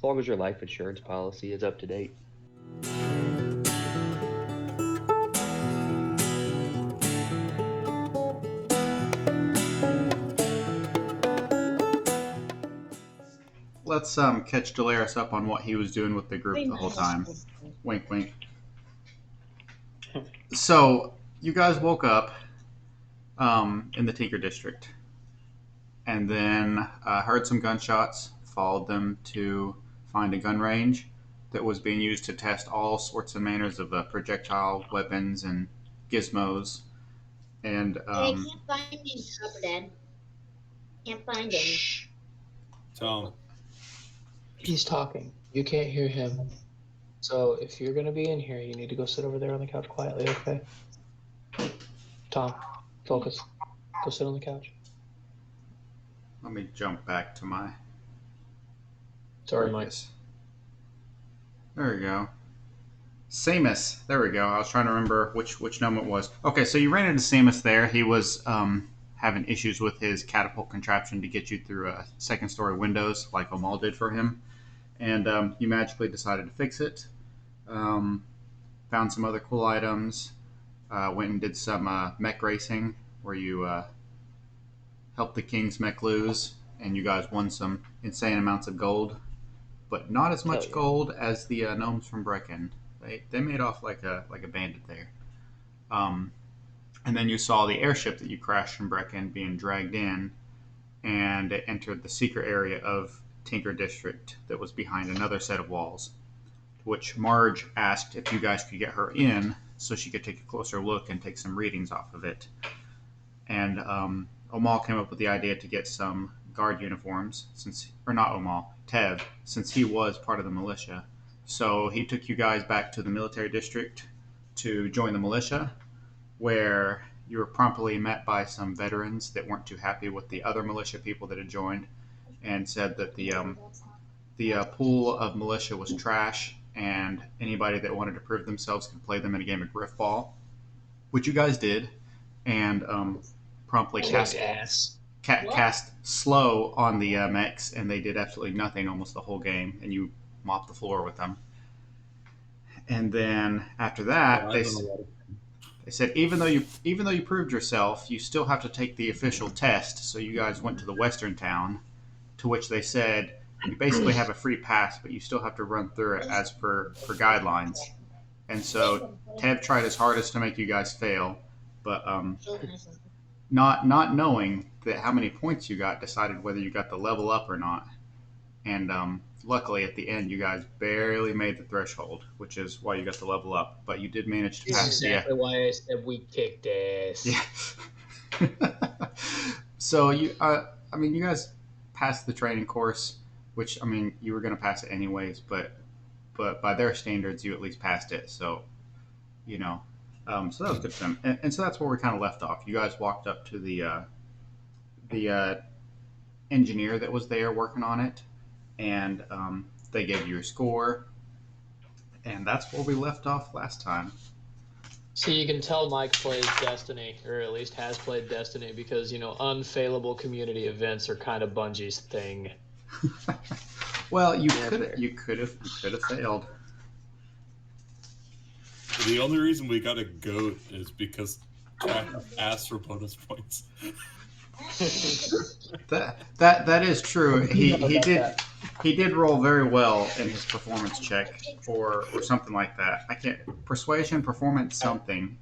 long as your life insurance policy is up to date. Let's catch Delaris up on what he was doing with the group the whole time. Wink, wink. So you guys woke up in the Tinker District, and then heard some gunshots. Followed them to find a gun range that was being used to test all sorts of manners of projectile weapons and gizmos. And I can't find any Upper Dad. Can't find any. Tom. He's talking. You can't hear him. So if you're going to be in here, you need to go sit over there on the couch quietly, okay? Tom, focus. Go sit on the couch. Let me jump back to my... Sorry, Mike. There we go. Samus. There we go. I was trying to remember which gnome it was. Okay, so you ran into Samus there. He was having issues with his catapult contraption to get you through second-story windows, like Omal did for him. And you magically decided to fix it. Found some other cool items. Went and did some mech racing, where you helped the King's mech lose, and you guys won some insane amounts of gold. But not as much gold as the gnomes from Brecken. They made off like a bandit there. And then you saw the airship that you crashed from Brecken being dragged in, and it entered the secret area of Tinker District that was behind another set of walls, which Marge asked if you guys could get her in so she could take a closer look and take some readings off of it. And Omal came up with the idea to get some guard uniforms, Tev, since he was part of the militia. So he took you guys back to the military district to join the militia, where you were promptly met by some veterans that weren't too happy with the other militia people that had joined, and said that the pool of militia was trash, and anybody that wanted to prove themselves could play them in a game of Griffball, which you guys did, and promptly cast slow on the mechs, and they did absolutely nothing almost the whole game, and you mopped the floor with them. And then after that, they said even though you proved yourself, you still have to take the official test. So you guys went to the western town, to which they said you basically have a free pass, but you still have to run through it as per guidelines. And so Tev tried his hardest to make you guys fail, but not knowing that how many points you got decided whether you got the level up or not. And luckily at the end you guys barely made the threshold, which is why you got the level up. But you did manage to pass. Exactly why I said we kicked ass. Yeah. So you guys passed the training course, which you were going to pass it anyways, but by their standards you at least passed it. So so that was good for them. And so that's where we kind of left off. You guys walked up to the engineer that was there working on it, and they gave you a score, and that's where we left off last time. So you can tell Mike plays Destiny, or at least has played Destiny, because unfailable community events are kind of Bungie's thing. Well, you could have failed. The only reason we got a goat is because Jack asked for bonus points. That is true. He did roll very well in his performance check or something like that. I can't persuasion, performance, something.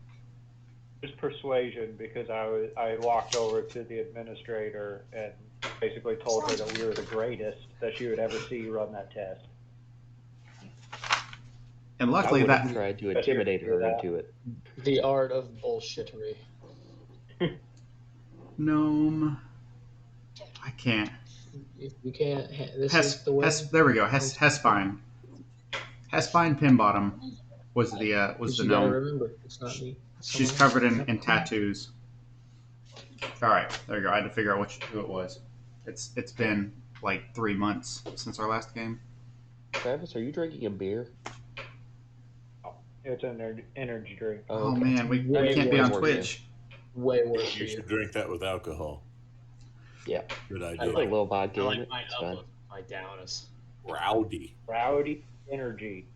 Just persuasion, because I walked over to the administrator and basically told her that we were the greatest that she would ever see run that test. And luckily that tried to intimidate her into it. The art of bullshittery. Gnome. I can't. You can't. This is the way. There we go. Hespine. Hespine Pinbottom was the gnome. Remember, it's not me. She's covered in tattoos. All right, there you go. I had to figure out who it was. It's been like 3 months since our last game. Travis, are you drinking a beer? It's an energy drink. Oh man, we can't be on Twitch. Way worse. You should drink that with alcohol. Yeah. Good idea. I put a little vodka in it. My It's fine. my Downus. Rowdy. Rowdy energy.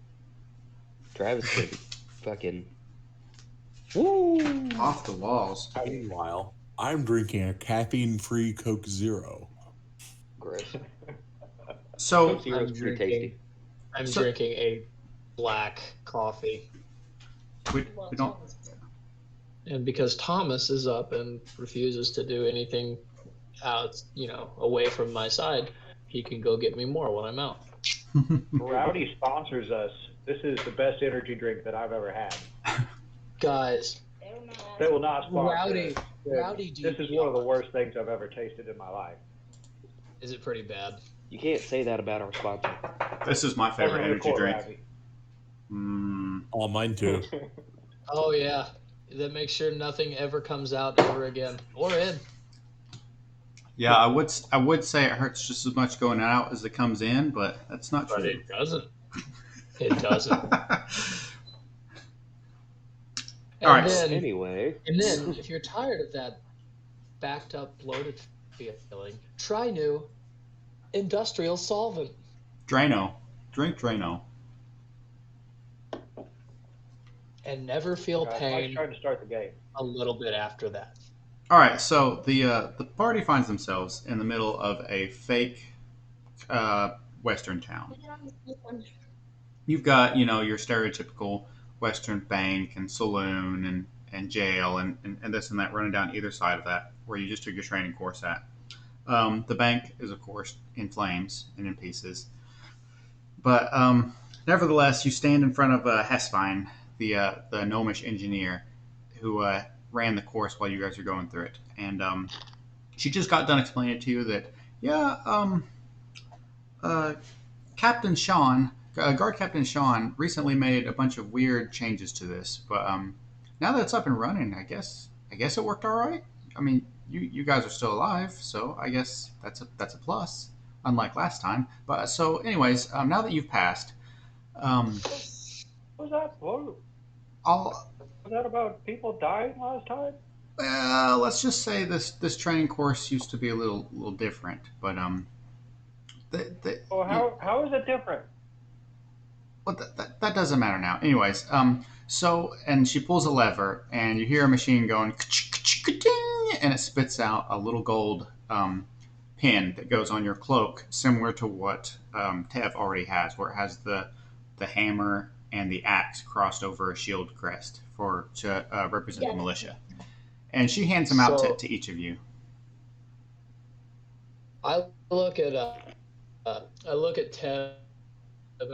Travis could be fucking. Woo! Off the walls. Meanwhile, I'm drinking a caffeine-free Coke Zero. Gross. So, Coke Zero's I'm pretty drinking- tasty. I'm So- drinking a black coffee. we Well, don't. Thomas is up. And because Thomas is up and refuses to do anything out, away from my side, he can go get me more when I'm out. Rowdy sponsors us. This is the best energy drink that I've ever had. Guys, They will not. They will not sponsor Rowdy, us. Rowdy This is one of the worst things I've ever tasted in my life. Is it pretty bad? You can't say that about our sponsor. This is my favorite Welcome to energy court, drink. Rowdy. Oh, mine too. Oh yeah, that makes sure nothing ever comes out ever again or in. Yeah, I would say it hurts just as much going out as it comes in, but that's not But true. it doesn't. It doesn't. All right. Anyway, And then, if you're tired of that backed up, bloated feeling, try new industrial solvent. Drano. Drink Drano. And never feel I was pain trying to start the game. a little bit after that. All right, so the party finds themselves in the middle of a fake Western town. Put it on the flip one. You've got your stereotypical Western bank and saloon and jail and this and that running down either side of that where you just took your training course at. The bank is of course in flames and in pieces, but nevertheless you stand in front of Hespine, the gnomish engineer who ran the course while you guys are going through it, and she just got done explaining to you that Captain Sean, Guard Captain Sean, recently made a bunch of weird changes to this, but now that it's up and running, I guess it worked all right. I mean, you guys are still alive, so I guess that's a plus, unlike last time. But so, anyways, now that you've passed, What was that? What I'll was that about people dying last time? let's just say this training course used to be a little different, but Oh, how is it different? well, that doesn't matter now. Anyways, so and she pulls a lever, and you hear a machine going, and it spits out a little gold pin that goes on your cloak, similar to what Tev already has, where it has the hammer and the axe crossed over a shield crest to represent the militia. And she hands them out So- to each of you. I look at Ted, and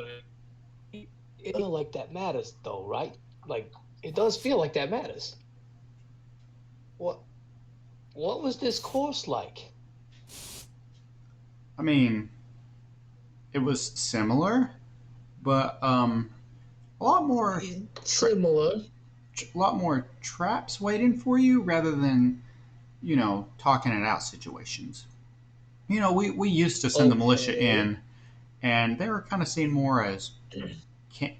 it feel like that matters, though, right? Like it does feel like that matters. What was this course like? I mean, it was similar, but a lot more Similar. traps waiting for you rather than talking it out situations. We used to send the militia Okay. in, and they were kind of seen more as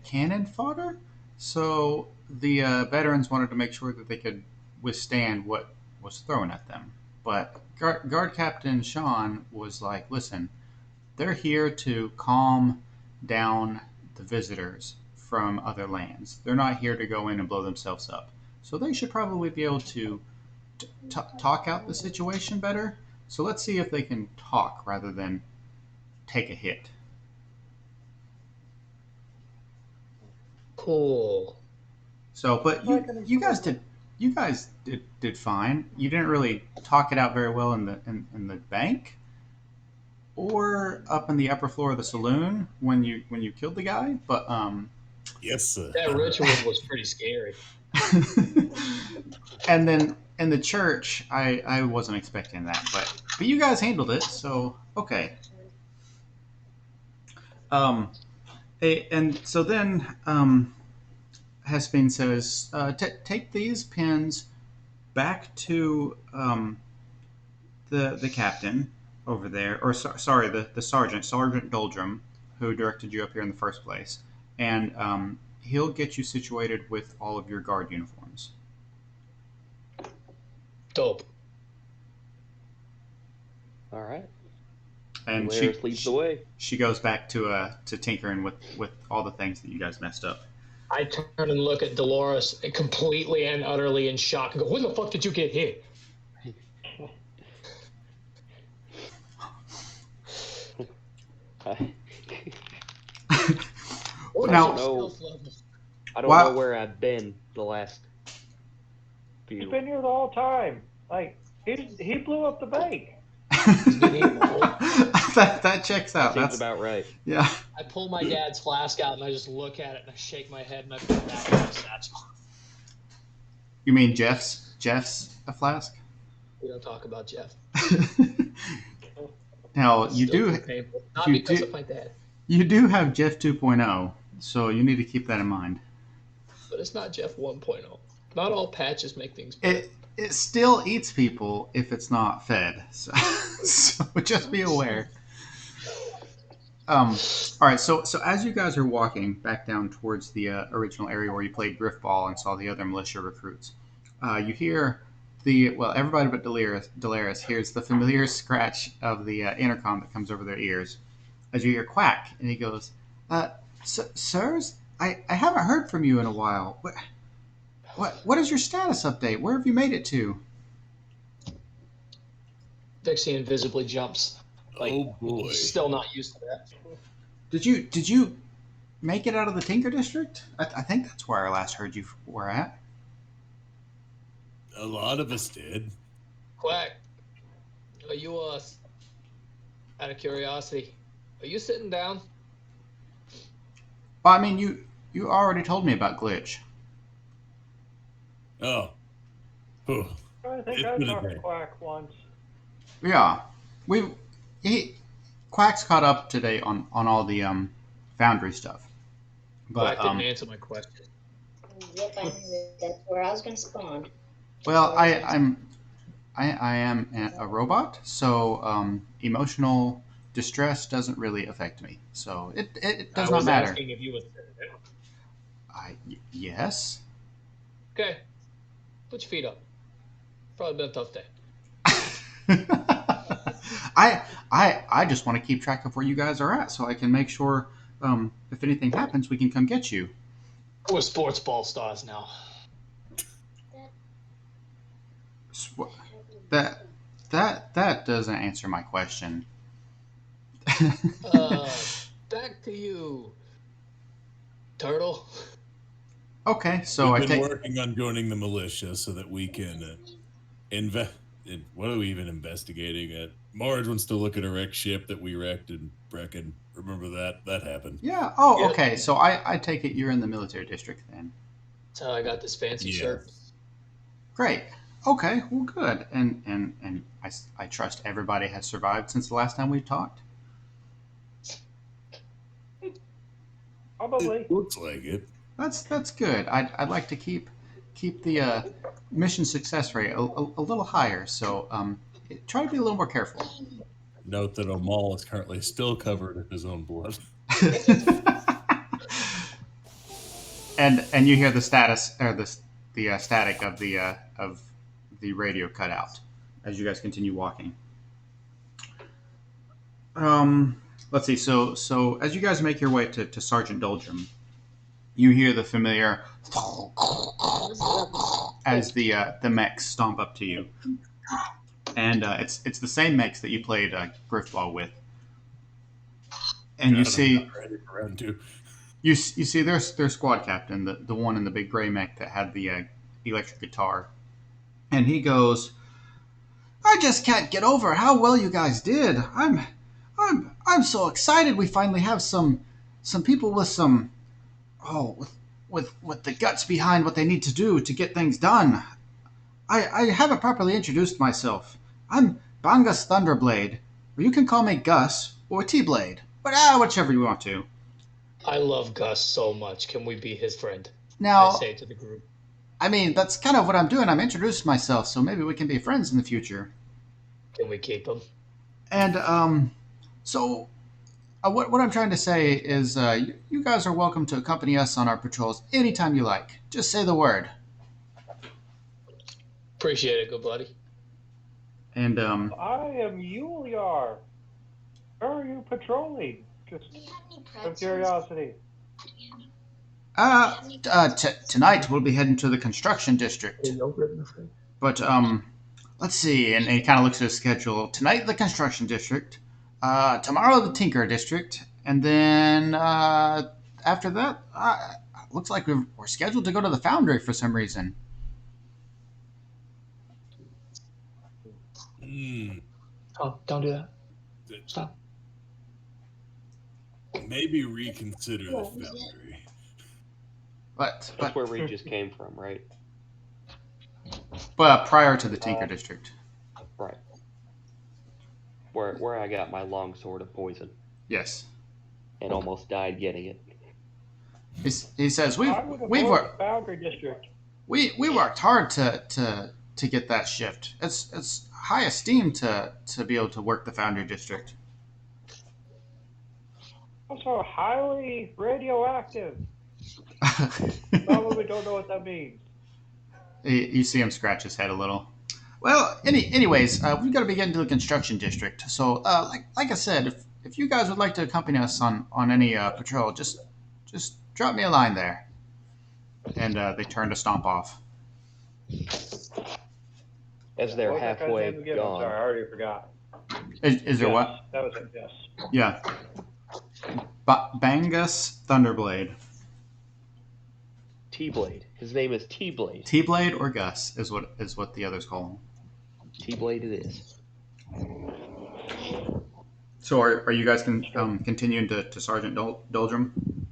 cannon fodder. So the veterans wanted to make sure that they could withstand what was thrown at them. But Guard Captain Sean was like, listen, they're here to calm down the visitors from other lands. They're not here to go in and blow themselves up. So they should probably be able to talk out the situation better. So let's see if they can talk rather than take a hit. Cool. So, but you guys did fine. You didn't really talk it out very well in the bank, or up in the upper floor of the saloon when you killed the guy. But Yes, sir. That ritual was pretty scary. and then in the church, I wasn't expecting that, but you guys handled it, so okay. And so then Hespin says, take these pins back to the captain over there, or sorry, the Sergeant Doldrum, who directed you up here in the first place, and he'll get you situated with all of your guard uniforms. Dope. all right. And Delaris leads the way. she goes back to tinkering with all the things that you guys messed up. I turn and look at Dolores completely and utterly in shock and go, when the fuck did you get here? What Now- is your stealth level? I don't Wow. know where I've been the last He's few. been here the whole time. Like, he blew up the bank. been here the whole- that checks out. Seems That's about right. yeah. I pull my dad's flask out and I just look at it and I shake my head and I put it back in my satchel. You mean Jeff's a flask? We don't talk about Jeff. Now you Still do too painful. Not you because do- of my dad, you do have Jeff 2.0, so you need to keep that in mind. but it's not Jeff 1.0. Not all patches make things better. It still eats people if it's not fed. So, so just be aware. All right. So as you guys are walking back down towards the original area where you played Griffball and saw the other militia recruits, you hear everybody but Delaris hears the familiar scratch of the intercom that comes over their ears as you hear Quack, and he goes, "Sirs, I haven't heard from you in a while. What is your status update? Where have you made it to?" Vixie invisibly jumps. Like, Oh boy. he's still not used to that. Did you make it out of the Tinker District? I think that's where I last heard you were at. A lot of us did. Quack, are you, out of curiosity, are you sitting down? Well, I mean, you already told me about Glitch. Oh. Whew. I think It's I been a talked day. to Quack once. Yeah, Quack's caught up today on all the Foundry stuff. But Quack didn't answer my question. Yep, I knew that's where I was going to spawn. well, I am a robot, so emotional distress doesn't really affect me. So it does I not was matter. asking if you would sit down. Yes. Okay. Put your feet up. Probably been a tough day. I just want to keep track of where you guys are at, so I can make sure if anything happens, we can come get you. We're sports ball stars now. That doesn't answer my question. Back to you, Turtle. Okay, so We've I been take. working on joining the militia so that we can invest. What are we even investigating at? Marge wants to look at a wrecked ship that we wrecked in Brecken. Remember that? That happened. Yeah. Oh, Yeah. okay. So I take it you're in the military district then. That's how I got this fancy Yeah. shirt. Great. Okay. Well, good. And I trust everybody has survived since the last time we talked. Probably. It looks like it. That's good. I'd like to keep the mission success rate a little higher. So try to be a little more careful. Note that Omal is currently still covered in his own blood. and you hear the status or the static of the radio cut out as you guys continue walking. Let's see. So as you guys make your way to Sergeant Doldrum, you hear the familiar as the mechs stomp up to you, and it's the same mechs that you played Griffball with, and you God, I'm see. not ready for round two. You see their squad captain, the one in the big gray mech that had the electric guitar, and he goes, "I just can't get over how well you guys did. I'm so excited. We finally have some people with some with the guts behind what they need to do to get things done. I haven't properly introduced myself. I'm Bangus Thunderblade, or you can call me Gus or T-Blade, but whichever you want to." I love Gus so much. Can we be his friend? Now, I say to the group. I mean, that's kind of what I'm doing. I'm introducing myself, so maybe we can be friends in the future. Can we keep him? And so what I'm trying to say is, you guys are welcome to accompany us on our patrols anytime you like. Just say the word. Appreciate it, good buddy. And I am Yuliar. Where are you patrolling? Just Do you have any out of pretzels? curiosity. Tonight we'll be heading to the construction district. Is yogurt in the fridge? But let's see. And he kind of looks at his schedule. Tonight the construction district. Tomorrow the Tinker district, and then after that, looks like we're scheduled to go to the foundry for some reason. Oh, don't do that. Stop. Maybe reconsider the foundry. But That's where Regis came from, right? prior to the Tinker district. Right. Where I got my long sword of poison Yes. and almost died getting it. He says we've I would avoid we've the worked Foundry District. we worked hard to get that shift. It's high esteem to be able to work the foundry district. Also highly radioactive. Probably don't know what that means. You see him scratch his head a little. Well, anyways, we've got to be getting to the construction district. So, like I said, if you guys would like to accompany us on any patrol, just drop me a line there. And they turn to stomp off. As they're What was that guy's halfway name again? I'm gone. sorry, I already forgot. Is there Yes, what? That was it, yes. Yeah. Bangus Thunderblade. T-Blade. His name is T-Blade. T-Blade or Gus is what the others call him. T-Blade it is. So are you guys continuing to Sergeant Doldrum?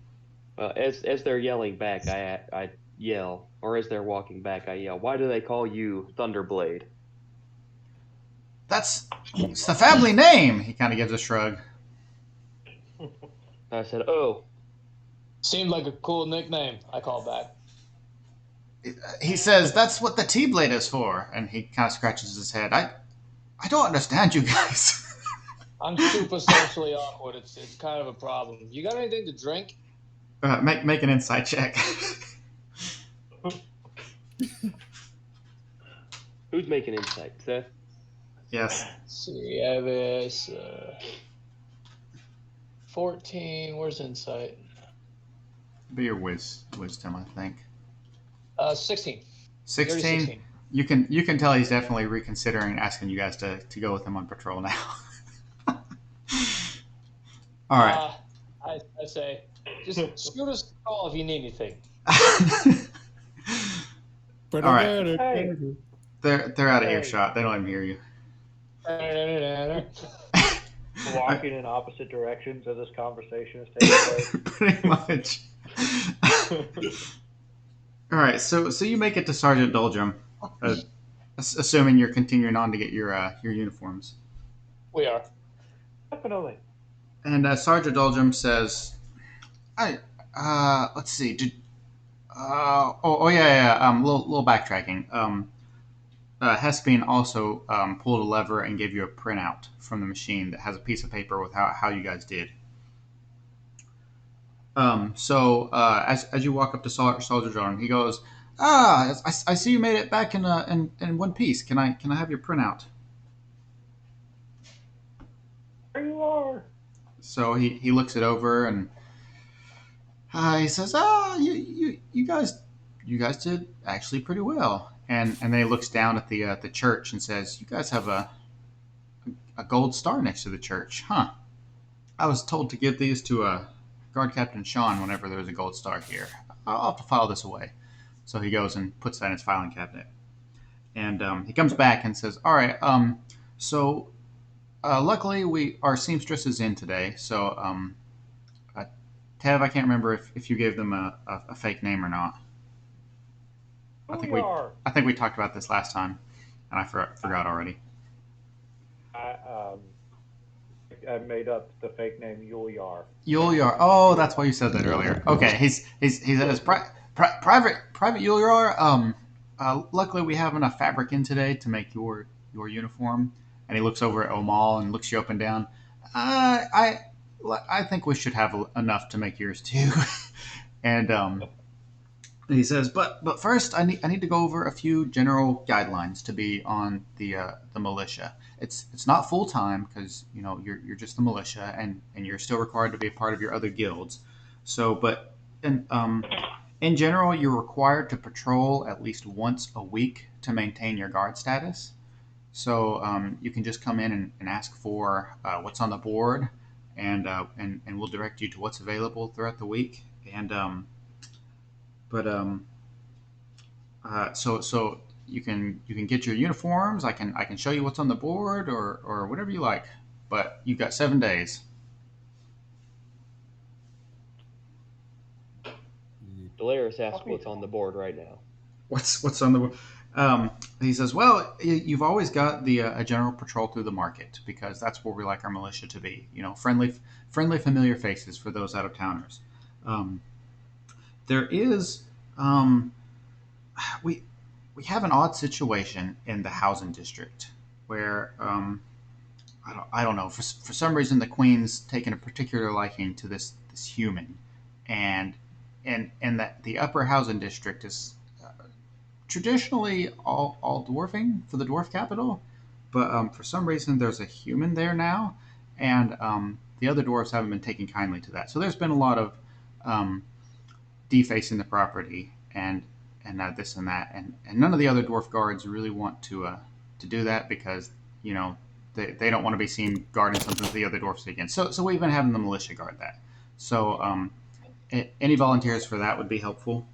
As they're yelling back, I yell, or as they're walking back, I yell, "Why do they call you Thunderblade?" It's the family name. He kind of gives a shrug. I said, "Oh, Seemed like a cool nickname. I call back. He says that's what the T-Blade is for, and he kind of scratches his head. I don't understand you guys. I'm super socially awkward. It's kind of a problem. You got anything to drink? Make an insight check. who's making insight, Seth?" Yes. Let's see, I have this 14. Where's insight? Be your wisdom, I think. 16. 16. 16. You can tell he's definitely reconsidering asking you guys to go with him on patrol now. All right. I say, just shoot us a call if you need anything. All right. Hey, They're out of earshot. They don't even hear you. walking in opposite directions as this conversation is taking place. Pretty much. All right. So you make it to Sergeant Doldrum, assuming you're continuing on to get your uniforms. We are. Definitely. And Sergeant Doldrum says, let's see. Yeah. Little backtracking. Hespine also pulled a lever and gave you a printout from the machine that has a piece of paper with how you guys did. So as you walk up to Sergeant Doldrum, he goes, I see you made it back in one piece. Can I have your printout? There you are. So he looks it over and he says, you guys did actually pretty well. And then he looks down at the church and says, you guys have a gold star next to the church, huh? I was told to give these to Guard Captain Sean whenever there's a gold star here. I'll have to file this away. So he goes and puts that in his filing cabinet. And he comes back and says, all right, luckily our seamstress is in today. So Tev, I can't remember if you gave them a fake name or not. I think we talked about this last time, and I forgot already. I made up the fake name Yuliar. Yuliar. Oh, that's why you said that earlier. Okay, he says private Yuliar. Luckily, we have enough fabric in today to make your uniform. And he looks over at Omal and looks you up and down. I think we should have enough to make yours too. And He says, but first I need to go over a few general guidelines to be on the militia. It's not full time because you're just the militia and you're still required to be a part of your other guilds. So, but in general, you're required to patrol at least once a week to maintain your guard status. So you can just come in and ask for what's on the board, and we'll direct you to what's available throughout the week. And but so you can get your uniforms. I can show you what's on the board or whatever you like. But you've got 7 days. Delaris asks what's on the board right now. What's on the board? He says, well, you've always got the a general patrol through the market because that's where we like our militia to be. Friendly, familiar faces for those out of towners. There is we we have an odd situation in the housing district where I don't know for some reason the queen's taken a particular liking to this human, and that the upper housing district is traditionally all dwarfing for the dwarf capital, but for some reason there's a human there now, and the other dwarves haven't been taking kindly to that. So there's been a lot of um, defacing the property and this and that, and none of the other dwarf guards really want to do that because they don't want to be seen guarding something that the other dwarfs again. So we've been having the militia guard that. So any volunteers for that would be helpful.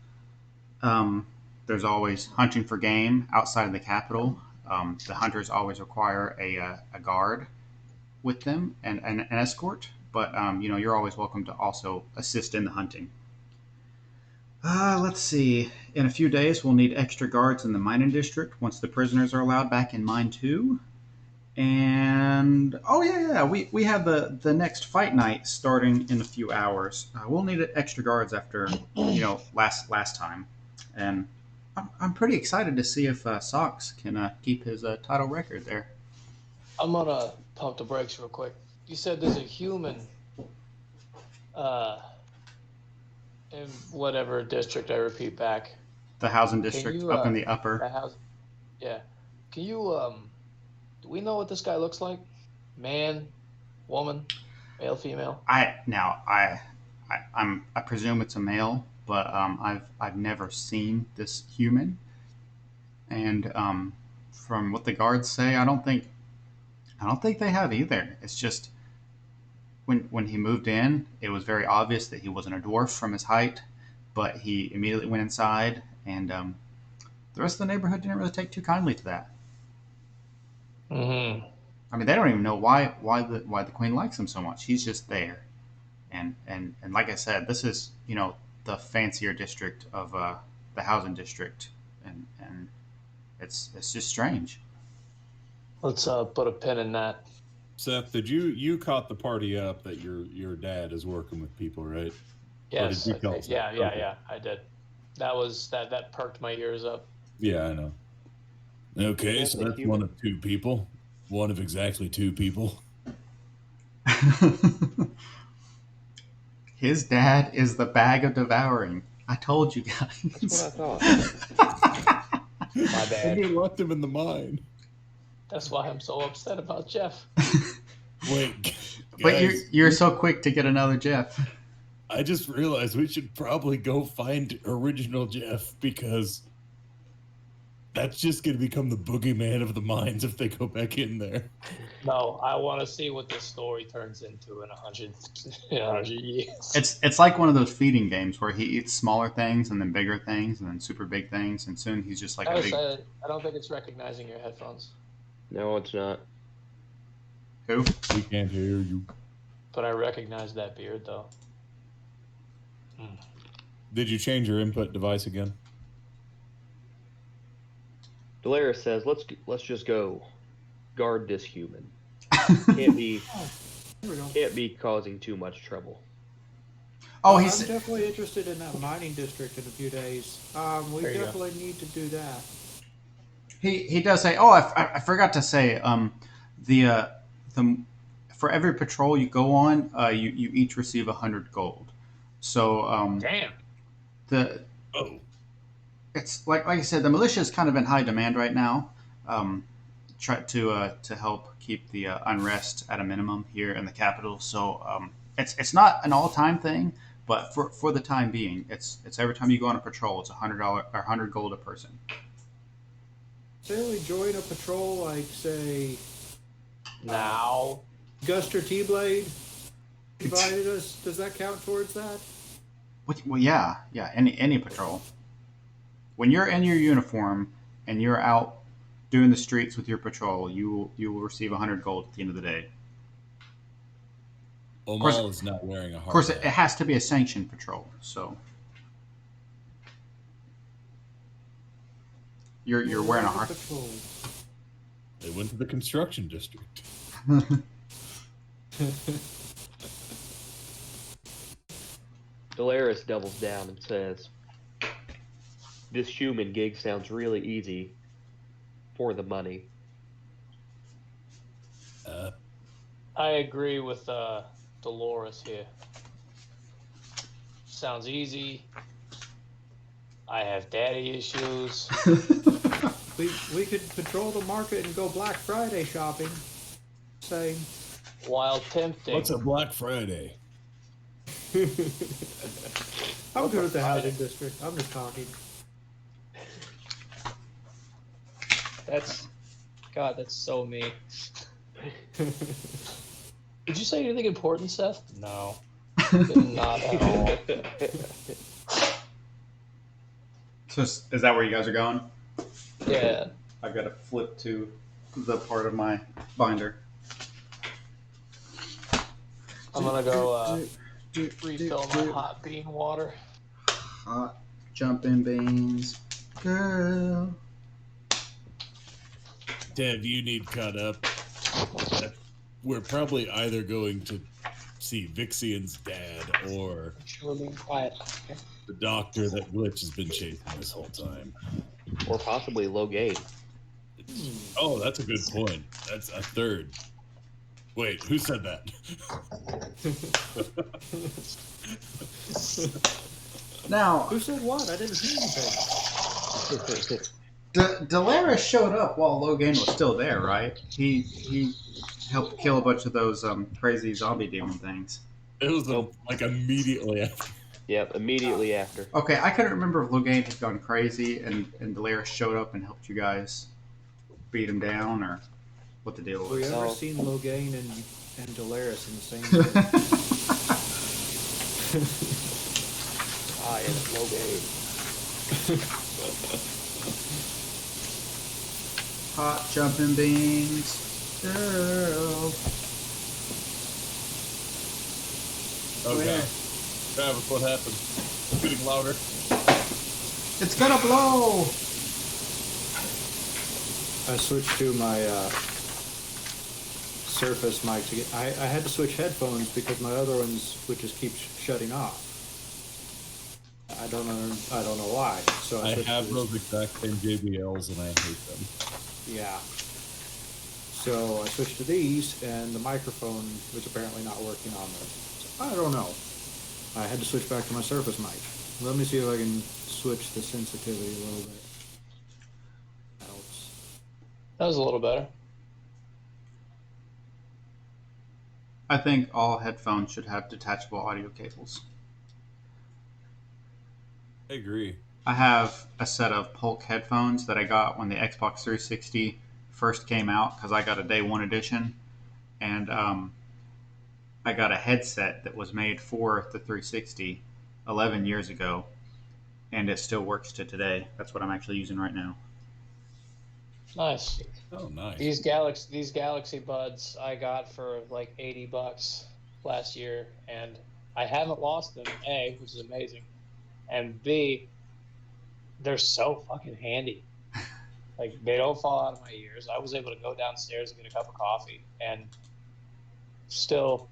There's always hunting for game outside of the capital. The hunters always require a guard with them and an escort, but you're always welcome to also assist in the hunting. Let's see. In a few days, we'll need extra guards in the mining district once the prisoners are allowed back in mine 2. And oh yeah, we have the next fight night starting in a few hours. We'll need extra guards after last time, and I'm pretty excited to see if Socks can keep his title record there. I'm gonna pump the brakes real quick. You said there's a human in whatever district, I repeat back. The housing district you, up in the upper. The house. Yeah. Can you do we know what this guy looks like? Man, woman, male, female? I presume it's a male, but I've never seen this human, and from what the guards say, I don't think they have either. It's just when he moved in, it was very obvious that he wasn't a dwarf from his height, but he immediately went inside, and the rest of the neighborhood didn't really take too kindly to that. Mm-hmm. I mean, they don't even know why the queen likes him so much. He's just there, and like I said, this is the fancier district of the housing district, and it's just strange. Let's put a pin in that. Seth, did you caught the party up that your dad is working with people, right? Yes. Yeah, Okay. I did. That perked my ears up. Yeah, I know. Okay, That's so a that's human. one of two people. One of exactly two people. His dad is the bag of devouring. I told you guys. That's what I thought. My And bad. you left him in the mine. That's why I'm so upset about Jeff. Wait, But guys, you're so quick to get another Jeff. I just realized we should probably go find original Jeff because that's just going to become the boogeyman of the mines if they go back in there. No, I want to see what this story turns into in 100 years. It's like one of those feeding games where he eats smaller things and then bigger things and then super big things, and soon he's just like a big. I don't think it's recognizing your headphones, No, it's not. Who? We can't hear you. but I recognize that beard though. Did you change your input device again? Delaris says, "Let's just go guard this human. Can't be There we go. can't be causing too much trouble." Oh, I'm he's definitely interested in that mining district in a few days. We There you go. definitely need to do that. he does say. Oh, I forgot to say. The for every patrol you go on, you each receive 100 gold. So Damn. the Oh, it's like I said, the militia is kind of in high demand right now. Try to help keep the unrest at a minimum here in the capital. So it's not an all time thing, but for the time being, it's every time you go on a patrol, it's $100 or 100 gold a person. Say we join a patrol like, say, Now, Guster T-Blade invited us. Does that count towards that? Well, yeah, any patrol. When you're in your uniform and you're out doing the streets with your patrol, you will receive 100 gold at the end of the day. Omal is not wearing a hard Of course, it hat. has to be a sanctioned patrol. So you're wearing a hard. Patrol. They went to the construction district. Dolaris doubles down and says, "This human gig sounds really easy for the money." I agree with Dolores here. Sounds easy. I have daddy issues. We could patrol the market and go Black Friday shopping. Say, While tempting. What's a Black Friday? I'm good at the housing district. I'm just talking. That's so me. Did you say anything important, Seth? No. Not at all. So is that where you guys are going? Yeah. I've got to flip to the part of my binder. I'm gonna go refill my hot bean water. Hot jumping beans, girl. Dev, you need caught up. We're probably either going to see Vixian's dad or Sure, being quiet. Okay. the doctor that Glitch has been chasing this whole time. Or possibly Loghain. Oh, that's a good point. That's a third. Wait, who said that? Now, Who said what? I didn't hear anything. Dolaris showed up while Loghain was still there, right? He helped kill a bunch of those crazy zombie demon things. It was like immediately after. Yep, immediately after. Okay, I couldn't remember if Loghain had gone crazy and Dolaris showed up and helped you guys beat him down, or what the deal Have we was. ever Oh. seen Loghain and Dolaris in the same room? I am Loghain. Hot jumping beans, girl. Okay. Travis, what happened? It's getting louder. It's gonna blow. I switched to my Surface mic to get. I had to switch headphones because my other ones would just keep shutting off. I don't know why. So I switched have to those exact same JBLs and I hate them. Yeah. So I switched to these, and the microphone was apparently not working on them. So I don't know. I had to switch back to my Surface mic. Let me see if I can switch the sensitivity a little bit. Helps. That was a little better. I think all headphones should have detachable audio cables. I agree. I have a set of Polk headphones that I got when the Xbox 360 first came out because I got a day one edition, and I got a headset that was made for the 360 11 years ago, and it still works to today. That's what I'm actually using right now. Nice. Oh, nice. These Galaxy Buds I got for like $80 last year, and I haven't lost them. A, which is amazing, and B, they're so fucking handy. Like, they don't fall out of my ears. I was able to go downstairs and get a cup of coffee and still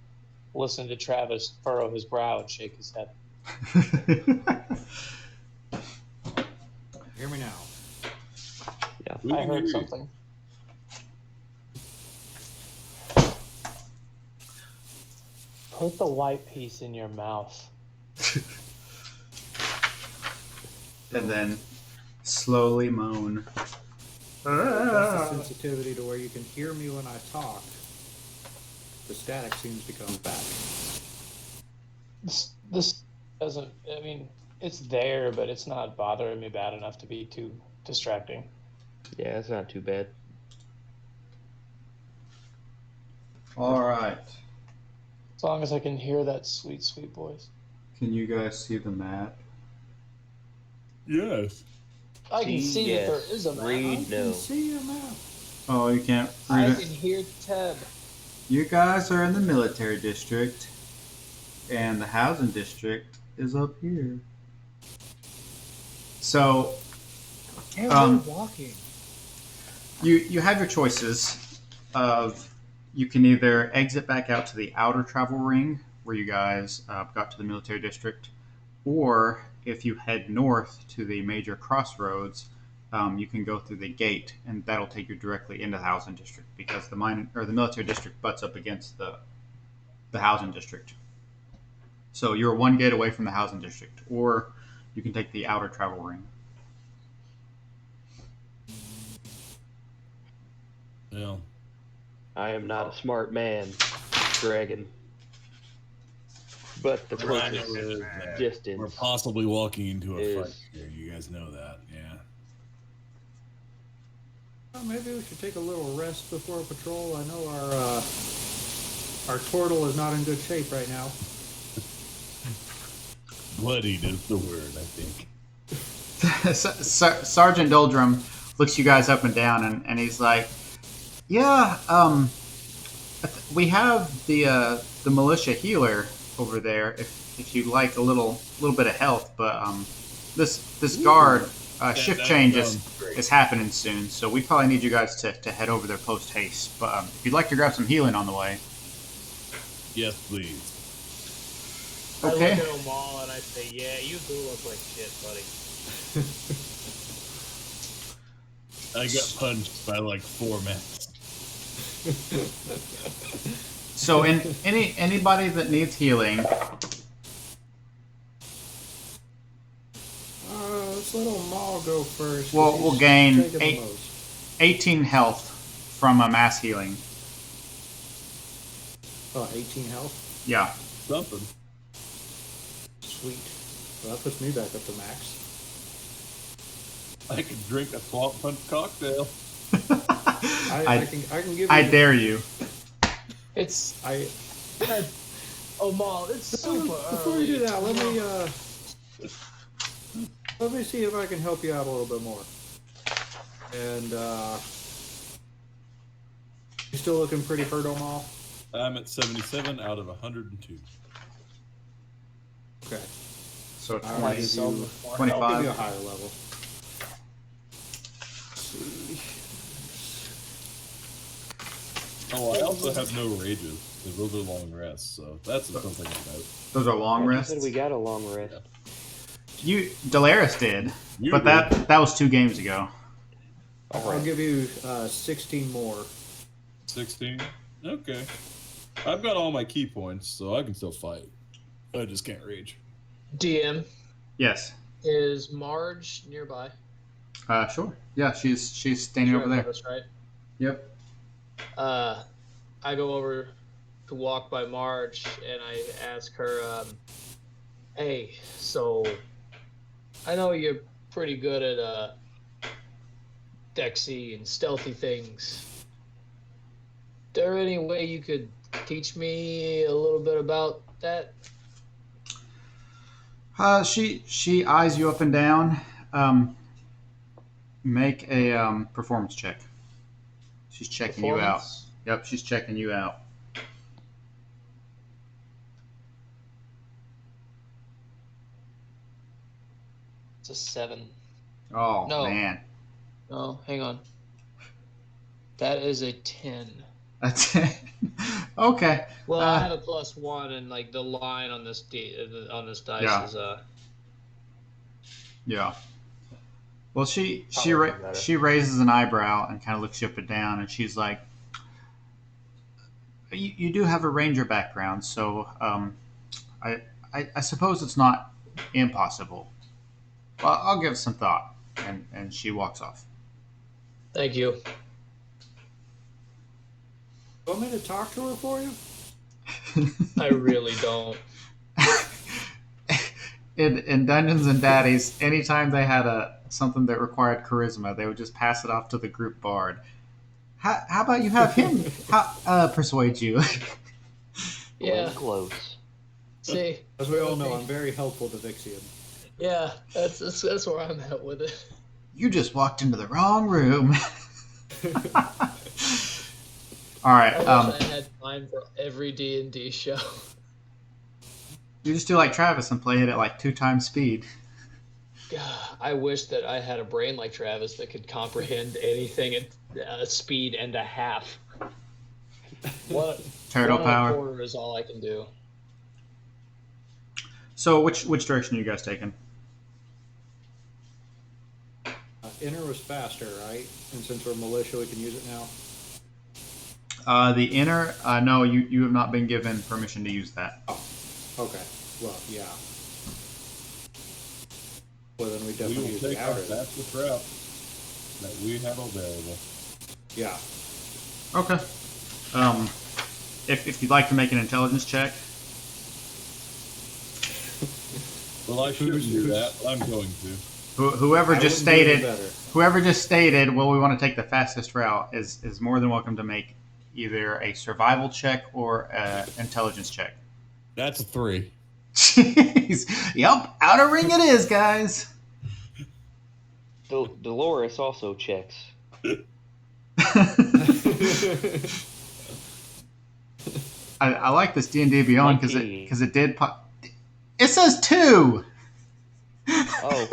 listen to Travis furrow his brow and shake his head. Hear me now. Yeah. We I can heard hear you. something. Put the white piece in your mouth. And then Slowly moan. That's the sensitivity to where you can hear me when I talk. The static seems to come back. This doesn't. I mean, it's there, but it's not bothering me bad enough to be too distracting. Yeah, it's not too bad. All right. As long as I can hear that sweet, sweet voice. Can you guys see the map? Yes. I can see that there yes. is a map. Read I can no. see a map. Oh, you can't I read can it. hear Teb. You guys are in the military district, and the housing district is up here. So And we're walking. you have your choices of you can either exit back out to the outer travel ring where you guys got to the military district, or if you head north to the major crossroads, you can go through the gate, and that'll take you directly into the housing district because the military district butts up against the housing district. So you're one gate away from the housing district, or you can take the outer travel ring. Yeah. I am not a smart man, dragon. But the What I know closest is that distance we're possibly walking into a is- fight here. You guys know that, yeah. Well, maybe we should take a little rest before a patrol. I know our turtle is not in good shape right now. Bloodied is the word, I think. Sergeant Doldrum looks you guys up and down, and he's like, "Yeah, we have the militia healer over there. If you'd like a little bit of health, but this guard shift that change sounds great. is happening soon, so we probably need you guys to head over there post haste. But if you'd like to grab some healing on the way, Yes, please. okay." I look at them all and I say, yeah, you do look like shit, buddy. I got punched by like 4 men. So, anybody that needs healing, Let's let old Maul go first. 'cause we'll he's gain taking the 8 most. 18 health from a mass healing. Oh, 18 health. Yeah. Something. Sweet. Well, that puts me back up to max. I could drink a swamp punch cocktail. I can give you. I dare you. It's I oh Maul, it's super before you do that, let me see if I can help you out a little bit more. And you still looking pretty hurt, Omal? I'm at 77 out of 102. Okay. So I'll 20, give you, 25. I'll give you a higher level. Oh, I also have no rages, because those are long rests, so that's something about. Those are long You rests. said we got a long rest. Delaris did, You but did. that was 2 games ago. I'll give you 16 more. 16? Okay. I've got all my key points, so I can still fight. I just can't rage. DM. Yes. Is Marge nearby? Sure. Yeah, she's standing over Right there. with us, right? Yep. I go over to walk by Marge and I ask her, hey, so I know you're pretty good at Dexy and stealthy things. Is there any way you could teach me a little bit about that? She eyes you up and down. Make a performance check. She's checking you out. Performance? Yep, she's checking you out. It's a 7. Oh No. man, No, hang on. That is a 10. that's it. Okay. Well, I have a +1, and like the line on this dice Yeah. is Yeah. Well, she Probably better. she raises an eyebrow and kind of looks you up and down, and she's like, "You do have a ranger background, so I suppose it's not impossible. Well, I'll give it some thought." and she walks off. Thank you. Want me to talk to her for you? I really don't. In Dungeons and Daddies, anytime they had something that required charisma, they would just pass it off to the group bard. How about you have him persuade you? Yeah. Close. See, As we all know, I'm very helpful to Vixian. yeah, that's where I'm at with it. You just walked into the wrong room. All right. I wish I had time for every D&D show. You just do like Travis and play it at like 2 times speed. God, I wish that I had a brain like Travis that could comprehend anything at speed and a half. Turtle one power. And a quarter is all I can do. So which direction are you guys taking? Inner was faster, right? And since we're militia, we can use it now. The inner, no, you have not been given permission to use that. Oh, okay. Well, yeah. Well, then we We definitely will use take the our outer. fastest route that we have available. Yeah. Okay. If you'd like to make an intelligence check, Well, I shouldn't do that, but I'm going to. whoever I just wouldn't do any stated, better. whoever just stated, well, we want to take the fastest route is more than welcome to make either a survival check or an intelligence check. That's a 3. Jeez. Yep, outer ring it is, guys. Dolores also checks. I like this D&D Beyond 19. because it did pop. It says 2. Oh,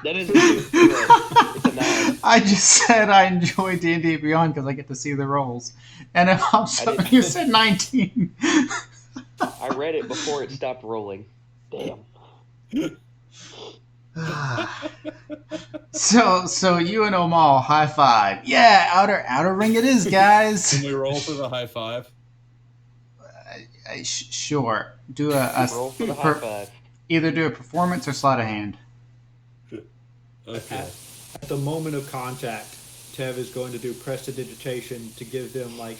that is it's a 9. I just said I enjoy D&D Beyond because I get to see the rolls, and if I'm sorry, you said 19. I read it before it stopped rolling. Damn. So you and Omal high five. Yeah, outer ring it is, guys. Can we roll for the high five? Sure. Do a Roll for the high five. either do a performance or sleight of hand. Okay. At the moment of contact, Tev is going to do prestidigitation to give them like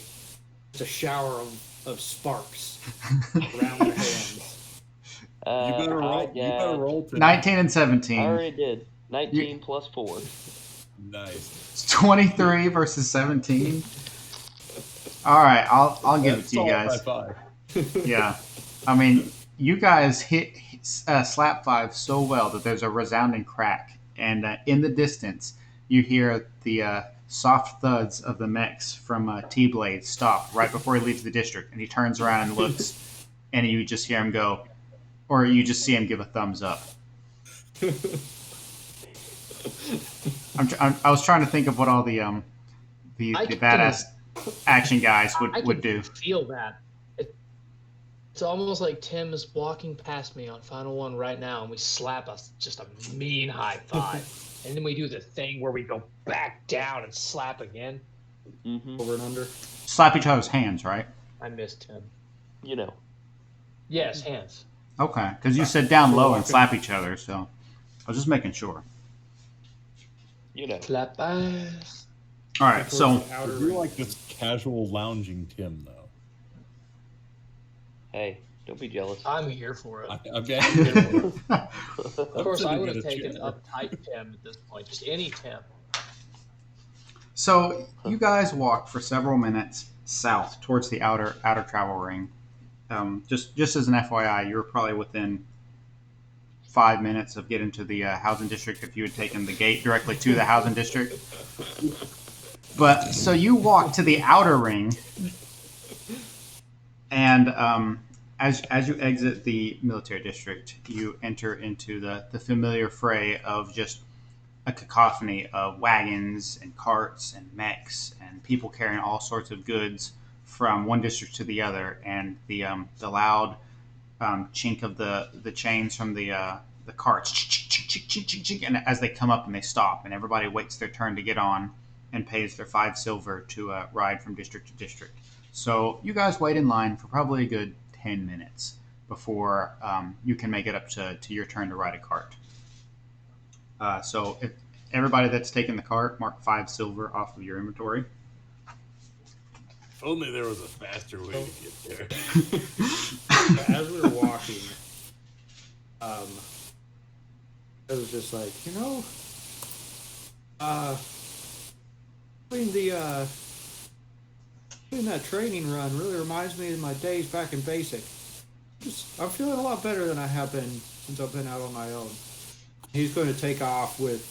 just a shower of sparks around their hands. You better roll. You better roll to 19 and I 17. already did. 19 plus 4. Nice. It's 23 versus 17. All right, I'll give it to you guys. High five. Yeah, I mean, you guys hit slap 5 so well that there's a resounding crack, and in the distance you hear the soft thuds of the mechs from T-Blade stop right before he leaves the district, and he turns around and looks, and you just hear him go, or you just see him give a thumbs up. I was trying to think of what all the badass action guys would do. Feel that. It's almost like Tim is walking past me on Final One right now, and we slap us just a mean high five, and then we do the thing where we go back down and slap again. Mm-hmm. Over and under. Slap each other's hands, right? I missed him. You know. Yes, hands. Okay, because you said down low and slap each other, so I was just making sure. You know. Slap ass. All right, so Outer You're ring. like this casual lounging Tim, though. Hey, don't be jealous. I'm here for it. I'm getting here. Of course, I would have sitting in a taken chair. uptight Tim at this point. Just any Tim. So you guys walk for several minutes south towards the outer travel ring. Just as an FYI, you're probably within 5 minutes of getting to the housing district if you had taken the gate directly to the housing district. But so you walk to the outer ring, and as you exit the military district, you enter into the familiar fray of just a cacophony of wagons and carts and mechs and people carrying all sorts of goods from one district to the other, and the loud chink of the chains from the carts, and as they come up and they stop, and everybody waits their turn to get on and pays their 5 silver to ride from district to district. So you guys wait in line for probably a good 10 minutes before you can make it up to your turn to ride a cart. So everybody that's taken the cart, mark 5 silver off of your inventory. If only there was a faster way to get there. As we were walking, it was just like, doing the doing that training run really reminds me of my days back in basic. I'm feeling a lot better than I have been since I've been out on my own. He's going to take off with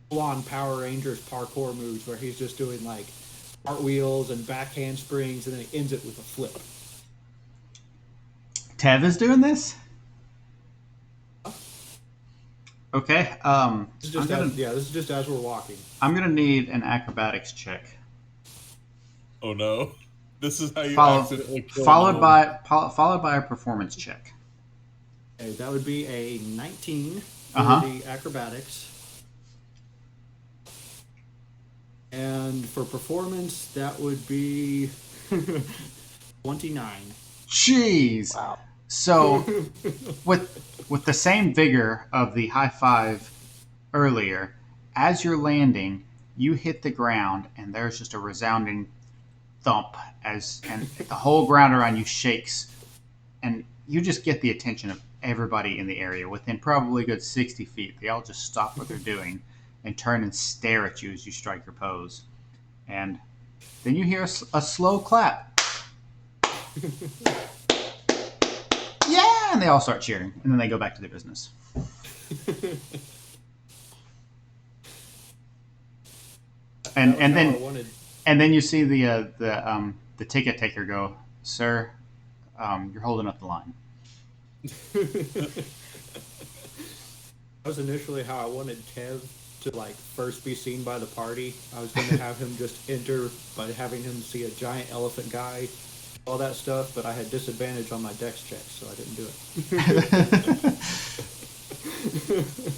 full-on Power Rangers parkour moves where he's just doing like cartwheels and back handsprings, and then he ends it with a flip. Tev is doing this? Okay. This is just as we're walking. I'm gonna need an acrobatics check. Oh no! This is how you accidentally kill followed by a performance check. Okay, that would be a 19 for the acrobatics. And for performance, that would be 29. Jeez. Wow. So, with the same vigor of the high five earlier, as you're landing, you hit the ground, and there's just a resounding thump and the whole ground around you shakes, and you just get the attention of everybody in the area within probably a good 60 feet. They all just stop what they're doing and turn and stare at you as you strike your pose. And then you hear a slow clap. Yeah, and they all start cheering, and then they go back to their business. and then you see the ticket taker go, "Sir, you're holding up the line." That was initially how I wanted Kev to first be seen by the party. I was going to have him just enter by having him see a giant elephant guy, all that stuff, but I had disadvantage on my dex checks, so I didn't do it.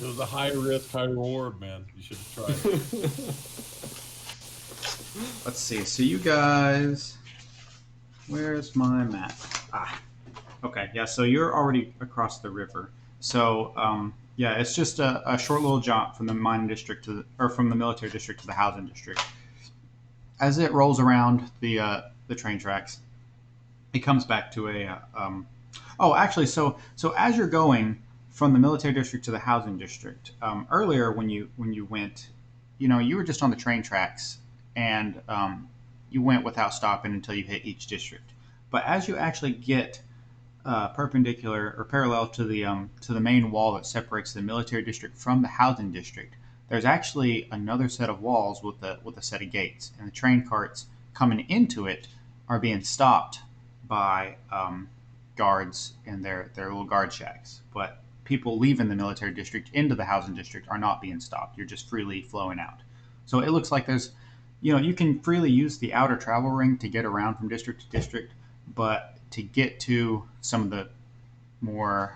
It was a high risk, high reward, man. You should have tried it. Let's see. So you guys, where's my map? Okay. Yeah. So you're already across the river. So yeah, it's just a short little jaunt from the mining district from the military district to the housing district. As it rolls around the train tracks, it comes back to so as you're going from the military district to the housing district, earlier when you went, you were just on the train tracks, and you went without stopping until you hit each district. But as you actually get perpendicular or parallel to the main wall that separates the military district from the housing district, there's actually another set of walls with a set of gates, and the train carts coming into it are being stopped by guards in their little guard shacks. But people leaving the military district into the housing district are not being stopped. You're just freely flowing out. So it looks like there's, you can freely use the outer travel ring to get around from district to district, but to get to some of the more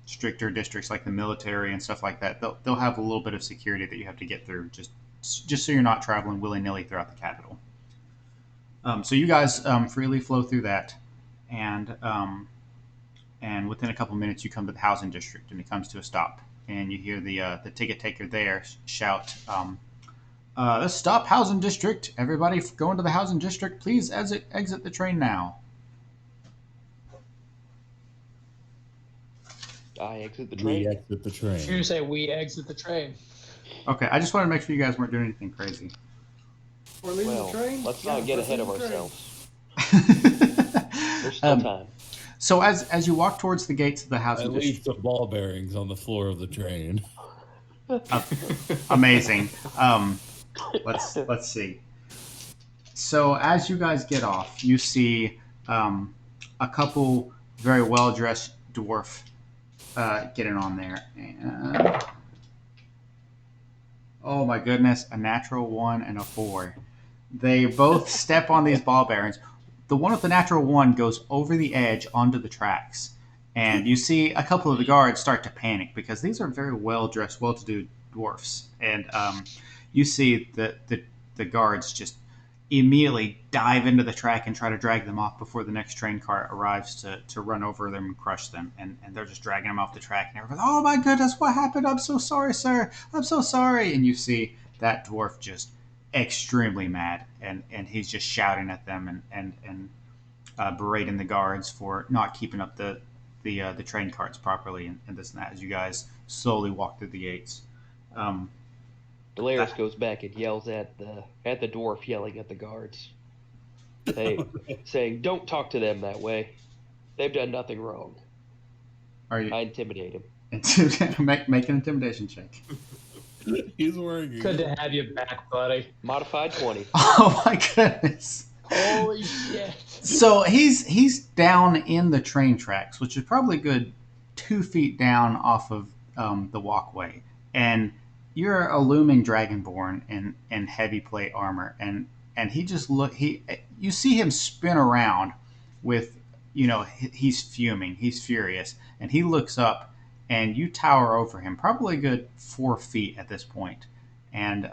stricter districts like the military and stuff like that, they'll have a little bit of security that you have to get through just so you're not traveling willy-nilly throughout the capital. So you guys freely flow through that, and within a couple minutes you come to the housing district, and it comes to a stop, and you hear the ticket taker there shout, "Let's stop housing district. Everybody going to the housing district, please exit the train now." I exit the train. We exit the train. You're going to say we exit the train. Okay, I just wanted to make sure you guys weren't doing anything crazy. We're leaving Well, the train? let's not get ahead of ourselves. There's still time. So as you walk towards the gates of the housing I leave district, some ball bearings on the floor of the train. amazing. Let's see. So as you guys get off, you see a couple very well dressed dwarf getting on there, and oh my goodness, a natural 1 and a 4. They both step on these ball bearings. The one with the natural 1 goes over the edge onto the tracks, and you see a couple of the guards start to panic because these are very well dressed, well to do dwarfs, and you see the guards just immediately dive into the track and try to drag them off before the next train car arrives to run over them and crush them. And they're just dragging them off the track. And everyone's, oh my goodness, what happened? I'm so sorry, sir. I'm so sorry. And you see that dwarf just extremely mad. And he's just shouting at them and berating the guards for not keeping up the train carts properly and this and that as you guys slowly walk through the gates. Um, Delaris goes back and yells at the dwarf, yelling at the guards, saying, "Don't talk to them that way. They've done nothing wrong." are you I intimidate him. make an intimidation check? He's wearing. Good to have you back, buddy. Modified 20. Oh my goodness! Holy shit. So he's down in the train tracks, which is probably a good 2 feet down off of the walkway, and you're a looming dragonborn in heavy plate armor, and he just you see him spin around with, he's fuming, he's furious, and he looks up, and you tower over him, probably a good 4 feet at this point, and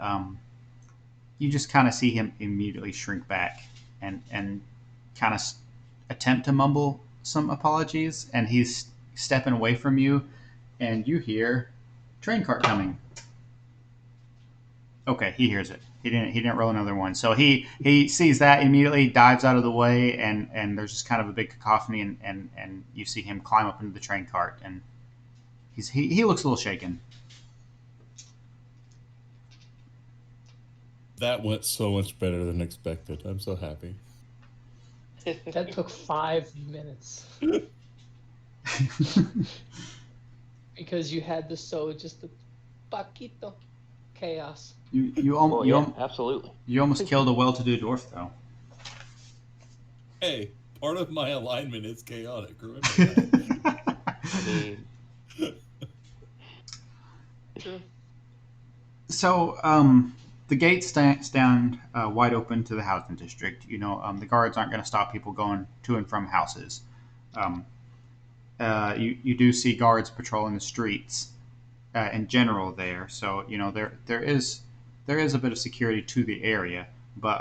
you just kind of see him immediately shrink back and kind of attempt to mumble some apologies, and he's stepping away from you, and you hear train cart coming. Okay, he hears it. He didn't roll another one. So he sees that, immediately dives out of the way, and there's just kind of a big cacophony, and you see him climb up into the train cart, and he looks a little shaken. That went so much better than expected. I'm so happy. That took 5 minutes. Because you had just the paquito chaos. Absolutely. You almost killed a well-to-do dwarf, though. Hey, part of my alignment is chaotic. Remember that. I mean, So, the gates stand wide open to the housing district. The guards aren't going to stop people going to and from houses. You do see guards patrolling the streets in general there. So, there is a bit of security to the area. But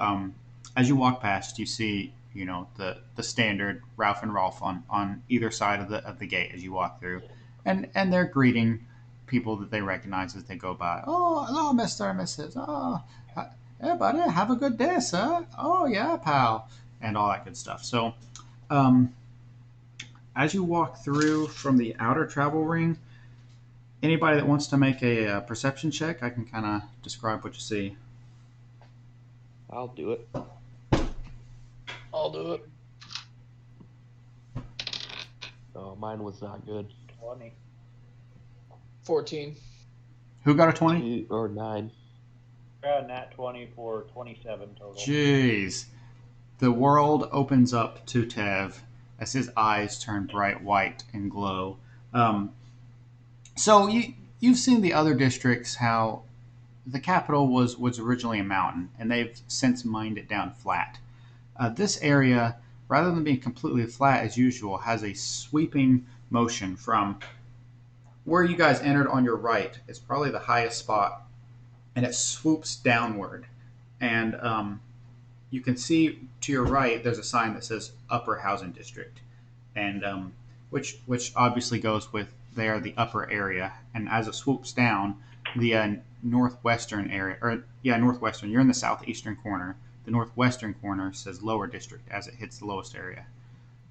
as you walk past, you see, the standard Ralph and Rolf on either side of the gate as you walk through, and they're greeting people that they recognize as they go by. Oh, hello, Mr. and Mrs. Oh, hey, buddy, have a good day, sir. Oh, yeah, pal, and all that good stuff. So, as you walk through from the outer travel ring, anybody that wants to make a perception check, I can kind of describe what you see. I'll do it. I'll do it. Oh, mine was not good. 20. 14. Who got a 20? 2 or 9. Got a nat 20 for 27 total. Jeez. The world opens up to Tev as his eyes turn bright white and glow. So you've seen the other districts, how the capital was originally a mountain, and they've since mined it down flat. This area, rather than being completely flat as usual, has a sweeping motion from where you guys entered on your right. It's probably the highest spot, and it swoops downward. And you can see to your right, there's a sign that says Upper Housing District, and which obviously goes with there the upper area. And as it swoops down, the northwestern area, northwestern. You're in the southeastern corner. The northwestern corner says Lower District as it hits the lowest area.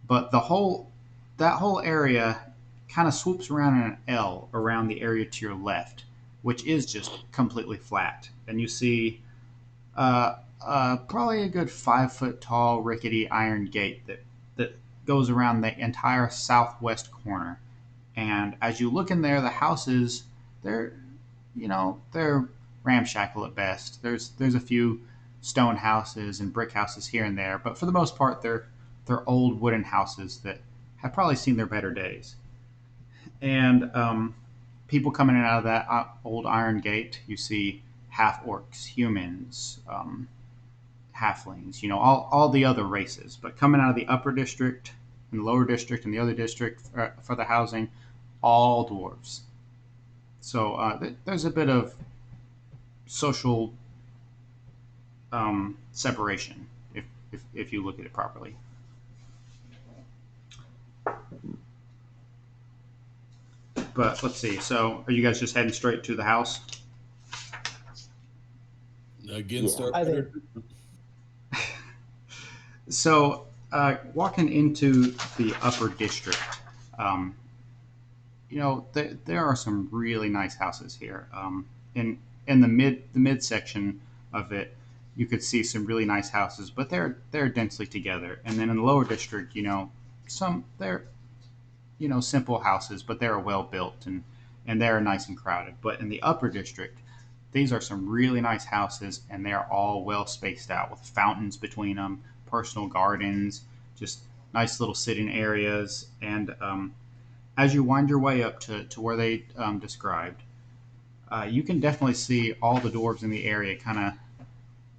But that whole area kind of swoops around in an L around the area to your left, which is just completely flat. And you see probably a good 5-foot tall rickety iron gate that goes around the entire southwest corner. And as you look in there, the houses, they're ramshackle at best. There's a few stone houses and brick houses here and there, but for the most part, they're old wooden houses that have probably seen their better days. And people coming in and out of that old iron gate, you see half orcs, humans, halflings, all the other races. But coming out of the upper district and the lower district and the other district for the housing, all dwarves. So there's a bit of social separation if you look at it properly. But let's see. So, are you guys just heading straight to the house? Against Yeah. our I better. So, walking into the upper district, um, there are some really nice houses here. In the mid section of it, you could see some really nice houses, but they're densely together. And then in the lower district, some they're simple houses, but they're well built and they're nice and crowded. But in the upper district, these are some really nice houses, and they're all well spaced out with fountains between them, personal gardens, just nice little sitting areas. And as you wind your way up to where they described, you can definitely see all the dwarves in the area kind of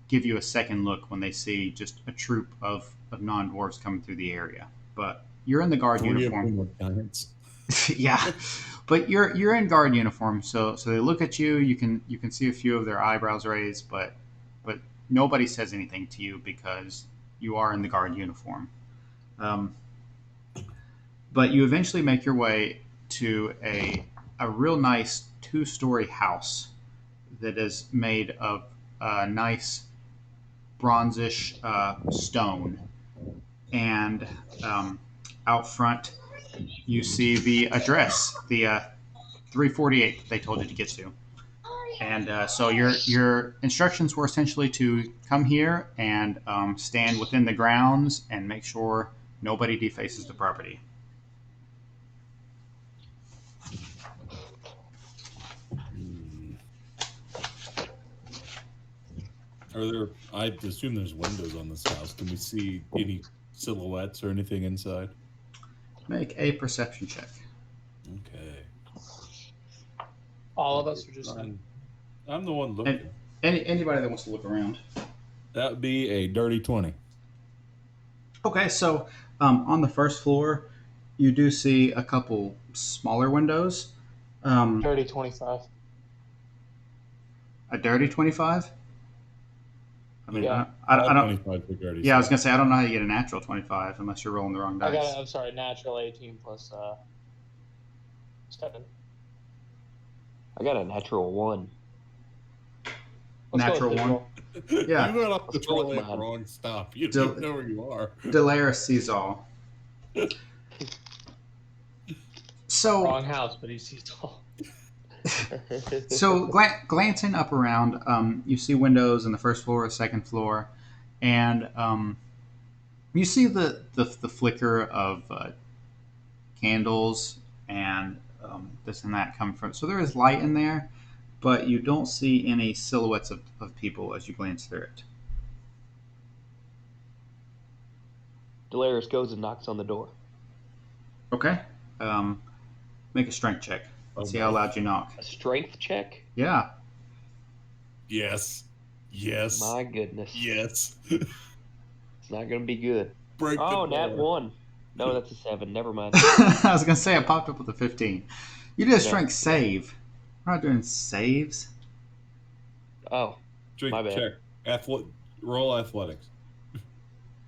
give you a second look when they see just a troop of non-dwarves coming through the area. But you're in the guard 3 of uniform. them were giants. Yeah, but you're in guard uniform, so they look at you. You can see a few of their eyebrows raised, but nobody says anything to you because you are in the guard uniform. But you eventually make your way to a real nice 2-story house that is made of nice bronzish stone, and out front you see the address, the 348 they told you to get to. And so your instructions were essentially to come here and stand within the grounds and make sure nobody defaces the property. Are there? I assume there's windows on this house. Can we see any silhouettes or anything inside? Make a perception check. Okay. All of us are just. I'm the one looking. Anybody that wants to look around. That would be a dirty 20. Okay, so on the first floor, you do see a couple smaller windows. Dirty 25. A dirty 25? I mean, Yeah. I don't. 25 for dirty. Yeah, I was gonna say I don't know how you get a natural 25 unless you're rolling the wrong dice. I'm sorry, natural 18 plus 7. I got a natural 1. Let's go Natural with this 1. roll. Yeah. You went off the Let's go with trolley at the mine. wrong stop. You Del- don't know where you are. Delaris sees all. So Wrong house, but he sees all. So glancing up around, you see windows in the first floor, second floor, and you see the flicker of candles and this and that come from. So there is light in there, but you don't see any silhouettes of people as you glance through it. Delaris goes and knocks on the door. Okay. Make a strength check. Let's see how loud you knock. A strength check? Yeah. Yes. Yes. My goodness. Yes. It's not going to be good. Break Oh, the nat door. 1. No, that's a 7. Never mind. I was going to say, it popped up with a 15. You did a No. strength save. We're not doing saves. Oh, Drink, My bad. check. Roll athletics.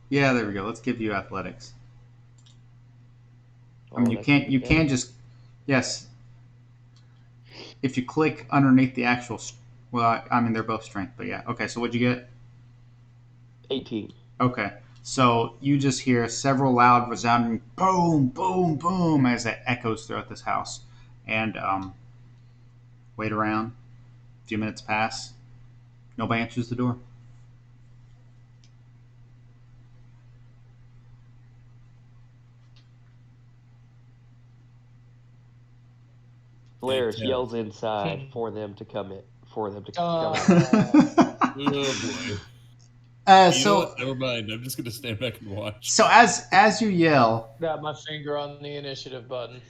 Yeah, there we go. Let's give you athletics. I oh, mean, you that's can't. You okay. can just. Yes. If you click underneath the actual. Well, I mean, they're both strength, but yeah. Okay, so what'd you get? 18. Okay. So you just hear several loud, resounding boom, boom, boom as it echoes throughout this house. And wait around. A few minutes pass. Nobody answers the door. Delaris Hey, yells inside for them to come in. For them to come Oh. in. Oh boy. You know So what? Never mind. I'm just gonna stand back and watch. so as you yell, Got my finger on the initiative button.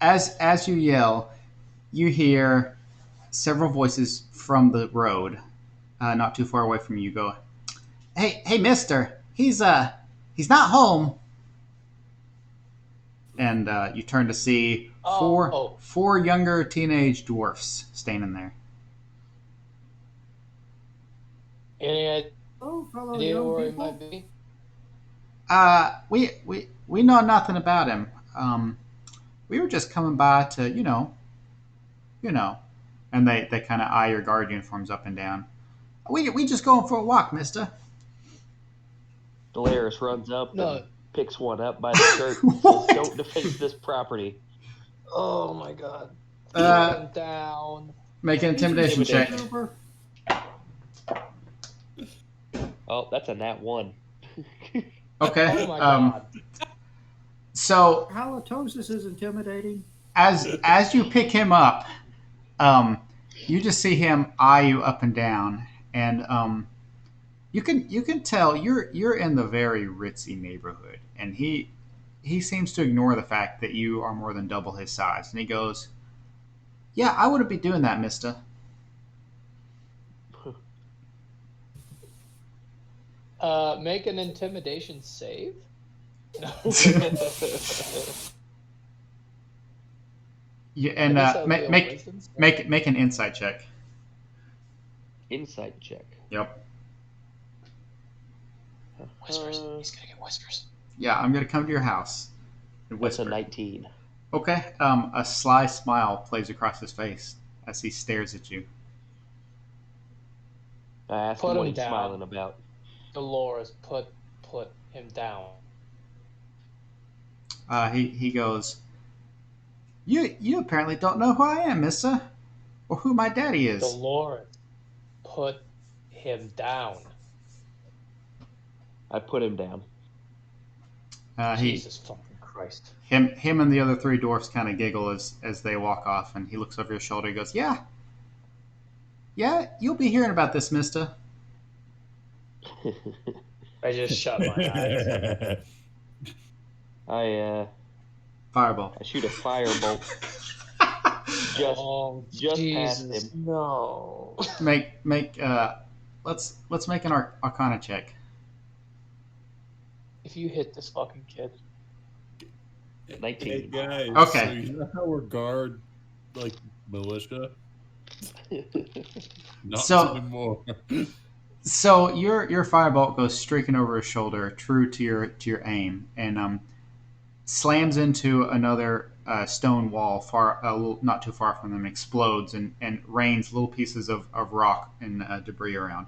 as you yell, you hear several voices from the road, not too far away from you. Go, hey, Mister, he's not home. And you turn to see four younger teenage dwarfs standing there. Any Oh, fellow idea young where he people. might be? We know nothing about him. We were just coming by to, you know, and they kind of eye your guard uniforms up and down. We just going for a walk, Mister. Delaris runs up No. and picks one up by the shirt and says, "Don't deface this property." Oh my god. Uh, Put him down. Make an intimidation check. Intimidation. Oh, that's a nat 1. Okay. Oh my god. So Halitosis is intimidating. as you pick him up, you just see him eye you up and down, and you can tell you're in the very ritzy neighborhood, and he seems to ignore the fact that you are more than double his size, and he goes, "Yeah, I wouldn't be doing that, Mister." Make an intimidation save? No. Yeah, and I guess that would be a make wisdom save. make an insight check. Insight check. Yep. Whispers. He's gonna get whispers. Yeah, I'm gonna come to your house and That's a whisper. 19. Okay. A sly smile plays across his face as he stares at you. I asked Put him what him he's down. smiling about. Dolores, put him down. He goes, You apparently don't know who I am, Mister, or who my daddy is. Dolores, put him down. I put him down. Jesus fucking Christ. Him and the other three dwarfs kind of giggle as they walk off, and he looks over his shoulder. He goes, Yeah, you'll be hearing about this, Mister. I just shut my eyes. Fireball. I shoot a firebolt just past him. Jesus, no. Let's make an Arcana check. If you hit this fucking kid. 19. Hey guys, Okay. so you know how we're guard like militia? Not So- anymore. So your firebolt goes streaking over his shoulder, true to your aim, and slams into another stone wall not too far from them, explodes and rains little pieces of rock and debris around.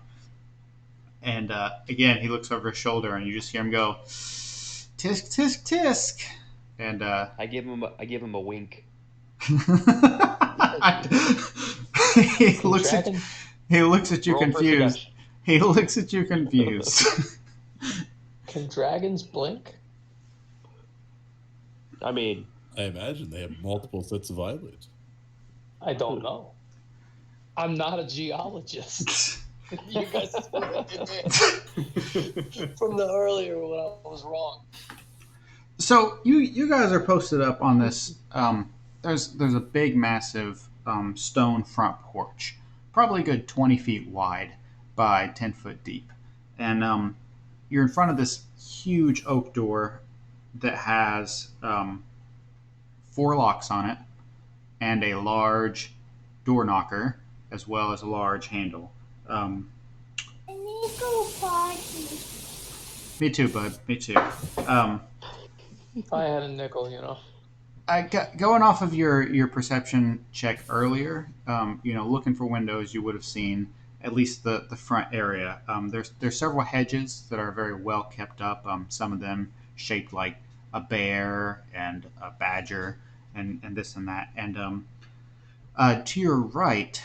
And again, he looks over his shoulder, and you just hear him go, "Tisk tisk tisk," and I give him a wink. he looks at you Roll for confused. seduction. He looks at you confused. Can dragons blink? I mean, I imagine they have multiple sets of eyelids. I don't know. I'm not a geologist. You guys from the earlier when I was wrong. So you guys are posted up on this. There's a big, massive stone front porch, probably a good 20 feet wide by 10 foot deep, and you're in front of this huge oak door that has 4 locks on it and a large door knocker as well as a large handle. I need to go party. Me too, bud. Me too. If I had a nickel, you know. Going off of your perception check earlier, looking for windows, you would have seen at least the front area. There's several hedges that are very well kept up. Some of them shaped like a bear and a badger and this and that. And to your right,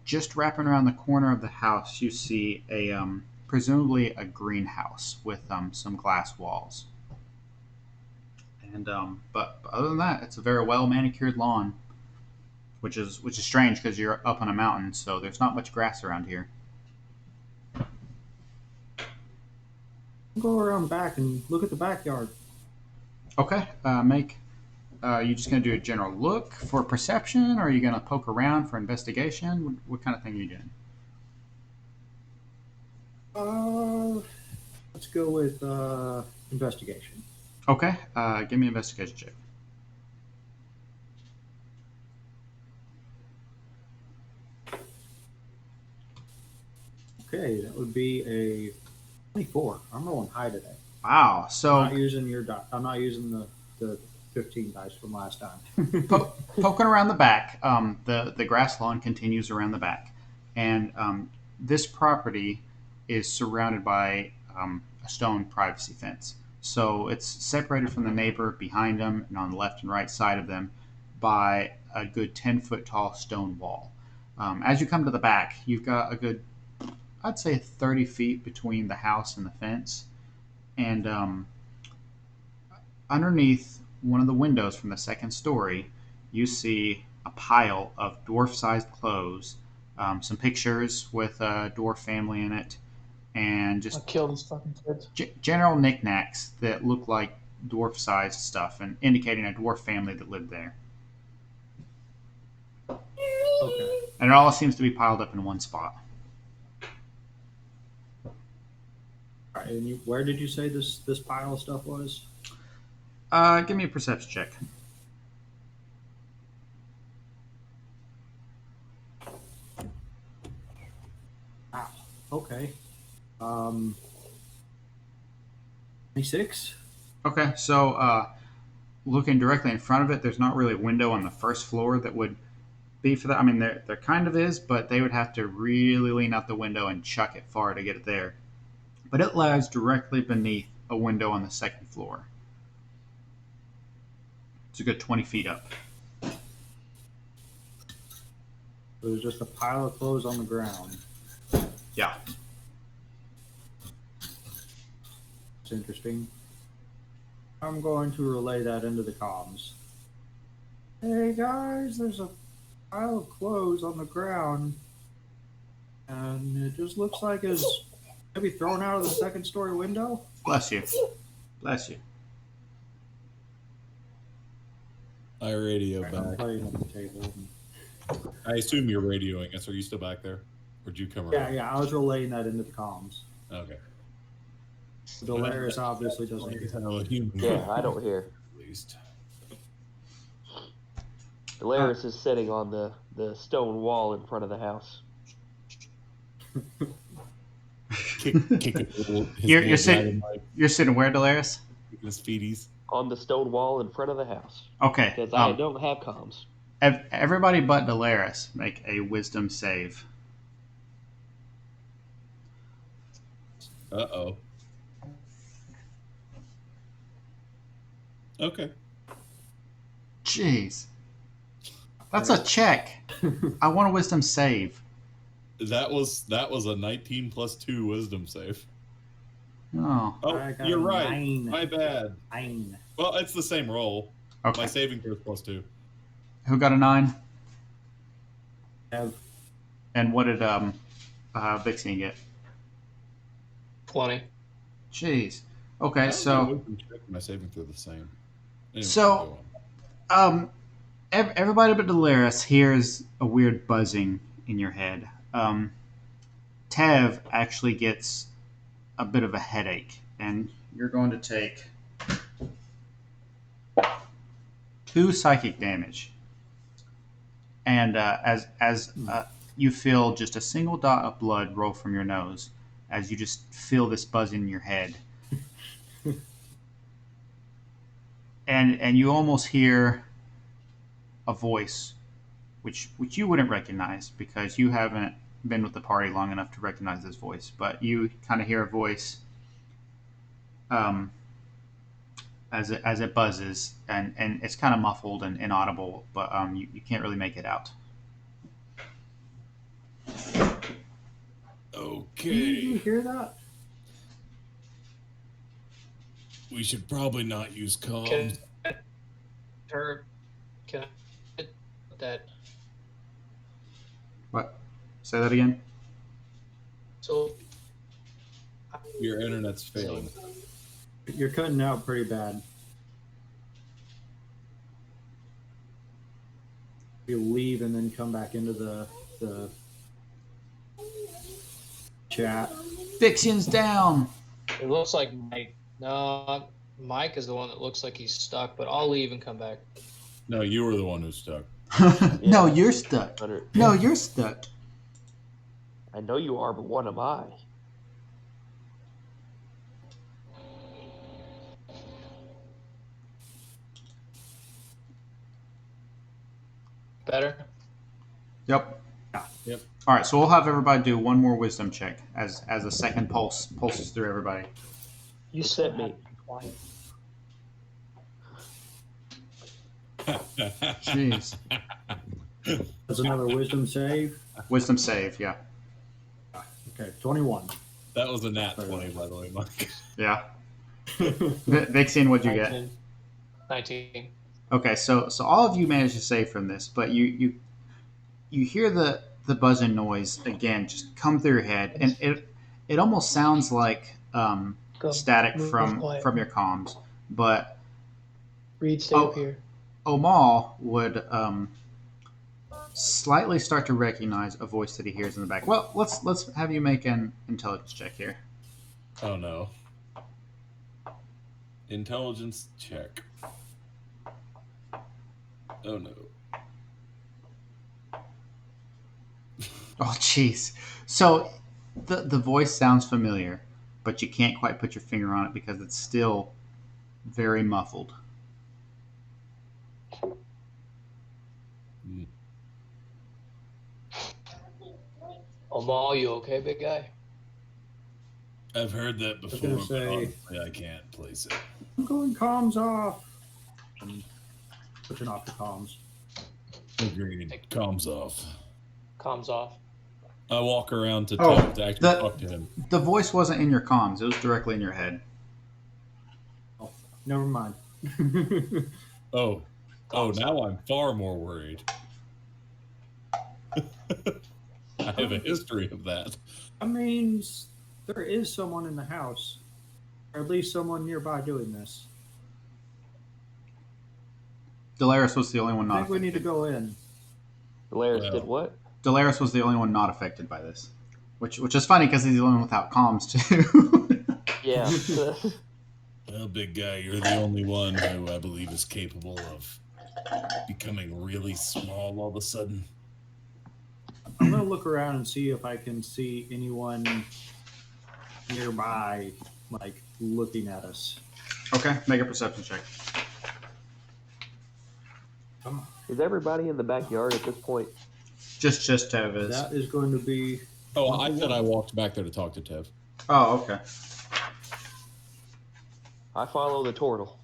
just wrapping around the corner of the house, you see presumably a greenhouse with some glass walls. And but other than that, it's a very well manicured lawn, which is strange because you're up on a mountain, so there's not much grass around here. Go around back and look at the backyard. Okay, you just gonna do a general look for perception, or are you gonna poke around for investigation? What kind of thing are you doing? Let's go with investigation. Okay, give me an investigation check. Okay, that would be a 24. I'm rolling high today. Wow. I'm So not using your die. I'm not using the 15 dice from last time. poking around the back, the grass lawn continues around the back, and this property is surrounded by a stone privacy fence. So it's separated from the neighbor behind them and on the left and right side of them by a good 10-foot tall stone wall. As you come to the back, you've got a good, I'd say, 30 feet between the house and the fence, and underneath one of the windows from the second story, you see a pile of dwarf-sized clothes, some pictures with a dwarf family in it, and I'll just kill these fucking kids. general knickknacks that look like dwarf-sized stuff and indicating a dwarf family that lived there. Okay. And it all seems to be piled up in one spot. All right, and where did you say this pile of stuff was? Give me a perception check. Wow. Okay. 26. Okay, so looking directly in front of it, there's not really a window on the first floor that would be for that. I mean, there kind of is, but they would have to really lean out the window and chuck it far to get it there. But it lies directly beneath a window on the second floor. It's a good 20 feet up. There's just a pile of clothes on the ground. Yeah. It's interesting. I'm going to relay that into the comms. Hey guys, there's a pile of clothes on the ground, and it just looks like it's maybe thrown out of the second story window. Bless you. Bless you. I radio I'm back. playing on the table. I assume you're radioing us. Are you still back there? Or did you come around? Yeah, I was relaying that into the comms. Okay. Dolaris obviously doesn't hear. Yeah, I don't hear. At least. Dolaris is sitting on the stone wall in front of the house. You're sitting where, Dolaris? His feeties. On the stone wall in front of the house. Okay. Because I don't have comms. Everybody but Dolaris make a wisdom save. Uh-oh. Okay. Jeez. That's a check. I want a wisdom save. That was a 19 plus 2 wisdom save. Oh. Oh, you're right. 9. My bad. 9. Well, it's the same roll. Okay. My saving throw is plus 2. Who got a 9? Have And what did Vixen get? 20. Jeez. Okay, so My saving throw the same. Anyway, So- go on. everybody but Dolaris hears a weird buzzing in your head. Tev actually gets a bit of a headache, and you're going to take 2 psychic damage. And as you feel just a single dot of blood roll from your nose, as you just feel this buzz in your head, and you almost hear a voice, which you wouldn't recognize because you haven't been with the party long enough to recognize this voice. But you kind of hear a voice as it buzzes, and it's kind of muffled and inaudible, but you can't really make it out. Did you Okay. hear that? We should probably not use Can comms. can I that? What? Say that again. So Your internet's failing. You're cutting out pretty bad. You leave and then come back into the chat. Vixen's down. it looks like Mike. No, Mike is the one that looks like he's stuck. But I'll leave and come back. No, you were the one who's stuck. No, you're stuck. No, you're stuck. I know you are, but what am I? Better? Yep. Yep. All right, so we'll have everybody do one more wisdom check as a second pulses through everybody. You said me. Be quiet. Jeez. That's another wisdom save. Wisdom save, yeah. Okay, 21. That was a nat 20, by the way, Mike. Yeah. Vixen, what'd you get? 19. Okay, so all of you managed to save from this, but you hear the buzzing noise again just come through your head, and it almost sounds like Go. static Move from quiet. your comms. But Reed, stay up here. Omal would slightly start to recognize a voice that he hears in the back. Well, let's have you make an intelligence check here. Oh no. Intelligence check. Oh no. Oh, jeez. So the voice sounds familiar, but you can't quite put your finger on it because it's still very muffled. Amal, you okay, big guy? I've heard that was before, gonna but say- honestly, I can't place it. I'm going comms off. I'm pushing off the comms. Agreed. Comms off. Comms off. I walk around to Oh, talk to actually the- talk to him. The voice wasn't in your comms; it was directly in your head. Never mind. Oh, now I'm far more worried. I have a history of that. That means there is someone in the house, or at least someone nearby doing this. Delaris was the only one I not think we need to affected. go in. Delaris Well. did what? Delaris was the only one not affected by this, which is funny because he's the only one without comms too. Yeah. Well, big guy, you're the only one who I believe is capable of becoming really small all of a sudden. I'm gonna look around and see if I can see anyone nearby, like looking at us. Okay, make a perception check. Come on. Is everybody in the backyard at this point? Just Tev is. That is going to be. Oh, I said I walked back there to talk to Tev. Oh, okay. I follow the turtle.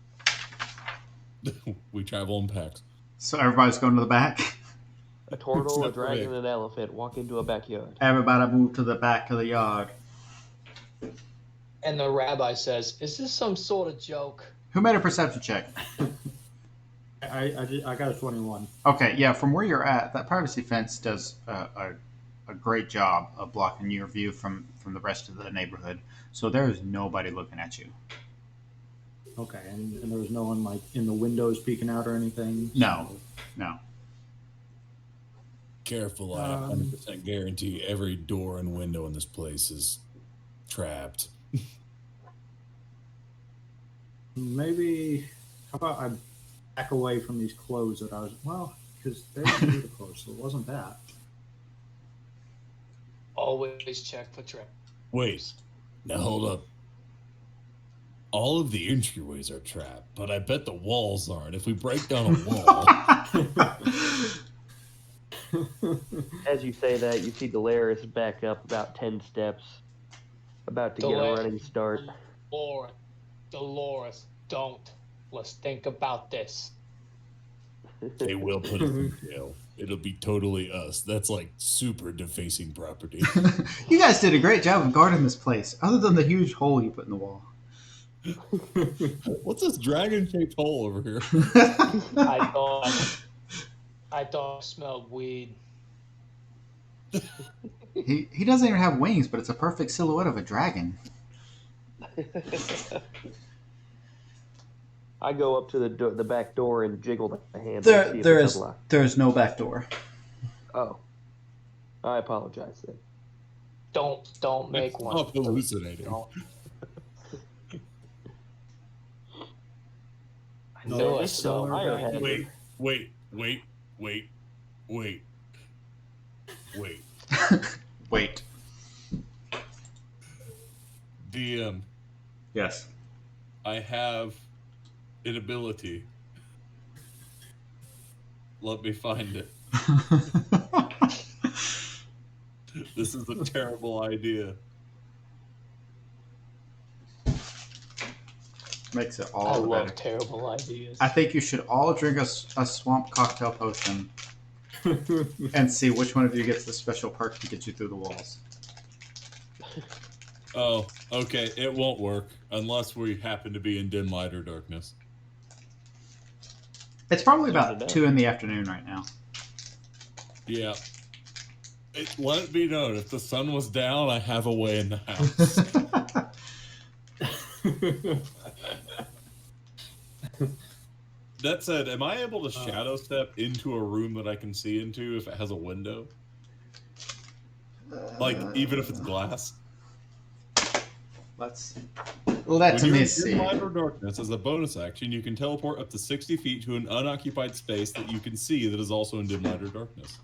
We travel in packs. So everybody's going to the back. A turtle, a Except for dragon, me. and an elephant walk into a backyard. Everybody move to the back of the yard. And the rabbi says, "Is this some sort of joke?" Who made a perception check? I got a 21. Okay, yeah, from where you're at, that privacy fence does a great job of blocking your view from the rest of the neighborhood. So there is nobody looking at you. Okay, and there was no one like in the windows peeking out or anything. No. No. Careful, I 100% guarantee every door and window in this place is trapped. Maybe. How about I back away from these clothes that I was. Well, because they're the clothes, so it wasn't that. Always check for trap. Wait, now hold up. All of the entryways are trapped, but I bet the walls aren't. If we break down a wall, As you say that, you see Delaris back up about 10 steps, about to get a Delaris. running start. Dolores, don't. Let's think about this. they will put us in jail. It'll be totally us. That's like super defacing property. You guys did a great job of guarding this place, other than the huge hole you put in the wall. What's this dragon-shaped hole over here? I thought I smelled weed. He doesn't even have wings, but it's a perfect silhouette of a dragon. I go up to the back door and jiggle the handle. and see if it's unlocked. There is no back door. Oh, I apologize then. Don't make one. Stop hallucinating. Don't. I No, knew I it's saw still fire back. head. Wait. Wait. DM, Yes. I have an ability. Let me find it. This is a terrible idea. Makes it I all the love better. terrible ideas. I think you should all drink a swamp cocktail potion and see which one of you gets the special perk to get you through the walls. Oh, okay. It won't work unless we happen to be in dim light or darkness. It's probably Good to about know. 2 in the afternoon right now. Yeah. Let it be known, if the sun was down, I have a way in the house. That said, am I able to shadow step into a room that I can see into if it has a window? Like, even if it's glass? Let When me you're in see. dim light or darkness, as a bonus action, you can teleport up to 60 feet to an unoccupied space that you can see that is also in dim light or darkness.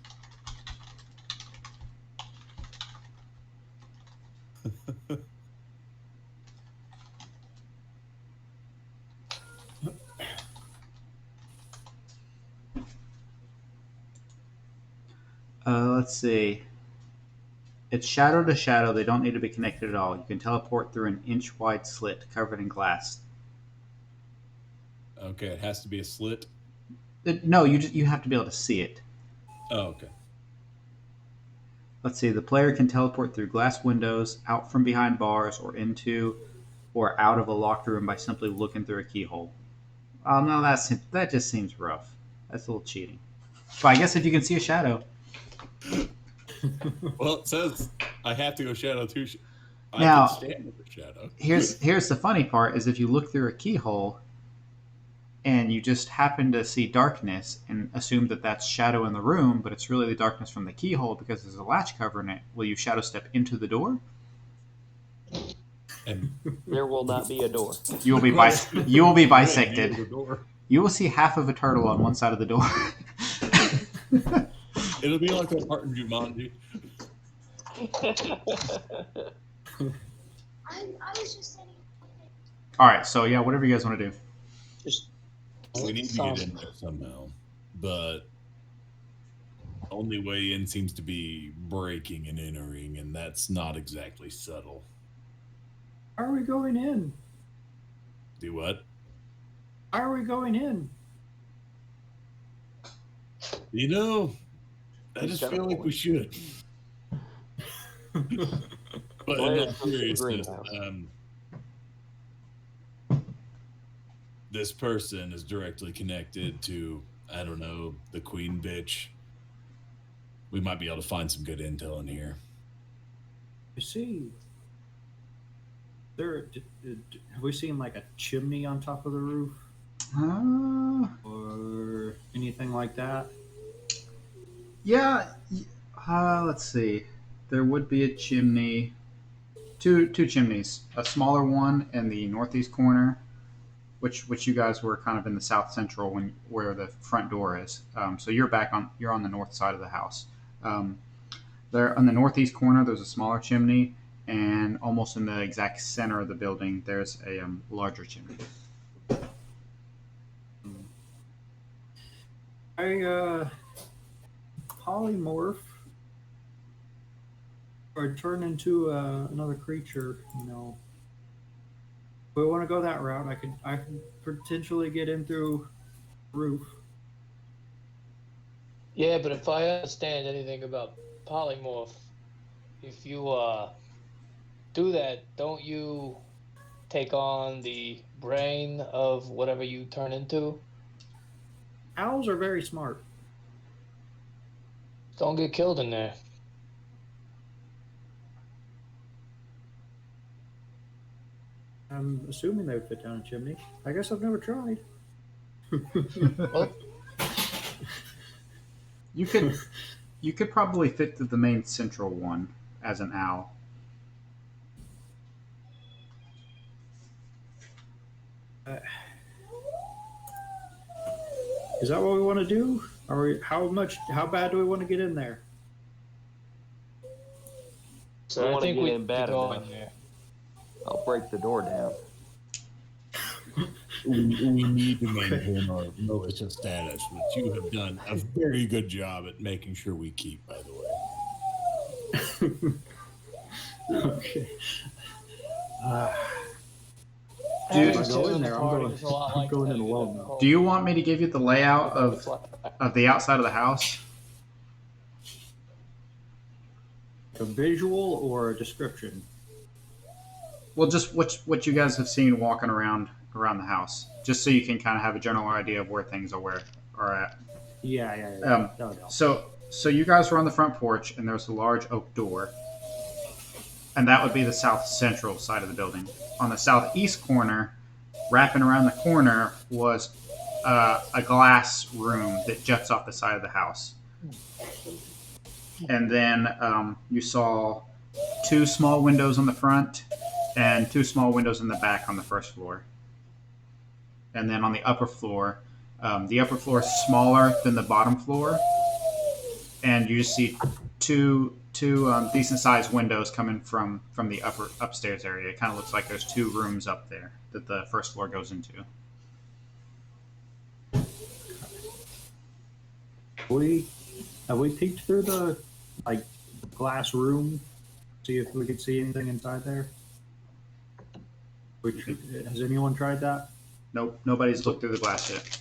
Let's see. It's shadow to shadow. They don't need to be connected at all. You can teleport through an inch-wide slit covered in glass. Okay, it has to be a slit. No, you have to be able to see it. Oh, okay. Let's see. The player can teleport through glass windows, out from behind bars, or into or out of a locked room by simply looking through a keyhole. Oh no, that just seems rough. That's a little cheating. But I guess if you can see a shadow. Well, it says I have to go shadow to. I Now, can stand in the shadow. Here's the funny part: is if you look through a keyhole, and you just happen to see darkness and assume that that's shadow in the room, but it's really the darkness from the keyhole because there's a latch covering it. Will you shadow step into the door? And There will not be a door. You will be you will be bisected. You will see half of a turtle on one side of the door. It'll be like that part in Jumanji. I was just saying. All right, so yeah, whatever you guys want to do. Just We need to get in there somehow, but only way in seems to be breaking and entering, and that's not exactly subtle. How are we going in? Do what? How are we going in? You know, I He's just got a feel like we point. should. But in all seriousness, this person is directly connected to, I don't know, the queen bitch. We might be able to find some good intel in here. You see, have we seen like a chimney on top of the roof or anything like that? Yeah. Let's see. There would be a chimney. Two chimneys. A smaller one in the northeast corner, which you guys were kind of in the south central where the front door is. So you're on the north side of the house. There on the northeast corner, there's a smaller chimney, and almost in the exact center of the building, there's a larger chimney. I polymorph or turn into another creature. You know, if we want to go that route, I can potentially get in through the roof. Yeah, but if I understand anything about polymorph, if you do that, don't you take on the brain of whatever you turn into? Owls are very smart. Don't get killed in there. I'm assuming they would fit down a chimney. I guess I've never tried. Well, You could probably fit through the main central one as an owl. Is that what we want to do? Or how bad do we want to get in there? so I wanna think get we in should bad go enough. in there. I'll break the door down. We need to maintain our militia status, which you have done a very good job at making sure we keep, by the way. Okay. Dude, If I go in there, I'm going in alone now. Do you want me to give you the layout of the outside of the house? A visual or a description? Well, just what you guys have seen walking around the house, just so you can kind of have a general idea of where things are at. Yeah. That would help. So you guys were on the front porch, and there's a large oak door, and that would be the south central side of the building. On the southeast corner, wrapping around the corner, was a glass room that juts off the side of the house. And then you saw 2 small windows on the front and 2 small windows in the back on the first floor. And then on the upper floor is smaller than the bottom floor, and you just see two decent sized windows coming from the upstairs area. It kind of looks like there's 2 rooms up there that the first floor goes into. Have we peeked through the glass room? See if we could see anything inside there? Has anyone tried that? Nope, nobody's looked through the glass yet.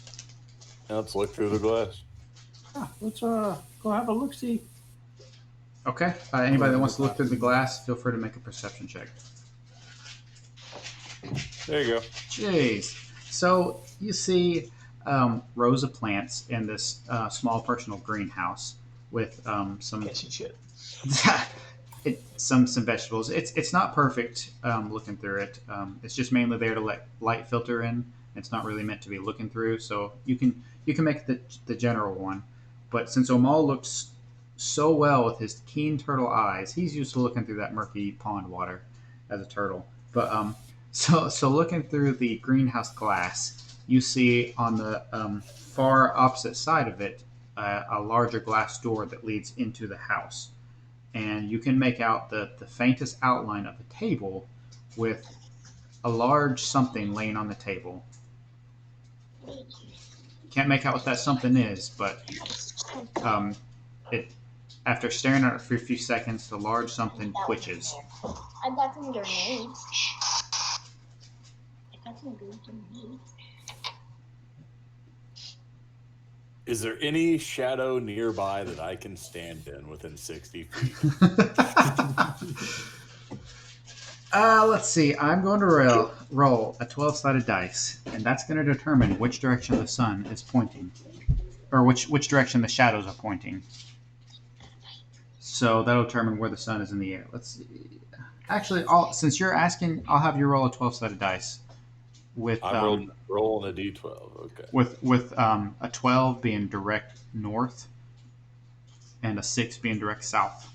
Let's look through the glass. Let's go have a look see. Okay. Anybody that wants to look through the glass, feel free to make a perception check. There you go. Jeez. So you see rows of plants in this small personal greenhouse with some Guessing shit. some vegetables. It's not perfect looking through it. It's just mainly there to let light filter in. It's not really meant to be looking through, so you can make the general one. But since Omal looks so well with his keen turtle eyes, he's used to looking through that murky pond water as a turtle. But so looking through the greenhouse glass, you see on the far opposite side of it a larger glass door that leads into the house. And you can make out the faintest outline of a table with a large something laying on the table. Can't make out what that something is, but after staring at it for a few seconds, the large something twitches. I got some grenades. I got some good grenades. Is there any shadow nearby that I can stand in within 60 feet? Let's see. I'm going to roll a 12-sided dice, and that's going to determine which direction the sun is pointing, or which direction the shadows are pointing. So that'll determine where the sun is in the air. Let's see. Actually, since you're asking, I'll have you roll a 12-sided dice. I'm rolling a d12. Okay. With a 12 being direct north, and a 6 being direct south.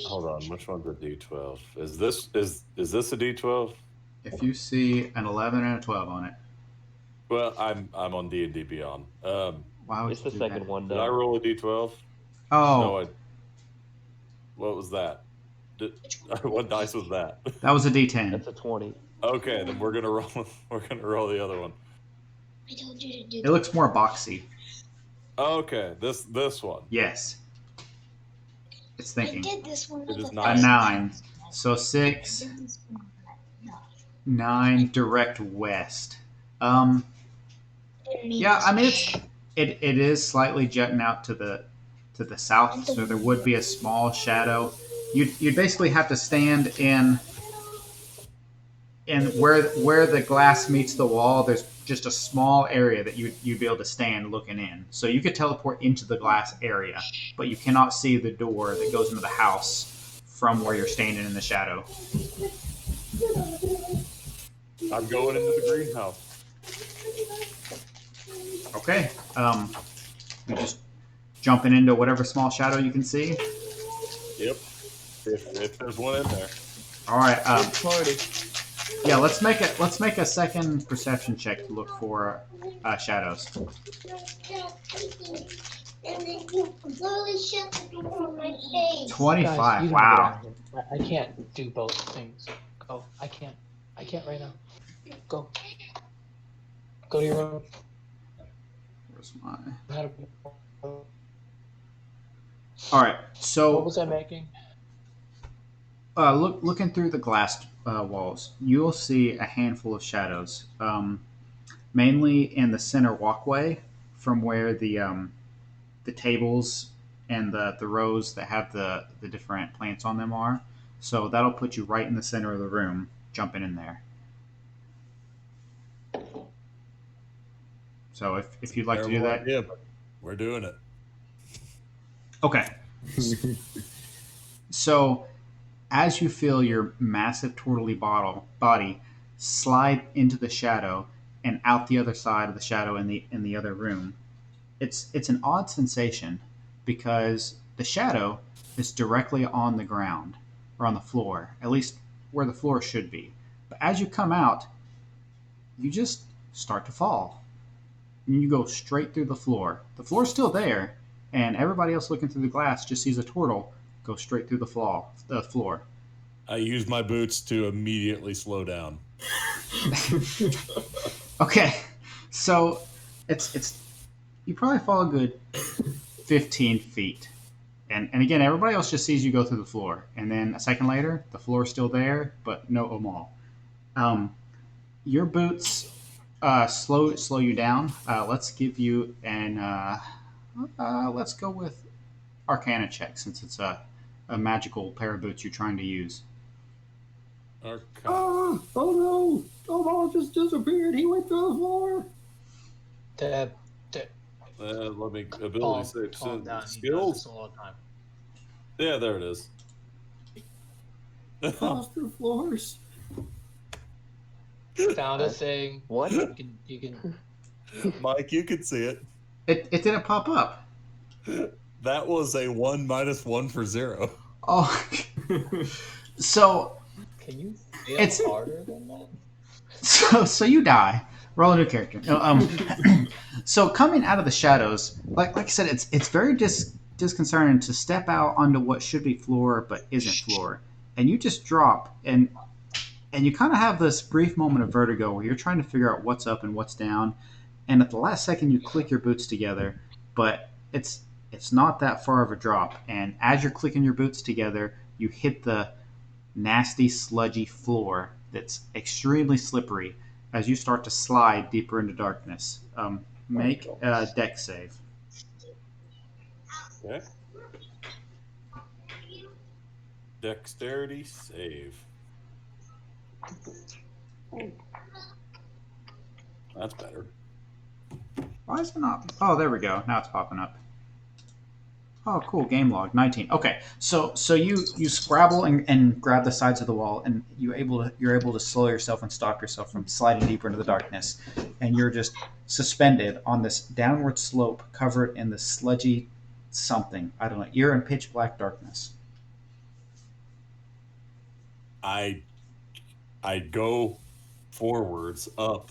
Hold on, which one's a d12? Is this a d12? If you see an 11 and a 12 on it. Well, I'm on D&D Beyond. Why would It's you the do second that? one Did I done. roll a d12? Oh, No, what was that? What dice was that? that was a D10. That's a 20. Okay, then we're gonna roll the other one. I told you to do It looks more boxy. Okay, this one. Yes. It's I thinking. did this one. It is with not. A 9. So 6, I did this one. No. 9, direct west. Yeah, I mean it is slightly jutting out to the south, so there would be a small shadow. You'd basically have to stand in where the glass meets the wall. There's just a small area that you'd be able to stand looking in. So you could teleport into the glass area, but you cannot see the door that goes into the house from where you're standing in the shadow. I'm going into the greenhouse. Okay. You're just jumping into whatever small shadow you can see. Yep. If there's one in there. All right. Party. Yeah, let's make a second perception check to look for shadows. 25. Guys, you don't Wow. get out of I can't do both things. Go. I can't right now. Go. Go to your room. Where's my... How to- All right, so What was I making? looking through the glass walls, you'll see a handful of shadows, mainly in the center walkway from where the tables and the rows that have the different plants on them are. So that'll put you right in the center of the room, jumping in there. So if you'd like to do Terrible that, idea, but we're doing it. okay. So as you feel your massive turtly body slide into the shadow and out the other side of the shadow in the other room, it's an odd sensation because the shadow is directly on the ground or on the floor, at least where the floor should be. But as you come out, you just start to fall. And you go straight through the floor. The floor's still there, and everybody else looking through the glass just sees a turtle go straight through the floor. I use my boots to immediately slow down. Okay, so it's you probably fall a good 15 feet. And again, everybody else just sees you go through the floor. And then a second later, the floor is still there, but no Omal. Your boots slow you down. Let's give you an let's go with Arcana check since it's a magical pair of boots you're trying to use. Oh no! Omal just disappeared. He went through the floor. Deb. Let me ability Calm save down. He does this skills. all the time. Yeah, there it is. Cross through floors. Found a thing. What? You can. Mike, you can see it. It didn't pop up. That was a 1 - 1 for 0. Oh, so Can you feel It's- harder than that? so you die. Roll a new character. No, so coming out of the shadows, like I said, it's very disconcerting to step out onto what should be floor but isn't floor, and you just drop and you kind of have this brief moment of vertigo where you're trying to figure out what's up and what's down, and at the last second you click your boots together, but it's not that far of a drop, and as you're clicking your boots together, you hit the nasty sludgy floor that's extremely slippery as you start to slide deeper into darkness. Make a dex save. Okay. Dexterity save. That's better. Why is it not? Oh, there we go. Now it's popping up. Oh, cool. Game log 19. Okay, so you scrabble and grab the sides of the wall, and you're able to slow yourself and stop yourself from sliding deeper into the darkness, and you're just suspended on this downward slope, covered in the sludgy something. I don't know. You're in pitch black darkness. I go forwards up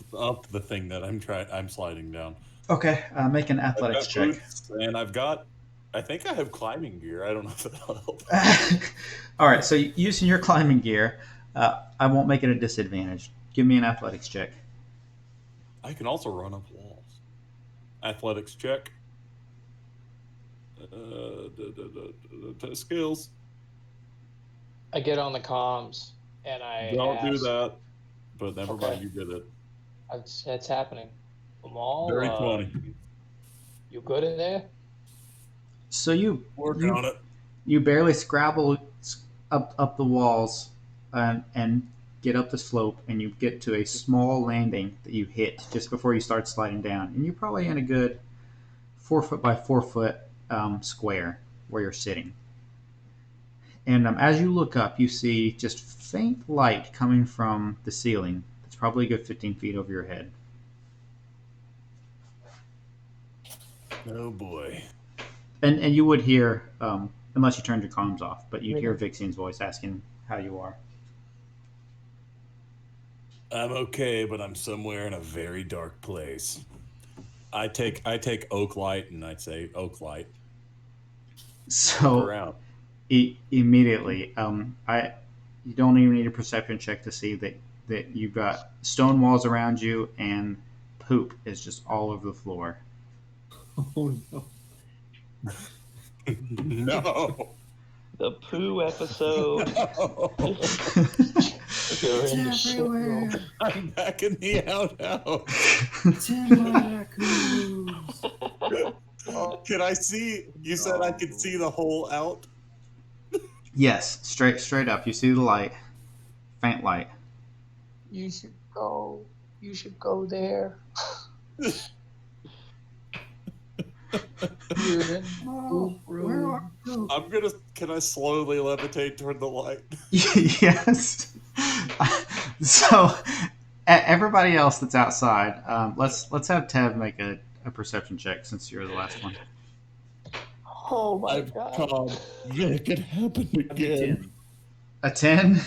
the thing that I'm sliding down. Okay, make an athletics check. Boots, and I think I have climbing gear. I don't know if that'll help. All right, so using your climbing gear, I won't make it a disadvantage. Give me an athletics check. I can also run up walls. Athletics check. Skills. I get on the comms and I Don't do ask- that. But never Okay. mind, you did it. It's happening. Amal, Very funny. you good in there? So you Working on it. you barely scrabble up the walls and get up the slope, and you get to a small landing that you hit just before you start sliding down, and you're probably in a good 4 foot by 4 foot square where you're sitting. And as you look up, you see just faint light coming from the ceiling. It's probably a good 15 feet over your head. Oh boy. And you would hear, unless you turned your comms off, but you'd hear Vixian's voice asking how you are. I'm okay, but I'm somewhere in a very dark place. I take oak light and I'd say oak light. So Around. Immediately. You don't even need a perception check to see that you've got stone walls around you and poop is just all over the floor. Oh no. No. The poo episode. No. You're in the shit room. everywhere. I'm back in the outhouse. Timber raccoons. Can I see? You said I could see the whole out. Yes, straight up. You see the light, faint light. You should go. You should go there. You're in the Oh, poop where room. are you? I'm gonna. Can I slowly levitate toward the light? Yes. So, everybody else that's outside, let's have Tev make a perception check since you're the last one. Oh my I've god. called Vic. It happened again. A 10.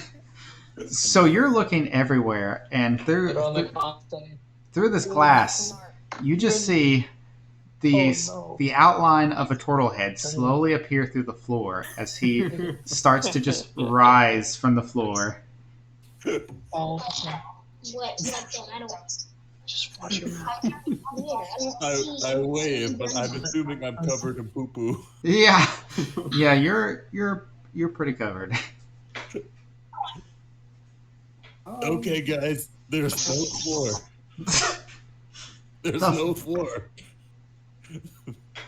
So you're looking everywhere, and Get on the constant. through this glass, you just see Oh, no. the outline of a turtle head slowly appear through the floor as he starts to just rise from the floor. Oh, What? I don't. just wash your mouth. I wave, but I'm assuming I'm covered in poo poo. Yeah, yeah, you're pretty covered. Okay, guys, there's no floor. There's no floor.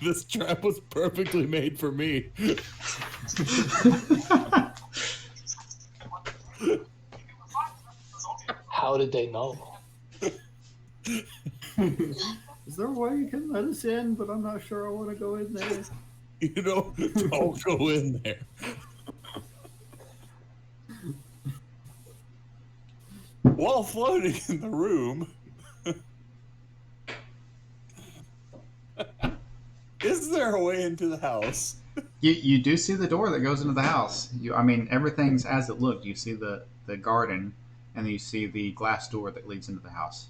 This trap was perfectly made for me. How did they know? Is there a way you can let us in? But I'm not sure I want to go in there. You know, don't go in there. While floating in the room, is there a way into the house? You do see the door that goes into the house. I mean, everything's as it looked. You see the garden, and then you see the glass door that leads into the house.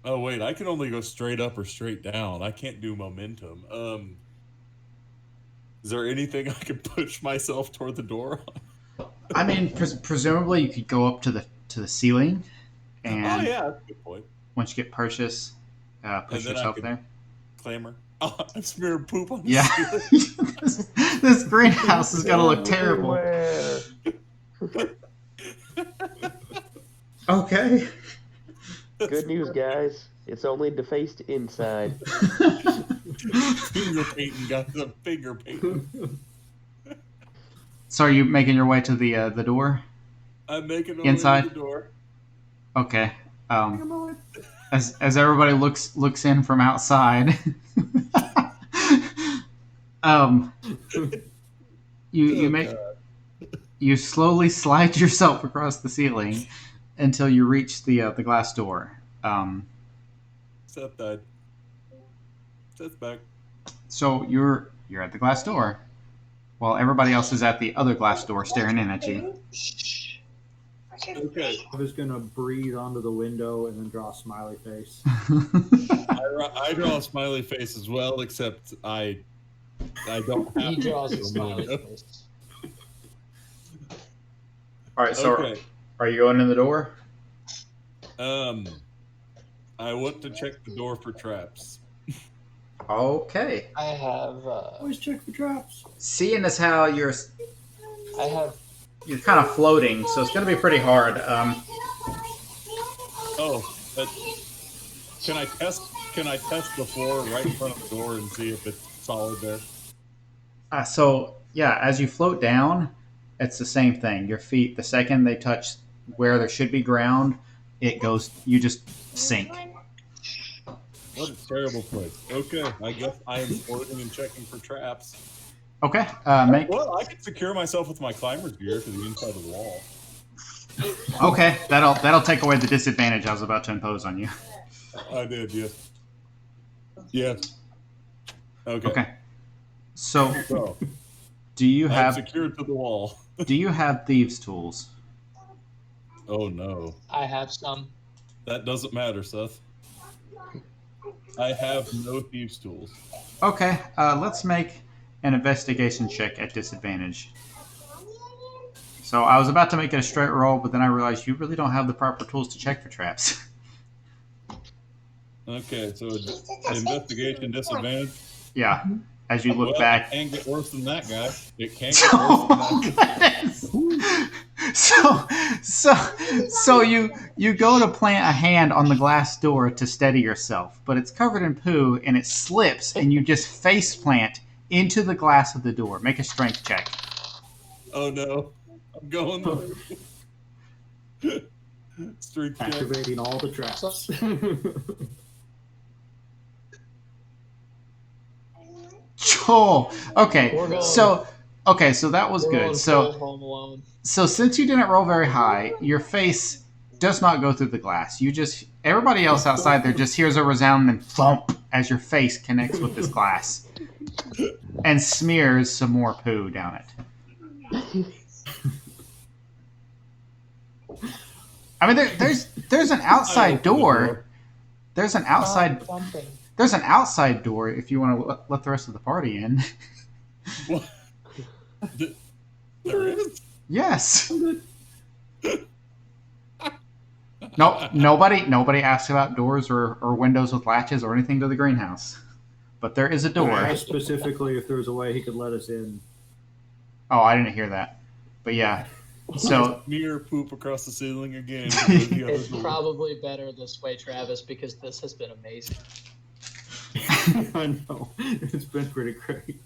Oh wait, I can only go straight up or straight down. I can't do momentum. Is there anything I can push myself toward the door on? I mean, presumably you could go up to the ceiling, and Oh yeah, that's a good point. once you get push And then I yourself could- there. Clamor. Oh, I'm smearing poop on the Yeah, ceiling. this greenhouse is gonna look terrible. Everywhere. Okay. Good news, guys. It's only defaced inside. Finger painting, guys. I'm finger painting. So are you making your way to the door? I'm making my Inside? way to the door. Okay. As everybody looks in from outside, you slowly slide yourself across the ceiling until you reach the glass door. Seth died. Seth's back. So you're at the glass door, while everybody else is at the other glass door staring in at you. Okay. I was gonna breathe onto the window and then draw a smiley face. I draw a smiley face as well, except I don't have He draws to. a smiley face. All right. So Okay. are you going in the door? I want to check the door for traps. Okay. I have. Always check for traps. Seeing as how you're kind of floating, so it's going to be pretty hard. Oh, can I test the floor right in front of the door and see if it's solid there? So yeah, as you float down, it's the same thing. Your feet, the second they touch where there should be ground, it goes. You just sink. What a terrible place. Okay, I guess I am floating and checking for traps. Okay. Well, I can secure myself with my climber's gear to the inside of the wall. Okay, that'll take away the disadvantage I was about to impose on you. I did, yeah. Yeah. Okay. Okay. So, So, do you I'm have secured to the wall. thieves' tools? Oh no. I have some. That doesn't matter, Seth. I have no thieves' tools. Okay. Let's make an investigation check at disadvantage. So I was about to make it a straight roll, but then I realized you really don't have the proper tools to check for traps. Okay, so investigation disadvantage. Yeah. As you look Well, back. it can get worse than that, guy. It can't get worse than that. So you go to plant a hand on the glass door to steady yourself, but it's covered in poo and it slips and you just face plant into the glass of the door. Make a strength check. Oh no. I'm going there. Strength check. Activating all the traps. Oh, okay. So that was good. So since you didn't roll very high, your face does not go through the glass. Everybody else outside there just hears a resounding thump as your face connects with this glass and smears some more poo down it. I mean, there's an outside door. There's an outside door if you want to let the rest of the party in. What? There is? Yes. No, nobody asked about doors or windows with latches or anything to the greenhouse. But there is a door. I asked specifically if there was a way he could let us in. Oh, I didn't hear that. But yeah. So smear poop across the ceiling again. It's probably better this way, Travis, because this has been amazing. I know. It's been pretty great.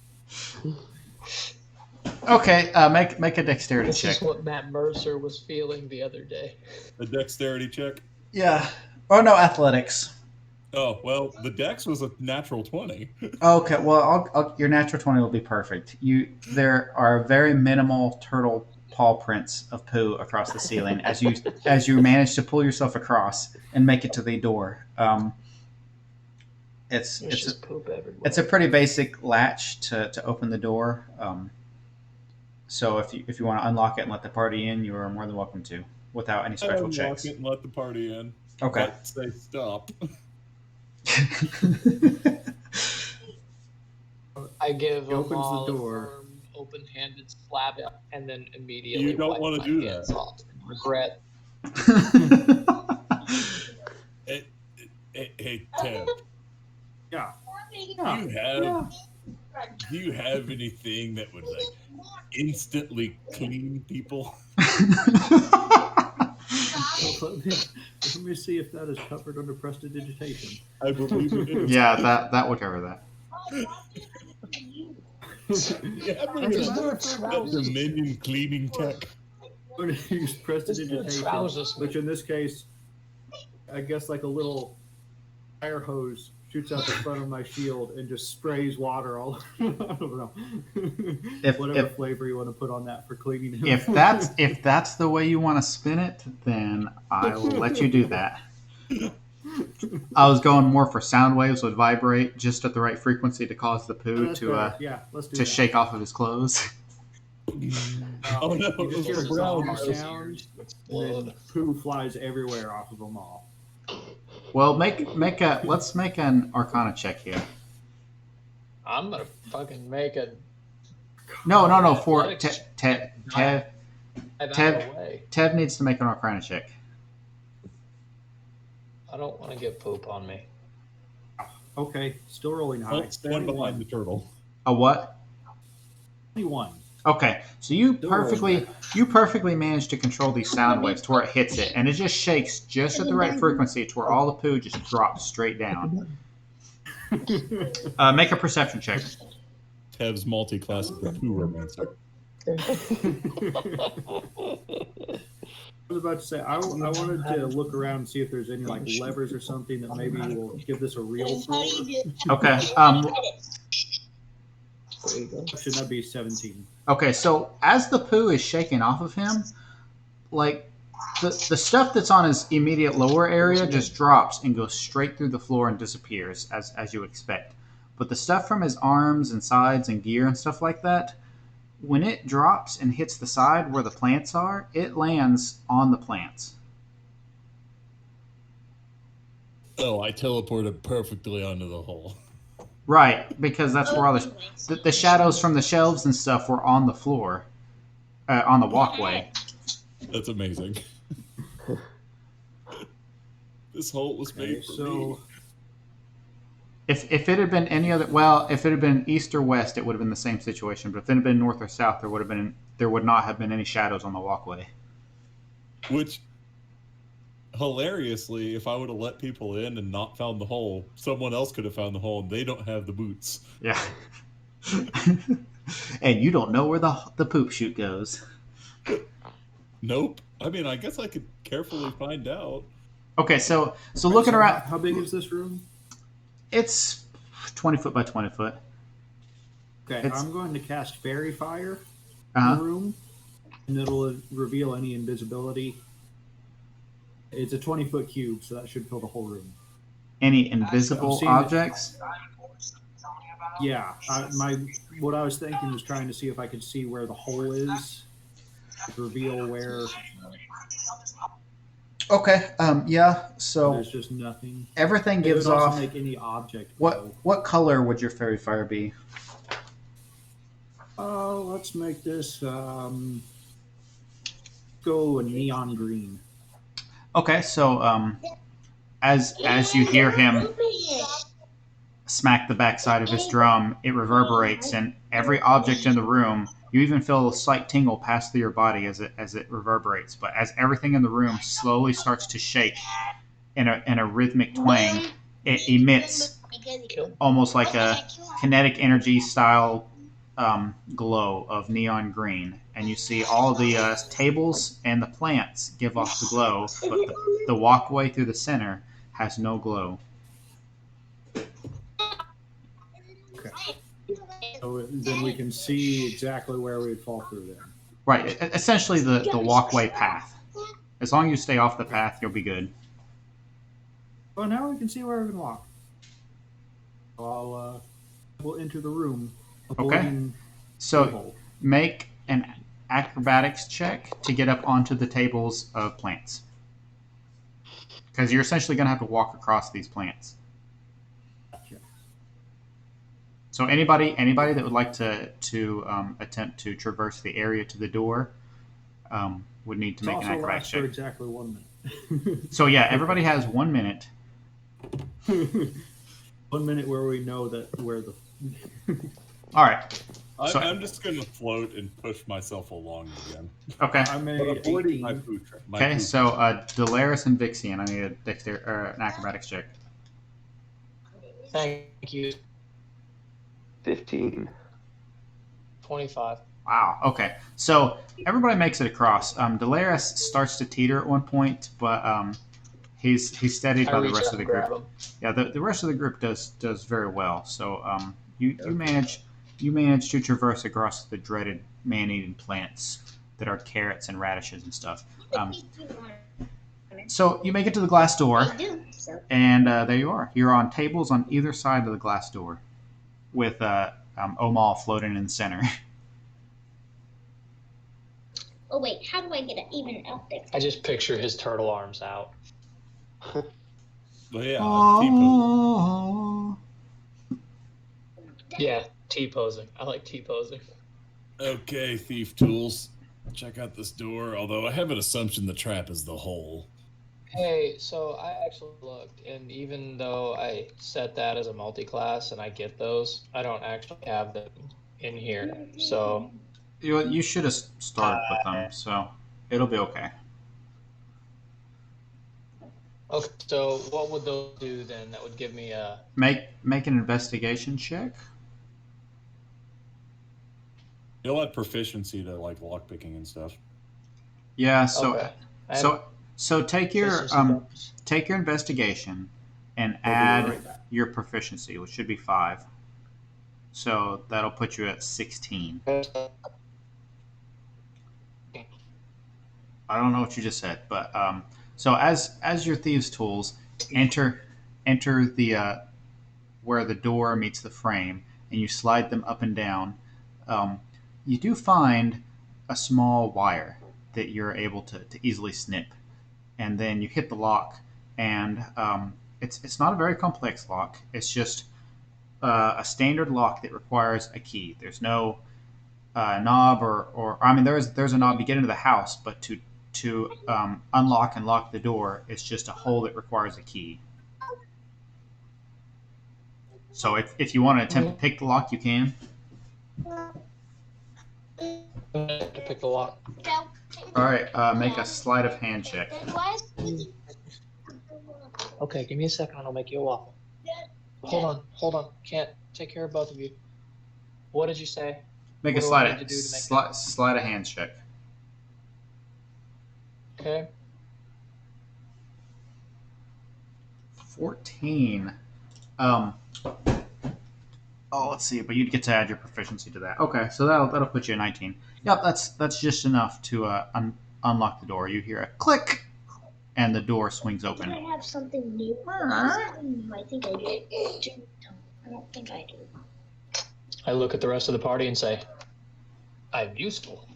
Okay, make a dexterity check. This is what Matt Mercer was feeling the other day. A dexterity check? Yeah. Oh no, athletics. Oh, well, the dex was a natural 20. Okay, well, your natural 20 will be perfect. There are very minimal turtle paw prints of poo across the ceiling as you manage to pull yourself across and make it to the door. It's a pretty basic latch to open the door. So if you want to unlock it and let the party in, you are more than welcome to, without any special checks. Unlock it and let the party in. Okay. But say stop. I give him opens all the door. a firm, open-handed slap, and then immediately You don't want to do hands that. off. Regret. Hey, Ted. Yeah. Do you have anything that would instantly clean people? Let me see if that is covered under prestidigitation. I believe it is. Yeah, that would cover that. That's a minion cleaning tech. I'm going to use prestidigitation, which in this case, I guess like a little fire hose shoots out the front of my shield and just sprays water all I don't know. Whatever flavor you want to put on that for cleaning him. If that's the way you want to spin it, then I will let you do that. I was going more for sound waves would vibrate just at the right frequency to cause the poo to shake off of his clethes. Oh no! You just hear a brown sound, and poo flies everywhere off of them all. Well, let's make an Arcana check here. I'm gonna fucking make a. No. For Tev needs to make an Arcana check. I don't want to get poop on me. Okay, still rolling high. Stand behind the turtle. A what? 21. Okay, so you perfectly managed to control these sound waves to where it hits it, and it just shakes just at the right frequency to where all the poo just drops straight down. Make a perception check. Tev's multi-class poo romancer. I was about to say I wanted to look around and see if there's any like levers or something that maybe will give this a real floor. Okay. Should that be 17? Okay, so as the poo is shaking off of him, like the stuff that's on his immediate lower area just drops and goes straight through the floor and disappears as you expect. But the stuff from his arms and sides and gear and stuff like that, when it drops and hits the side where the plants are, it lands on the plants. Oh, I teleported perfectly onto the hole. Right, because that's where all the shadows from the shelves and stuff were on the floor, on the walkway. That's amazing. This hole was made Okay, for so me. If it had been any other, well, if it had been east or west, it would have been the same situation. But if it had been north or south, there would not have been any shadows on the walkway. Which, hilariously, if I would have let people in and not found the hole, someone else could have found the hole, and they don't have the boots. Yeah. And you don't know where the poop chute goes. Nope. I mean, I guess I could carefully find out. Okay, so looking around, how big is this room? it's 20 foot by 20 foot. Okay, I'm going to cast Fairy Fire in Uh-huh. the room, and it'll reveal any invisibility. It's a 20-foot cube, so that should fill the whole room. Any invisible seeing objects? Yeah, what I was thinking was trying to see if I could see where the hole is, to reveal where Okay. Yeah. So there's just nothing. everything It gives would also off. make any object glow. What color would your fairy fire be? Let's make this go a neon green. Okay. So as you hear him smack the backside of his drum, it reverberates, and every object in the room, you even feel a slight tingle pass through your body as it reverberates. But as everything in the room slowly starts to shake in a rhythmic twang, it emits almost like a kinetic energy style glow of neon green, and you see all the tables and the plants give off the glow, but the walkway through the center has no glow. So then we can see exactly where we'd fall through there. Right, essentially the walkway path. As long as you stay off the path, you'll be good. Well, now we can see where we can walk. So we'll enter the room. Okay. So make an acrobatics check to get up onto the tables of plants, because you're essentially going to have to walk across these plants. So anybody that would like to attempt to traverse the area to the door would need to make an acrobatics check. For exactly 1 minute. So yeah, everybody has 1 minute. 1 minute where we know that where the. All right. So, I'm just going to float and push myself along again. Okay. I made 18. Okay. So Delaris and Vixian, I need an acrobatics check. Thank you. 15. 25. Wow. Okay. So everybody makes it across. Delaris starts to teeter at one point, but he's steadied by the rest of the group. Yeah, the rest of the group does very well. So you manage to traverse across the dreaded man-eating plants that are carrots and radishes and stuff. So you make it to the glass door, and there you are. You're on tables on either side of the glass door, with Omal floating in the center. Oh wait, how do I get it even up there? I just picture his turtle arms out. Well, yeah, Oh. Yeah, T-posing. I like T-posing. Okay, thief tools. Check out this door, although I have an assumption the trap is the hole. Hey, so I actually looked, and even though I set that as a multi-class and I get those, I don't actually have them in here. So You should have started with them, so it'll be okay. okay, so what would those do then? That would give me a Make an investigation check. You'll have proficiency to like lockpicking and stuff. Yeah. So okay. so take your investigation and add your proficiency, which should be 5. So that'll put you at 16. I don't know what you just said, but so as your thieves' tools enter the where the door meets the frame, and you slide them up and down, you do find a small wire that you're able to easily snip, and then you hit the lock, and it's not a very complex lock. It's just a standard lock that requires a key. There's no knob or I mean there's a knob to get into the house, but to unlock and lock the door, it's just a hole that requires a key. So if you want to attempt to pick the lock, you can. To pick the lock. All right, make a sleight of hand check. Okay, give me a second and I'll make you a waffle. Hold on. Can't take care of both of you. What did you say? Make a What do I need to do to make sleight of hand check. Okay. 14. Let's see, but you'd get to add your proficiency to that. Okay, so that'll put you at 19. Yep, that's just enough to unlock the door. You hear a click, and the door swings open. I have something new. I think I do. I don't think I do. I look at the rest of the party and say, I'm useful.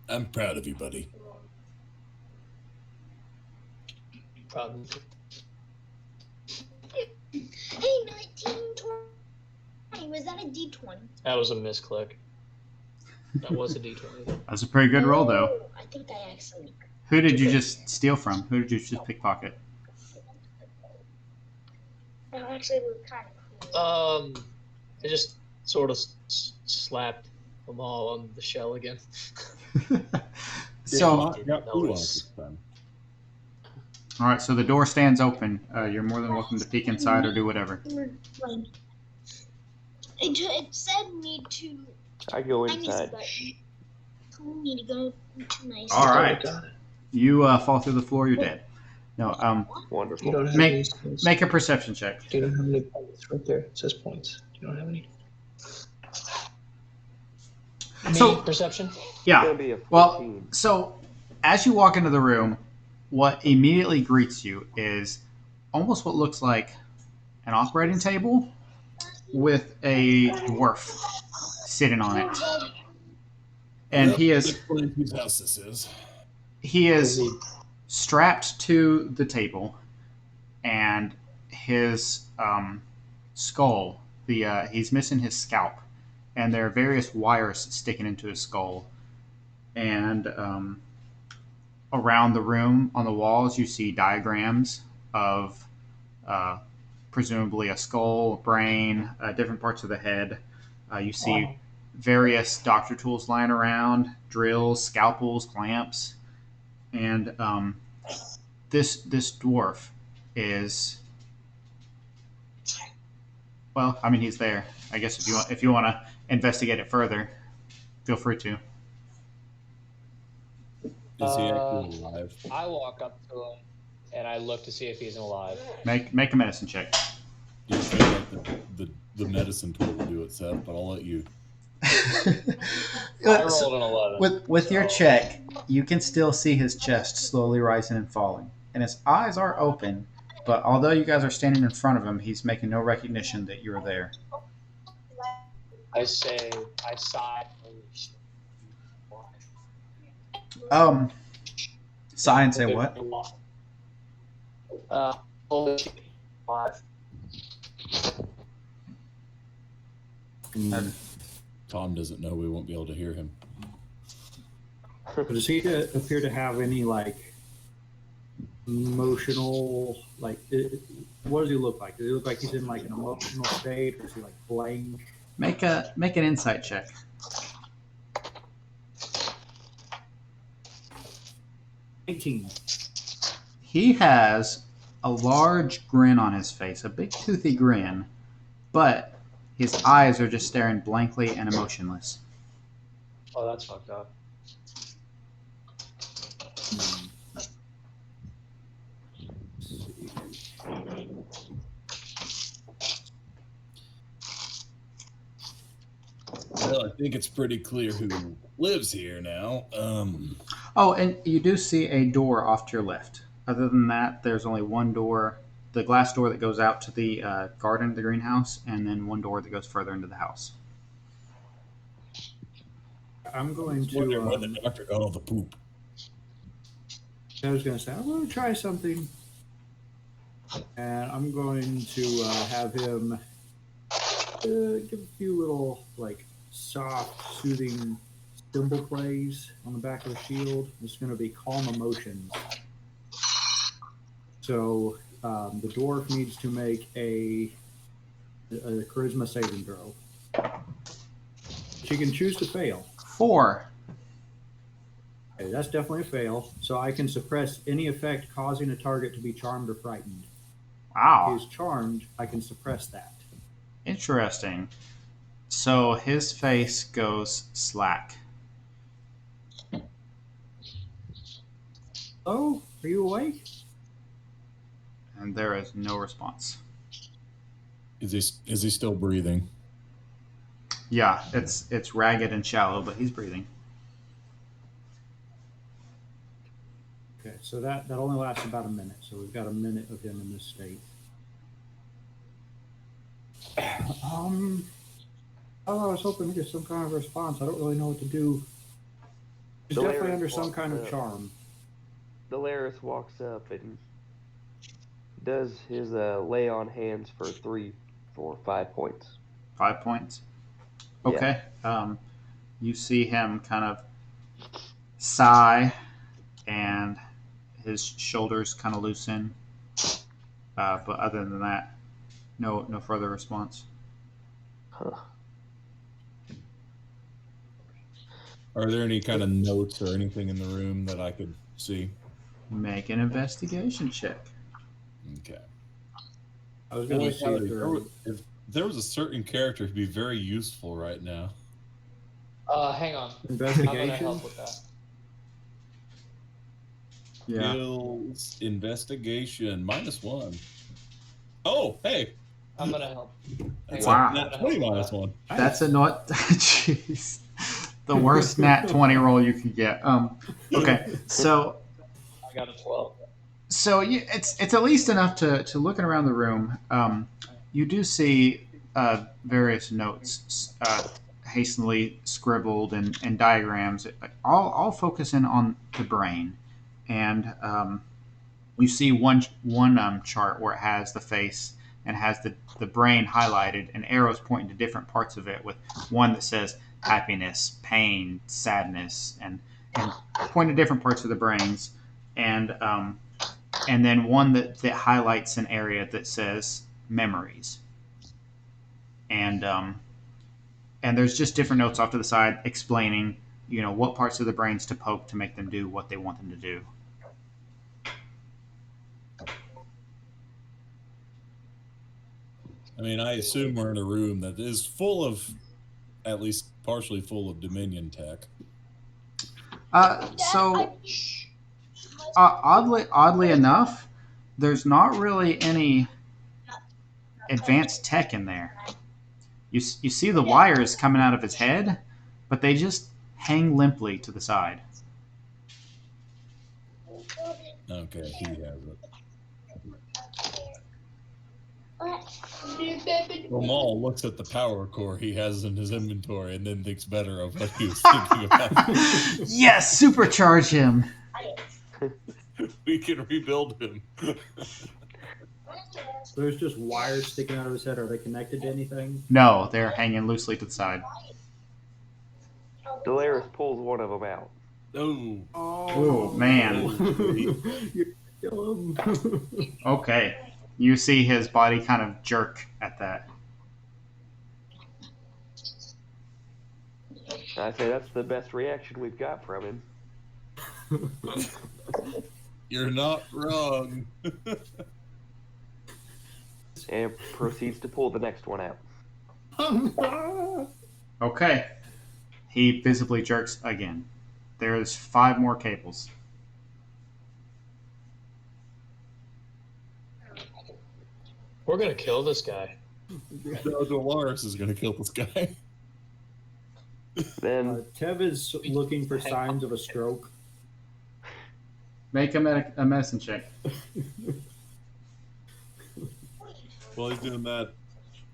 I'm proud of you, buddy. Problem. Hey, 19, 20. Was that a D20? That was a misclick. That was a D20. That's a pretty good roll, though. I think I actually. Who did you just steal from? Who did you just pickpocket? That actually was kind of cool. I just sort of slapped them all on the shell again. So, Got blue on this time. all right, so the door stands open. You're more than welcome to peek inside or do whatever. It said me to. I go I missed inside. the button. Told me to go to my. All right, you fall through the floor. You're dead. No, You Wonderful. don't have Make- any points. make a perception check. You don't have any points right there. It says points. You don't have any. So- Me, perception? It's Yeah. gonna be a Well, 14. so as you walk into the room, what immediately greets you is almost what looks like an operating table with a dwarf sitting on it, and he is Explain whose house this is. strapped to the table, and his skull. He's missing his scalp, and there are various wires sticking into his skull. And around the room, on the walls, you see diagrams of presumably a skull, brain, different parts of the head. You see various doctor tools lying around, drills, scalpels, clamps, and this dwarf is, well, I mean, he's there. I guess if you want to investigate it further, feel free to. Is he actually alive? I walk up to him and I look to see if he's alive. Make a medicine check. You feel like the medicine tool will do it, Seth, but I'll let you. I rolled an 11. With your check, you can still see his chest slowly rising and falling, and his eyes are open. But although you guys are standing in front of him, he's making no recognition that you're there. I sigh. Sigh and say what? Holy shit. Tom doesn't know we won't be able to hear him. Does he appear to have any like emotional what does he look like? Does he look like he's in like an emotional state, or is he like blank? Make an insight check. 18. He has a large grin on his face, a big toothy grin, but his eyes are just staring blankly and emotionless. Oh, that's fucked up. Well, I think it's pretty clear who lives here now. Oh, and you do see a door off to your left. Other than that, there's only one door, the glass door that goes out to the garden, the greenhouse, and then one door that goes further into the house. I'm going Wondering where the to. doctor got all the poop. I was going to say I'm going to try something. And I'm going to have him give a few little, like, soft, soothing cymbal plays on the back of the shield. It's going to be calm emotions. So the dwarf needs to make a charisma saving throw. She can choose to fail. 4. Okay, that's definitely a fail. So I can suppress any effect causing a target to be charmed or frightened. Wow. If he's charmed, I can suppress that. Interesting. So his face goes slack. Oh, are you awake? And there is no response. Is he still breathing? Yeah, it's ragged and shallow, but he's breathing. Okay, so that only lasts about a minute. So we've got a minute of him in this state. Oh, I was hoping to get some kind of response. I don't really know what to do. He's Delaris definitely under some walks kind of up. charm. Delaris walks up and does his lay on hands for 3, 4, 5 points. 5 points. Yeah. Okay. You see him kind of sigh, and his shoulders kind of loosen. But other than that, no further response. Huh. Are there any kind of notes or anything in the room that I could see? Make an investigation check. Okay. I was going Boy, to see howdy, if if there was a certain character who'd be very useful right now. Hang on. I'm gonna investigation. help with that. Yeah. Skills, investigation, -1. Oh, hey. I'm gonna help. That's Wow. a nat 20 -1. That's a not. Jeez. The worst nat 20 roll you could get. Okay. So I got a 12. So it's at least enough to looking around the room. You do see various notes hastily scribbled and diagrams, all focusing on the brain. And you see one chart where it has the face and has the brain highlighted and arrows pointing to different parts of it, with one that says happiness, pain, sadness, and pointing to different parts of the brains. And then one that highlights an area that says memories. And there's just different notes off to the side explaining, what parts of the brains to poke to make them do what they want them to do. I mean, I assume we're in a room that is full of, at least partially full of Dominion tech. Oddly enough, there's not really any advanced tech in there. You see the wires coming out of his head, but they just hang limply to the side. Okay, he has it. Ramal looks at the power core he has in his inventory and then thinks better of what he was thinking about. Yes, supercharge him. We can rebuild him. There's just wires sticking out of his head. Are they connected to anything? No, they're hanging loosely to the side. Delaris pulls one of them out. Oh. Oh, man. You kill him. Okay. You see his body kind of jerk at that. I say that's the best reaction we've got from him. You're not wrong. And proceeds to pull the next one out. Okay. He visibly jerks again. There's 5 more cables. We're gonna kill this guy. No, Dolores is going to kill this guy. Then Tev is looking for signs of a stroke. Make a medicine check. While he's doing that,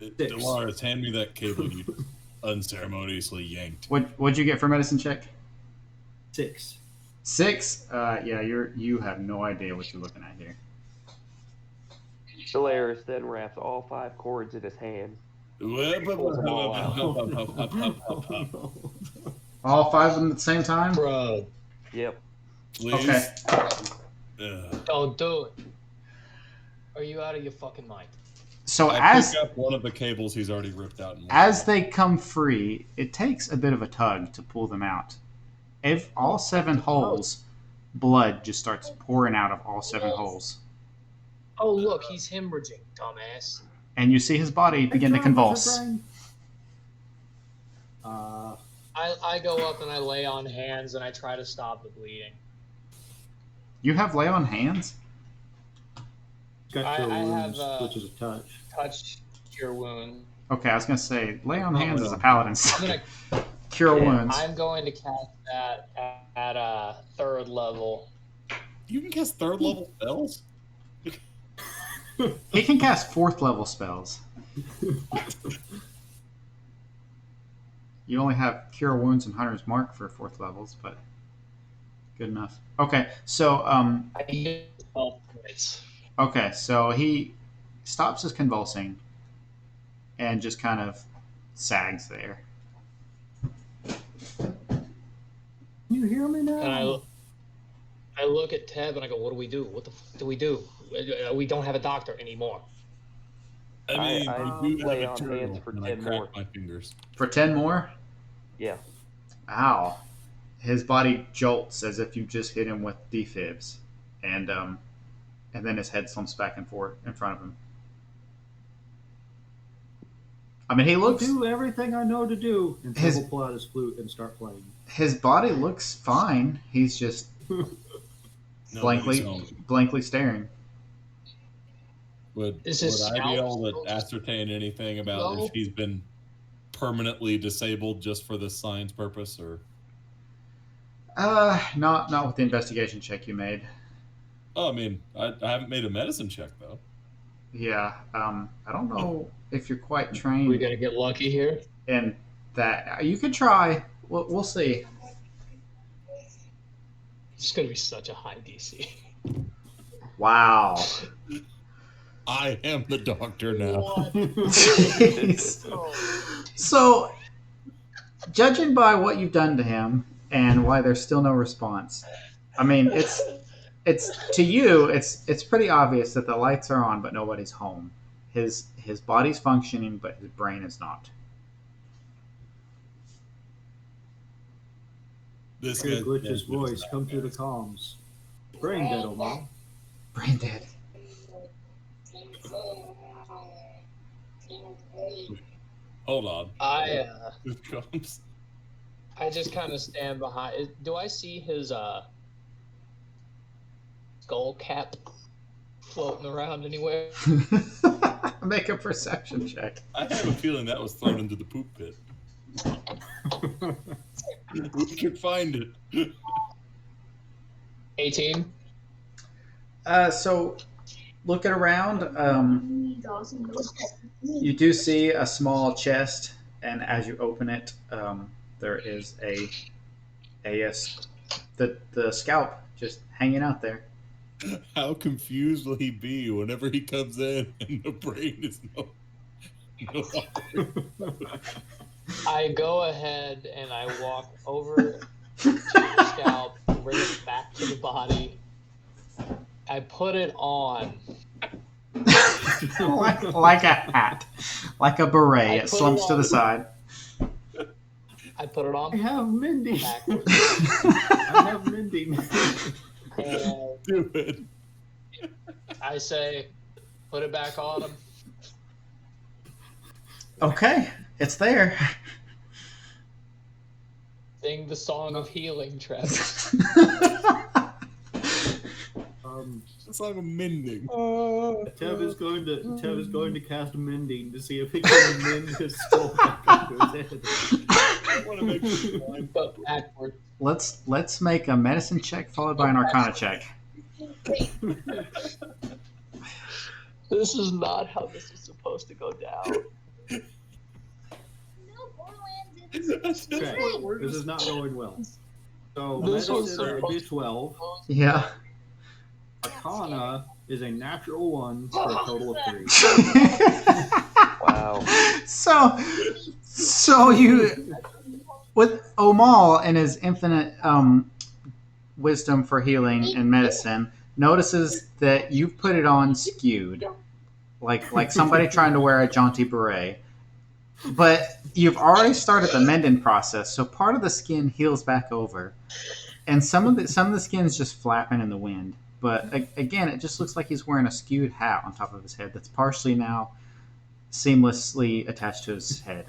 6. Dolores, hand me that cable you unceremoniously yanked. What'd you get for medicine check? 6. 6? Yeah, you have no idea what you're looking at here. Solaris then wraps all 5 cords in his hand. Pulls them all out. All 5 of them at the same time? Bro, Yep. Please. Okay. don't do it. Are you out of your fucking mind? So I pick up one of the cables he's already ripped out. as they come free, it takes a bit of a tug to pull them out. If all 7 holes, blood just starts pouring out of all 7 holes. Oh, look, he's hemorrhaging, dumbass. And you see his body begin to convulse. I go up and I lay on hands and I try to stop the bleeding. You have lay on hands? Got your I wounds, have, which is a touch. Touch cure wound. Okay, I was going to say, lay on hands is a paladin. I'm gonna, Cure wounds. I'm going to cast that at a 3rd level. You can cast 3rd level spells? He can cast 4th level spells. You only have Cure Wounds and Hunter's Mark for 4th levels, but good enough. Okay, so I use 12 points. okay, so he stops his convulsing and just kind of sags there. You hear me now? And I look at Teb and I go, "What do we do? What the fuck do we do? We don't have a doctor anymore." I mean, I you do lay have a on turtle, hands for and I 10 crack more. my fingers. For 10 more? Yeah. Ow. His body jolts as if you just hit him with defibs. And then his head slumps back and forth in front of him. I mean, he looks... I'll do everything I know to do. And His- Teb will pull out his flute and start playing. His body looks fine. He's just Nobody's home. blankly staring. Would Is his I be scalp able still to ascertain anything about low? if he's been permanently disabled just for this science purpose, or? Not with the investigation check you made. Oh, I mean, I haven't made a medicine check though. Yeah, I don't know if you're quite We trained gonna get lucky here. in that. You could try. We'll see. It's gonna be such a high DC. Wow. I am the doctor now. Jeez. So, judging by what you've done to him and why there's still no response, I mean, it's to you, it's pretty obvious that the lights are on, but nobody's home. His body's functioning, but his brain is not. This Hear guy Glitch's voice come through the comms. Brain dead, old man. Brain dead. Hold on. I Here comes. just kind of stand behind. Do I see his skull cap floating around anywhere? Make a perception check. I have a feeling that was thrown into the poop pit. We could find it. 18. So, looking around, you do see a small chest, and as you open it, there is the scalp just hanging out there. How confused will he be whenever he comes in and the brain is no I go ahead and I walk over to the scalp, bring it back to the body. I put it on. like a hat, like a beret. I It put slumps it to the on. side. I put it I on have Mindy. backwards. I have Mindy. And do it. I say, put it back on him. Okay, it's there. Sing the song of healing, Travis. It's like a mending. Tev is going to cast mending to see if he can mend his skull back onto his head. I want to make sure blind. But backwards. Let's make a medicine check followed by an arcana check. This is not how this is supposed to go down. Okay, this is not going well. So This was medicine supposed D12, Yeah. Arcana is a natural 1 for a total of 3. Wow. So you, with Omal and his infinite wisdom for healing and medicine, notices that you've put it on skewed, like somebody trying to wear a jaunty beret. But you've already started the mending process, so part of the skin heals back over, and some of the skin's just flapping in the wind. But again, it just looks like he's wearing a skewed hat on top of his head that's partially now seamlessly attached to his head.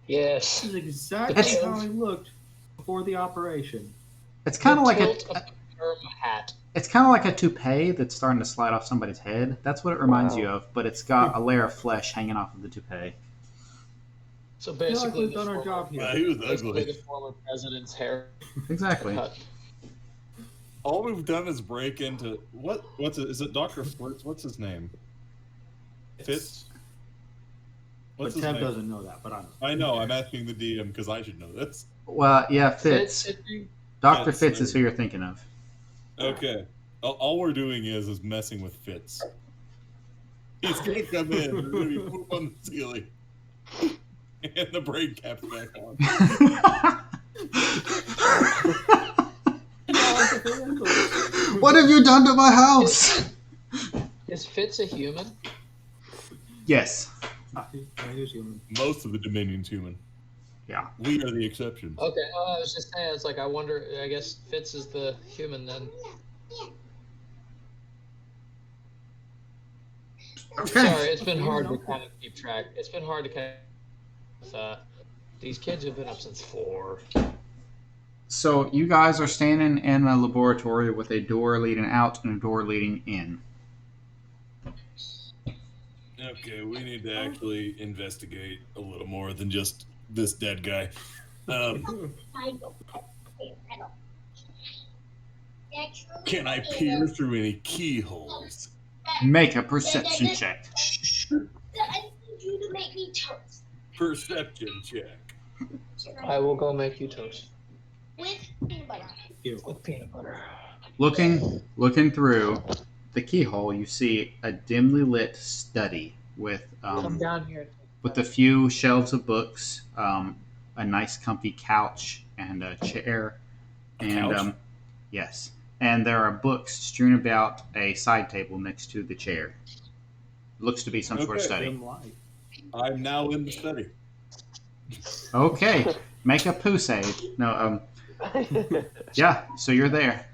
Yes. This is exactly It's- how he looked before the operation. It's kind of like tilt of the perm hat. it's kind of like a toupee that's starting to slide off somebody's head. That's what it reminds Wow. you of, but it's got a layer of flesh hanging off of the toupee. So I feel like basically, we've done our job Wow, here. he was basically ugly. the former president's hair Exactly. cut. All we've done is break into what's it? Is it Dr. Flirts? What's his name? Fitz? But What's his Ted name? doesn't know that, but I know. I know. I'm asking the DM because I should know this. Well, yeah, Fitz. Dr. Fitz, Fitz is there who you're thinking of. Okay. All we're doing is messing with Fitz. He's gonna come in. There's gonna be poop on the ceiling, and the brain cap's back on. What have you done to my house? Is Fitz a human? Yes. He is human. Most of the Dominion's human. Yeah. We are the exceptions. Okay, I was just saying, it's like, I wonder, I guess Fitz is the human then. Okay. Sorry, it's been hard to kind of keep track. It's been hard to kind of, these kids have been up since 4. So you guys are standing in a laboratory with a door leading out and a door leading in. Okay, we need to actually investigate a little more than just this dead guy. Can I peer through any keyholes? Make a perception check. I need you to make me toast Perception check. I will go make you toast with peanut butter. with peanut butter. Looking through the keyhole, you see a dimly lit study with Come down here. with a few shelves of books, a nice comfy couch and a chair, A and couch? yes, and there are books strewn about a side table next to the chair. Looks to be some sort of Okay. study. Dim light. I'm now in the study. Okay, make a poo save. No, yeah. So you're there.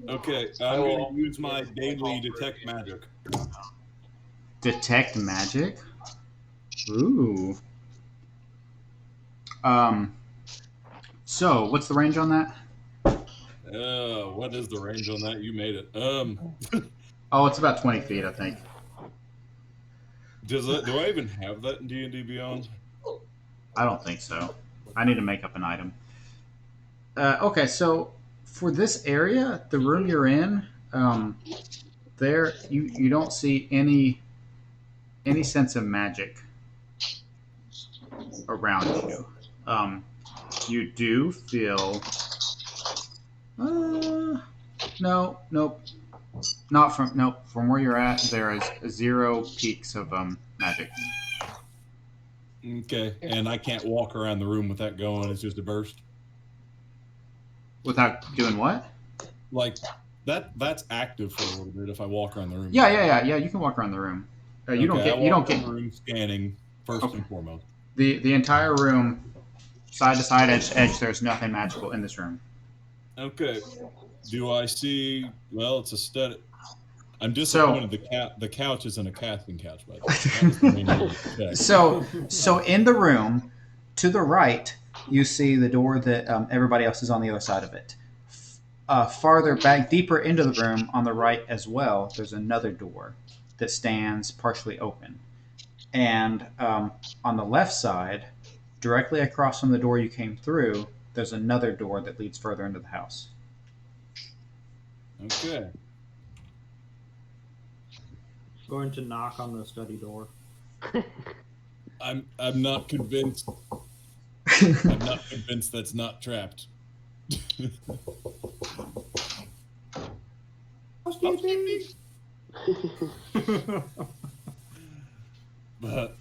Okay, I'm going to use my daily detect magic. Detect magic. Ooh. So what's the range on that? What is the range on that? You made it. Oh, it's about 20 feet, I think. Do I even have that in D&D Beyond? I don't think so. I need to make up an item. Okay, so for this area, the room you're in, there you don't see any sense of magic around you. You do feel nope. Not from where you're at. There is 0 peaks of magic. Okay, and I can't walk around the room with that going. It's just a burst. Without doing what? Like that's active for a little bit if I walk around the room. Yeah. You can walk around the room. You don't Okay, get I you don't walk around get the room scanning first Okay. and foremost. the entire room, side to side, edge to edge. There's nothing magical in this room. Okay. Do I see? Well, it's a study. I'm disappointed. The couch isn't a casting couch, by the way. That was the main reason to check. So in the room, to the right, you see the door that everybody else is on the other side of it. Farther back, deeper into the room, on the right as well, there's another door that stands partially open. And on the left side, directly across from the door you came through, there's another door that leads further into the house. Okay. Going to knock on the study door. I'm not convinced. I'm not convinced that's not trapped. Housekeeping. But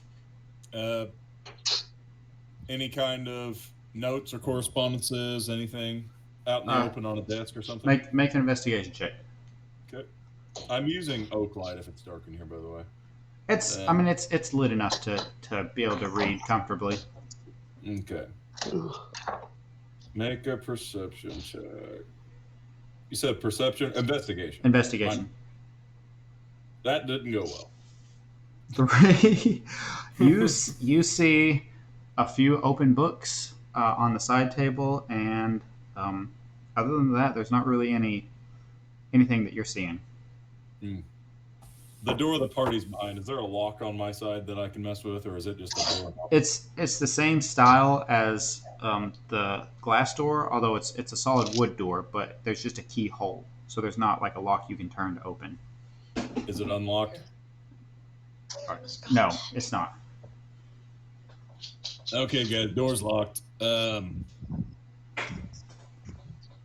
any kind of notes or correspondences, anything out in the open on a desk or something? Make an investigation check. Okay. I'm using oak light if it's dark in here, by the way. I mean, it's lit enough to be able to read comfortably. Okay. Make a perception check. You said perception? Investigation. Investigation. That didn't go well. 3. You see a few open books on the side table, and other than that, there's not really anything that you're seeing. The door the party's behind, is there a lock on my side that I can mess with, or is it just a door? It's the same style as the glass door, although it's a solid wood door, but there's just a keyhole, so there's not like a lock you can turn to open. Is it unlocked? No, it's not. Okay, guys, door's locked.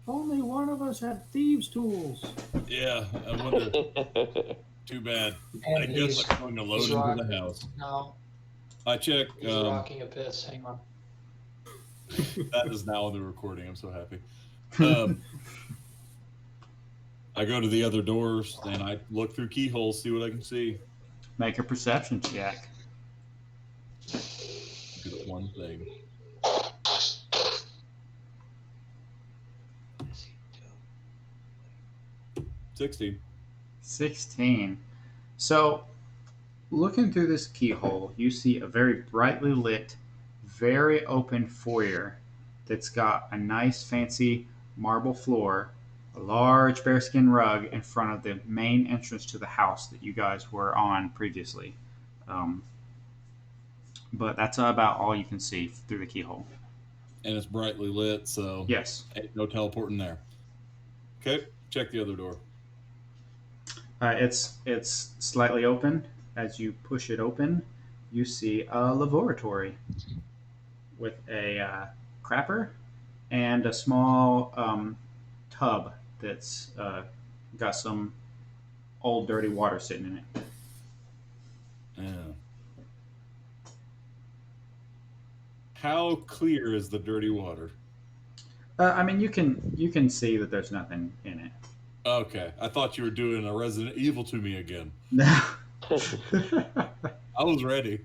Only one of us had thieves' tools. Yeah, I wonder. Too bad. And I guess I'm going alone into the house. No, I check. he's rocking a piss. Hang on. That is now in the recording. I'm so happy. I go to the other doors and I look through keyholes, see what I can see. Make a perception check. Look at one thing. 16. So, looking through this keyhole, you see a very brightly lit, very open foyer that's got a nice fancy marble floor, a large bearskin rug in front of the main entrance to the house that you guys were on previously. But that's about all you can see through the keyhole. And it's brightly lit, so yes, ain't no teleporting there. Okay, check the other door. It's slightly open. As you push it open, you see a laboratory with a crapper and a small tub that's got some old dirty water sitting in it. Yeah. How clear is the dirty water? I mean, you can see that there's nothing in it. Okay, I thought you were doing a Resident Evil to me again. No. I was ready.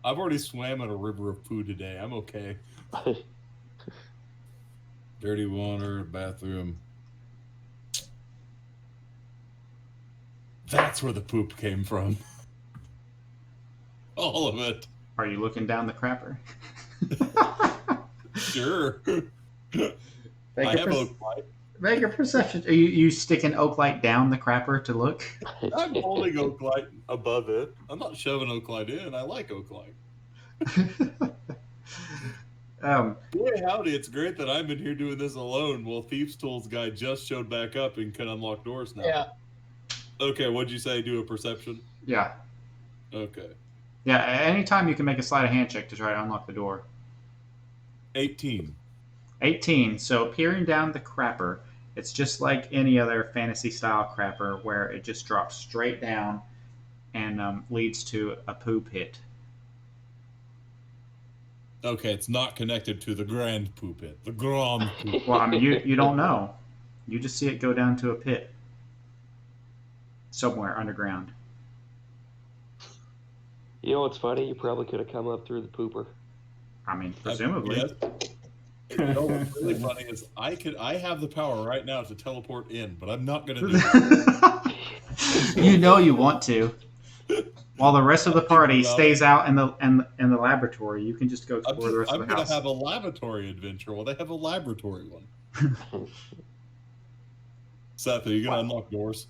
I've already swam in a river of poo today. I'm okay. Dirty water, bathroom. That's where the poop came from. All of it. Are you looking down the crapper? Sure. I have oak light. Make a perception. Are you sticking oak light down the crapper to look? I'm holding oak light above it. I'm not shoving oak light in. I like oak light. Boy, howdy, it's great that I'm in here doing this alone while Thieves' Tools guy just showed back up and can unlock doors now. Yeah. Okay, what'd you say? Do a perception? Yeah. Okay. Yeah, anytime you can make a sleight of hand check to try to unlock the door. 18. 18. So peering down the crapper, it's just like any other fantasy style crapper where it just drops straight down and leads to a poo pit. Okay, it's not connected to the grand poo pit. The grand poo pit. Well, I mean, you don't know. You just see it go down to a pit somewhere underground. You know what's funny? You probably could have come up through the pooper. I mean, presumably. Yes. You know what's really funny is I have the power right now to teleport in, but I'm not going to do it. You know you want to. While the rest of the party stays out in the laboratory, you can just go explore the rest of the house. I'm going to have a laboratory adventure. Well, they have a laboratory one. Seth, are you going to unlock doors?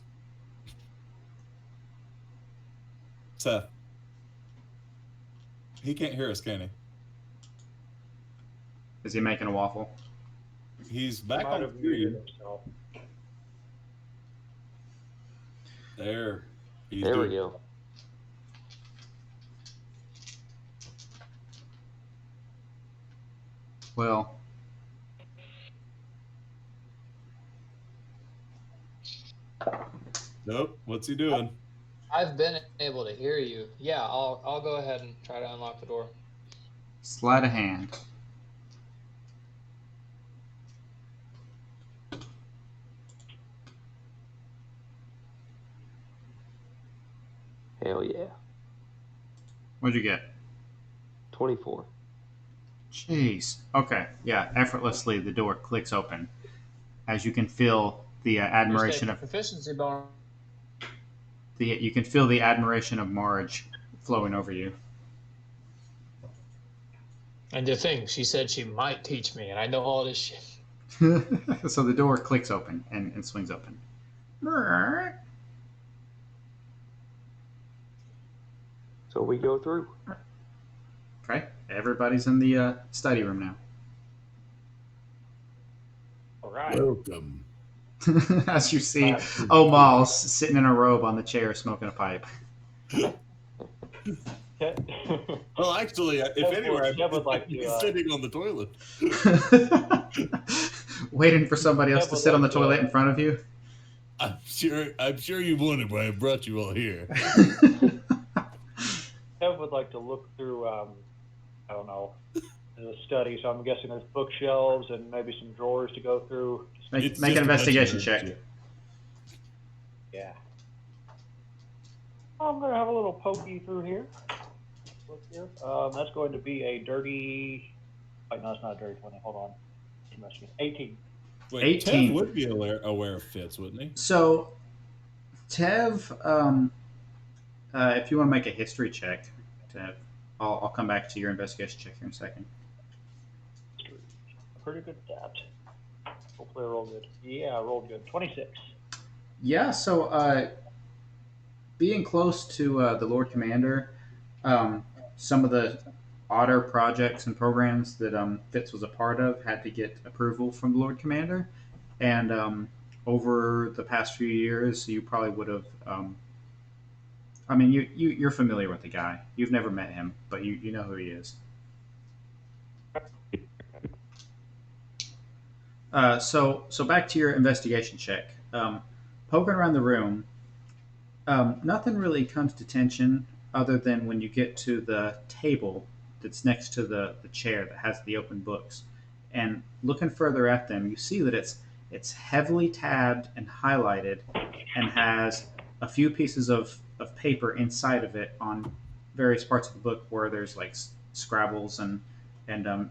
Seth. He can't hear us, can he? Is he making a waffle? He's back on screen. There. There we go. Well, Nope. What's he doing? I've been able to hear you. Yeah, I'll go ahead and try to unlock the door. Sleight of hand. Hell yeah. What'd you get? 24. Jeez. Okay. Yeah. Effortlessly, the door clicks open, as you can feel the admiration of proficiency bonus. you can feel the admiration of Marge flowing over you. And the thing, she said she might teach me, and I know all this shit. So the door clicks open and swings open. So we go through. Okay. Everybody's in the study room now. All right. Welcome. As you see Omal sitting in a robe on the chair smoking a pipe. Well, actually, if anywhere, Kev would like he's to, sitting on the toilet. Waiting for somebody else Kev to would sit on the like to, toilet in front of you. I'm sure you wanted why I brought you all here. Kev would like to look through, I don't know, the study. So I'm guessing there's bookshelves and maybe some drawers to go through. Make It's an just a bunch of investigation nerds, check. yeah. Yeah. I'm gonna have a little pokey through here. Look here. That's going to be a dirty. Wait, no, it's not a dirty 20. Hold on. 18. Wait, 18. Tev would be aware of fits, wouldn't he? So, Tev, if you want to make a history check, Tev, I'll come back to your investigation check here in a second. Pretty good at that. Hopefully I roll good. Yeah, I rolled good. 26. Yeah, so being close to the Lord Commander, some of the odder projects and programs that Fitz was a part of had to get approval from the Lord Commander. And over the past few years, you probably would have. I mean, you're familiar with the guy. You've never met him, but you know who he is. So back to your investigation check. Poking around the room, nothing really comes to attention other than when you get to the table that's next to the chair that has the open books. And looking further at them, you see that it's heavily tabbed and highlighted and has a few pieces of paper inside of it on various parts of the book where there's like scrabbles and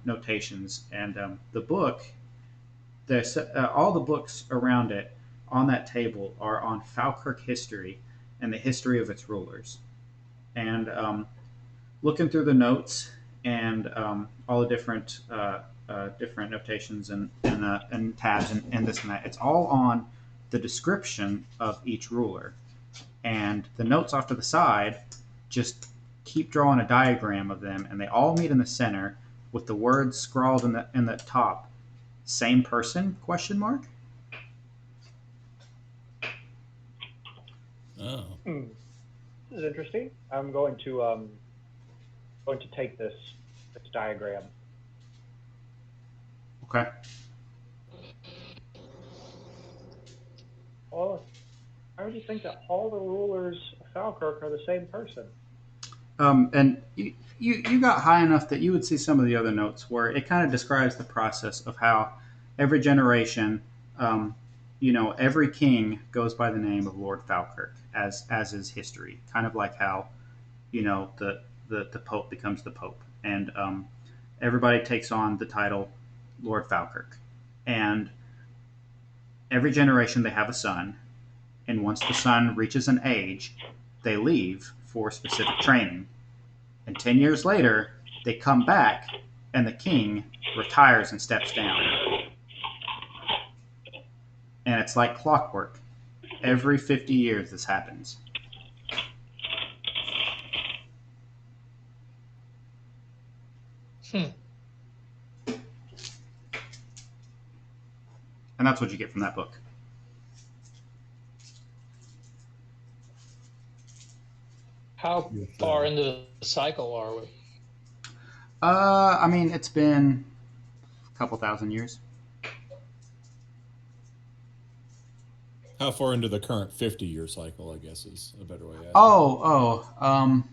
notations. And the book, all the books around it on that table are on Falkirk history and the history of its rulers. And looking through the notes and all the different notations and tabs and this and that, it's all on the description of each ruler. And the notes off to the side just keep drawing a diagram of them, and they all meet in the center with the words scrawled in the top. Same person? Question mark. Oh. This is interesting. I'm going to take this diagram. Okay. Well, I would just think that all the rulers of Falkirk are the same person. And you got high enough that you would see some of the other notes where it kind of describes the process of how every generation, every king goes by the name of Lord Falkirk as is history. Kind of like how, the Pope becomes the Pope, and everybody takes on the title Lord Falkirk. And every generation they have a son, and once the son reaches an age, they leave for specific training. And 10 years later, they come back, and the king retires and steps down. And it's like clockwork. Every 50 years this happens. And that's what you get from that book. How far into the cycle are we? I mean, it's been a couple thousand years. How far into the current 50-year cycle, I guess, is a better way to ask.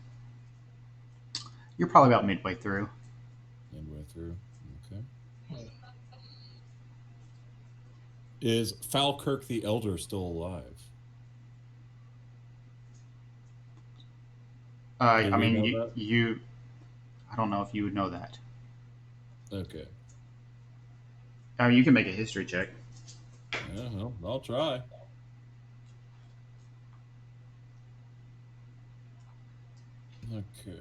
You're probably about midway through. Midway through. Okay. Is Falkirk the Elder still alive? I Do we mean, know that? you. I don't know if you would know that. Okay. I mean, you can make a history check. Yeah, well, I'll try. Okay,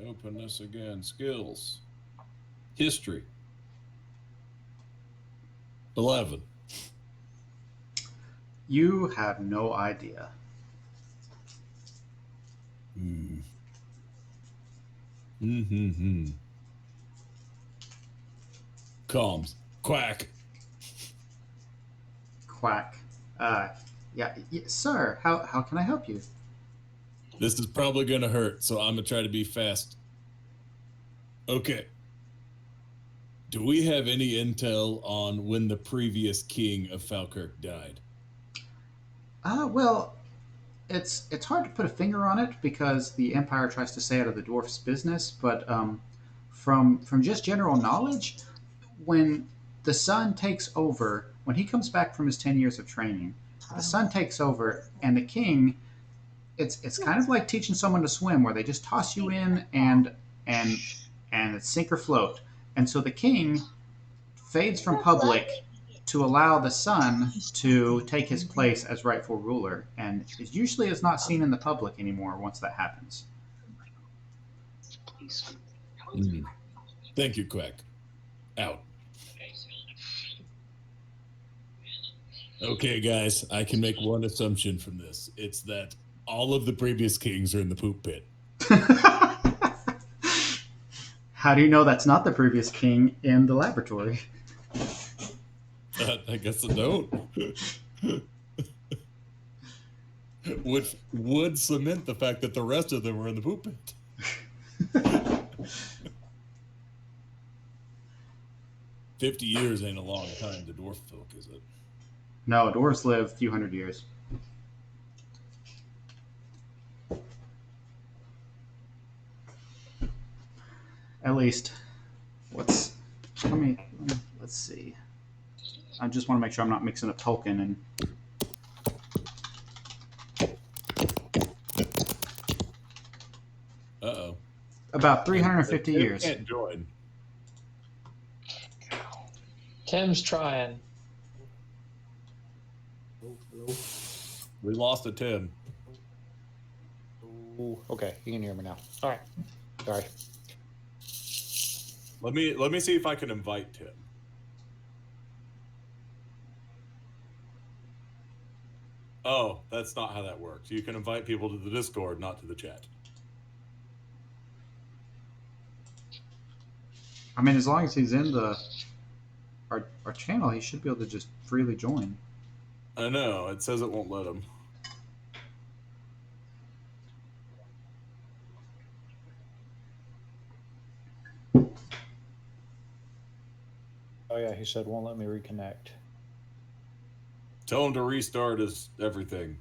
open this again. Skills. History. 11. You have no idea. Comms. Quack. Quack. Yeah, sir. How can I help you? This is probably going to hurt, so I'm going to try to be fast. Okay. Do we have any intel on when the previous king of Falkirk died? Well, it's hard to put a finger on it because the Empire tries to stay out of the dwarf's business. But from just general knowledge, when the son takes over, when he comes back from his 10 years of training, the son takes over, and the king, it's kind of like teaching someone to swim, where they just toss you in and it's sink or float. And so the king fades from public to allow the son to take his place as rightful ruler, and it usually is not seen in the public anymore once that happens. Thank you, Quack. Out. Okay, guys, I can make one assumption from this. It's that all of the previous kings are in the poop pit. How do you know that's not the previous king in the laboratory? I guess I don't. would cement the fact that the rest of them were in the poop pit. 50 years ain't a long time to dwarf folk, is it? No, dwarves live a few hundred years. At least, let's see. I just want to make sure I'm not mixing up Tolkien and. Uh-oh. About 350 Tim years. Can't join. Tim's trying. We lost a Tim. Ooh, okay, you can hear me now. All right. Sorry. Let me see if I can invite Tim. Oh, that's not how that works. You can invite people to the Discord, not to the chat. I mean, as long as he's in our channel, he should be able to just freely join. I know. It says it won't let him. Oh yeah, he said won't let me reconnect. Tell him to restart his everything.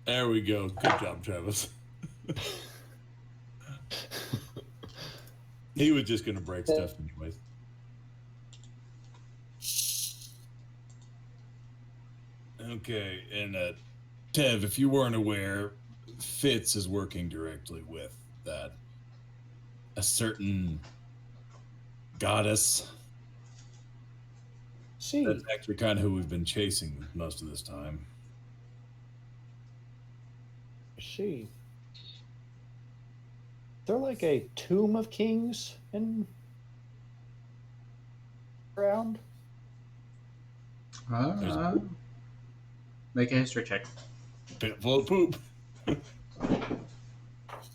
There we go. Good job, Travis. He was just going to break stuff anyways. Okay, and Tev, if you weren't aware, Fitz is working directly with a certain goddess. See, That's actually kind of who we've been chasing most of this time. see. They're like a tomb of kings in around. Make a history check. Pit full of poop.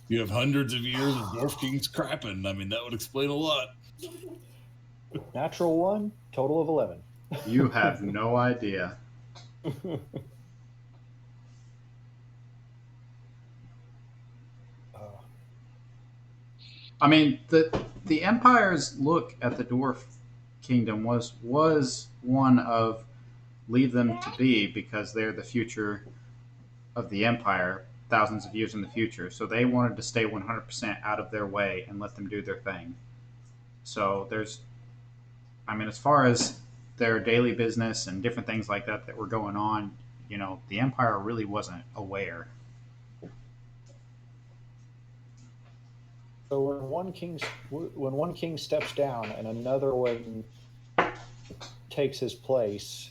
You have hundreds of years of dwarf kings crapping. I mean, that would explain a lot. Natural one, total of 11. You have no idea. I mean, the Empire's look at the Dwarf Kingdom was one of leave them to be because they're the future of the Empire thousands of years in the future. So they wanted to stay 100% out of their way and let them do their thing. So I mean, as far as their daily business and different things like that that were going on, the Empire really wasn't aware. So when one king steps down and another one takes his place,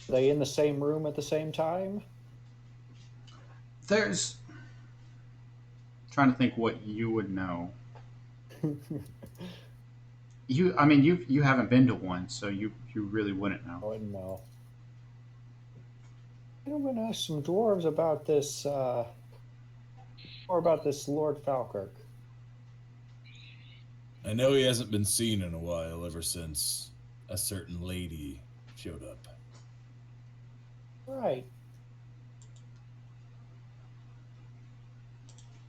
are they in the same room at the same time? There's trying to think what you would know. You haven't been to one, so you really wouldn't I know. wouldn't know. I'm going to ask some dwarves about this, more about this Lord Falkirk. I know he hasn't been seen in a while ever since a certain lady showed up. Right.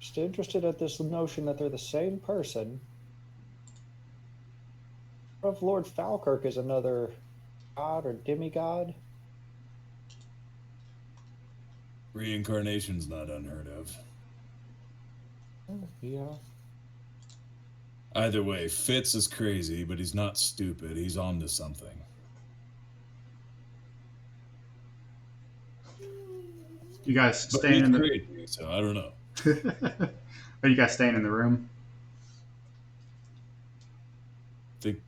Just interested at this notion that they're the same person. What if Lord Falkirk is another god or demigod? Reincarnation's not unheard of. Yeah. Either way, Fitz is crazy, but he's not stupid. He's on to something. You guys But staying he's in the crazy, so I don't know. Are you guys staying in the room? Think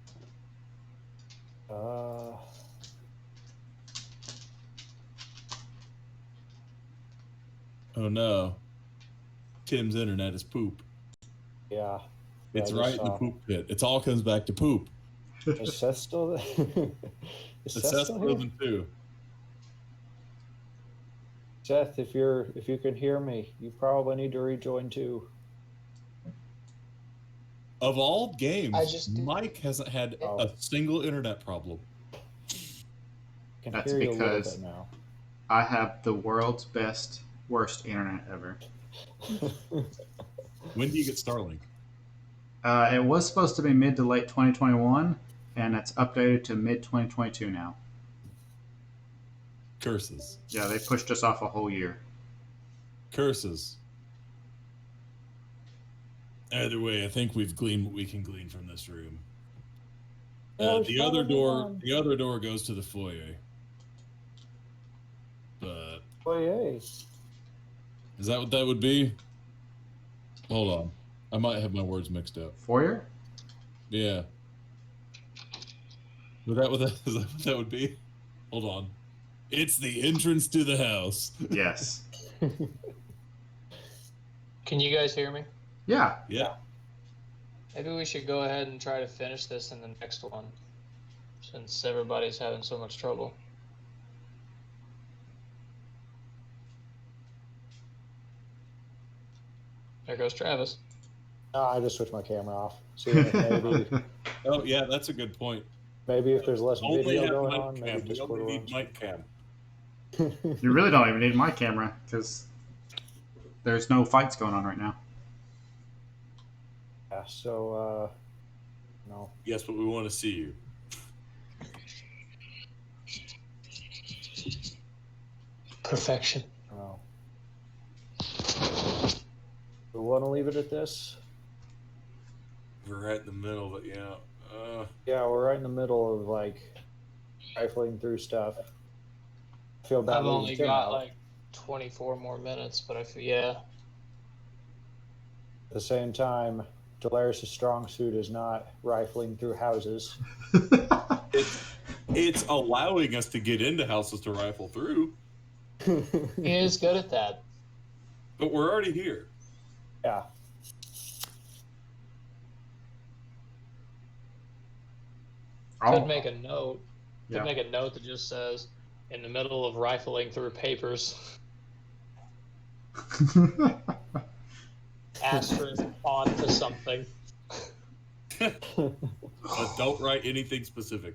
Oh no. Tim's internet is poop. Yeah. It's I right just in the saw. poop pit. It all comes back to poop. Is Seth still there? Is It's Seth Seth still here? Rosen too. Seth, if you can hear me, you probably need to rejoin too. Of all games, I just did. Mike hasn't had Oh. a single internet problem. I can That's hear you a little because- bit now. I have the world's worst internet ever. When do you get Starlink? It was supposed to be mid to late 2021, and it's updated to mid 2022 now. Curses. Yeah, they pushed us off a whole year. Curses. Either way, I think we've gleaned what we can glean from this room. The other door goes to the foyer. But Oh, yay. is that what that would be? Hold on. I might have my words mixed up. Foyer? Yeah. Is that what that would be? Hold on. It's the entrance to the house. Yes. Can you guys hear me? Yeah. Yeah. Maybe we should go ahead and try to finish this in the next one, since everybody's having so much trouble. There goes Travis. I just switched my camera off. See if maybe Oh yeah, that's a good point. if there's less Only video have going mic on, cam. maybe We Discord only will need mic cam. You really don't even need my camera because there's no fights going on right now. Yeah, so no. Yes, but we want to see you. Perfection. No. We want to leave it at this? We're right in the middle of it, yeah. Yeah, we're right in the middle of like rifling through stuff. I feel bad. I've leaving only Tim got out. like 24 more minutes, but I feel, yeah. At the same time, Dolaris' strong suit is not rifling through houses. It's allowing us to get into houses to rifle through, He is good at that. but we're already here. Yeah. Could make a note. Yeah. Could make a note that just says, in the middle of rifling through papers, asterisk onto something. But don't write anything specific.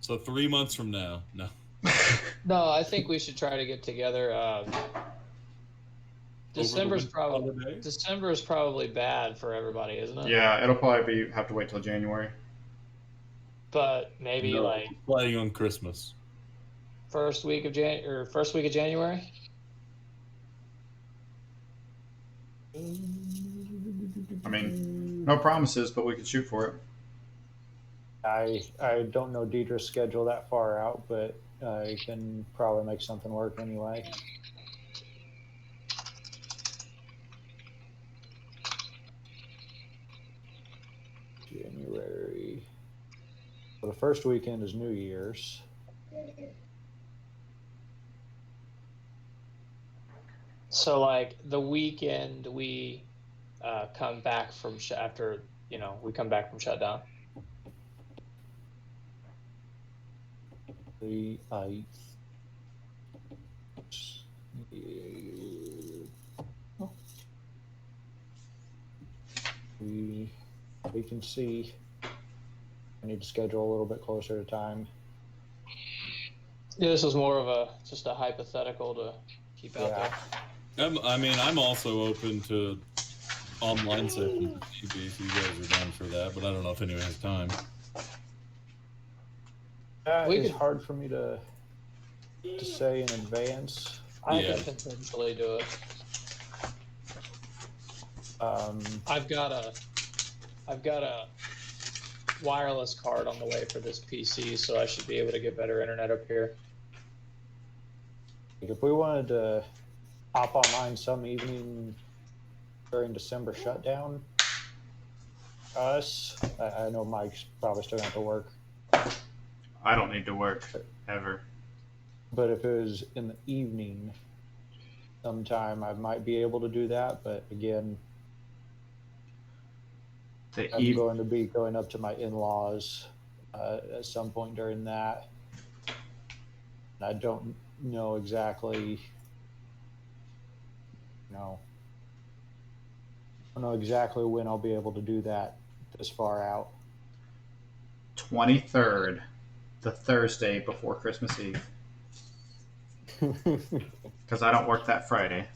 So 3 months from now, no. No, I think we should try to get together December's winter probably holiday? December is probably bad for everybody, isn't it? Yeah, it'll probably have to wait till January. But maybe No, like we're playing on Christmas. first week of January. I mean, no promises, but we could shoot for it. I don't know Deidre's schedule that far out, but I can probably make something work anyway. January. Well, the first weekend is New Year's. So like the weekend we come back from after we come back from shutdown. The we can see. I need to schedule a little bit closer to time. Yeah, this was more of just a hypothetical to keep out there. I'm also open to online sessions if you guys are down for that, but I don't know if anyone has time. It's hard for me to say in advance. I can potentially do it. I've got a wireless card on the way for this PC, so I should be able to get better internet up here. If we wanted to hop online some evening during December shutdown, I know Mike's probably still going to have to work. I don't need to work ever. But if it was in the evening sometime, I might be able to do that. But again, I'm going to be going up to my in-laws at some point during that. And I don't know exactly, I don't know exactly when I'll be able to do that this far out. 23rd, the Thursday before Christmas Eve. Because I don't work that Friday.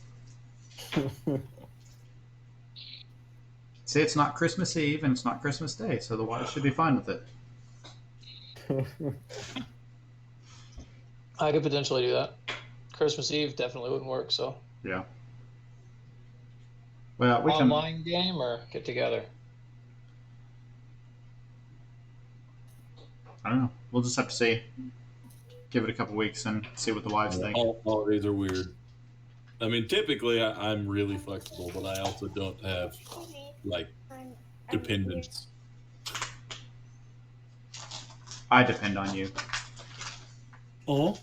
See, it's not Christmas Eve and it's not Christmas Day, so the wife should be fine with it. I could potentially do that. Christmas Eve definitely wouldn't work, so. Yeah. Well, we can. Online game or get together? I don't know. We'll just have to see. Give it a couple weeks and see what the wives think. All holidays are weird. I mean, typically I'm really flexible, but I also don't have dependents. I depend on you. Oh.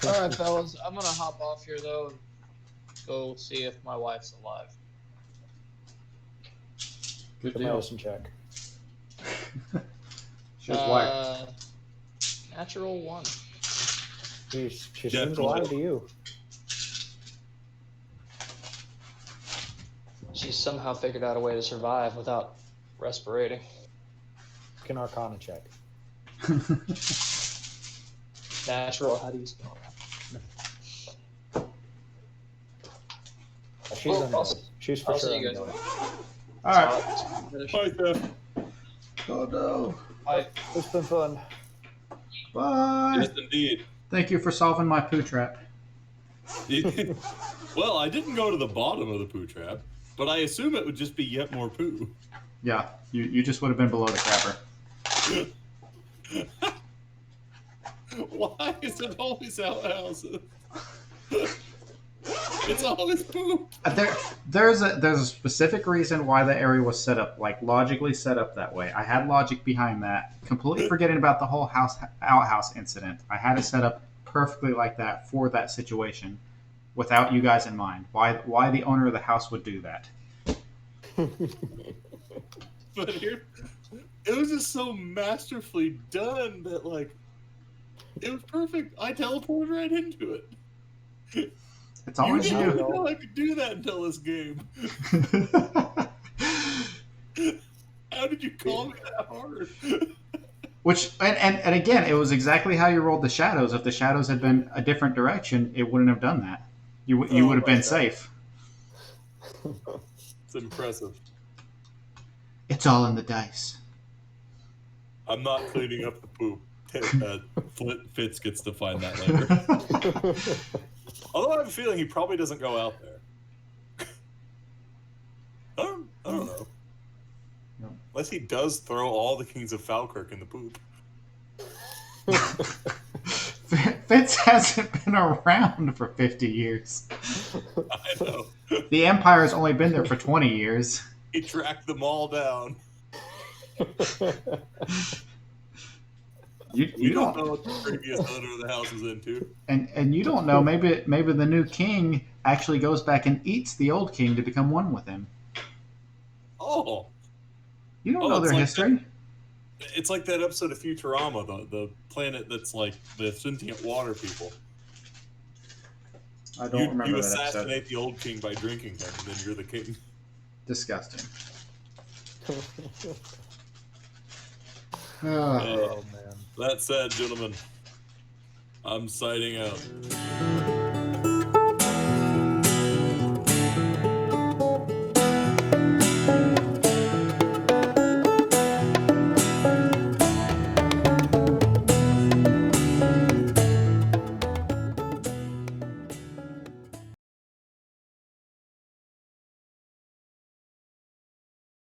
All right, fellas. I'm gonna hop off here though and go see if my wife's alive. Good deal. Medicine check. She was white. Natural 1. She seems alive to you. She's somehow figured out a way to survive without respirating. An Arcana check. Natural. How do you spell that? She's undead. She's for I'll sure see you guys undead. All right. Bye, Steph. Oh no. Bye. It's been fun. Bye. Yes, indeed. Thank you for solving my poo trap. Well, I didn't go to the bottom of the poo trap, but I assume it would just be yet more poo. Yeah, you just would have been below the crapper. Why is it always outhouses? It's always poop. There's a specific reason why the area was set up, logically set up that way. I had logic behind that. Completely forgetting about the whole outhouse incident. I had it set up perfectly like that for that situation, without you guys in mind. Why the owner of the house would do that? But here, it was just so masterfully done that it was perfect. I teleported right into it. It's always you. you. Didn't know I could do that until this game. How did you call me that hard? Which and again, it was exactly how you rolled the shadows. If the shadows had been a different direction, it wouldn't have done that. You would have been safe. It's impressive. It's all in the dice. I'm not cleaning up the poop. Fitz gets to find that later. Although I have a feeling he probably doesn't go out there. I don't know. No. Unless he does throw all the kings of Falkirk in the poop. Fitz hasn't been around for 50 years. I know. The Empire's only been there for 20 years. He tracked them all down. You don't don't know what the previous owner of the house was into. and you don't know. Maybe the new king actually goes back and eats the old king to become one with him. Oh. You don't know their history. It's like that episode of Futurama, the planet that's like the sentient water people. I don't remember you that episode. assassinate the old king by drinking him, and then you're the king. Disgusting. Oh man. That said, gentlemen, I'm signing out.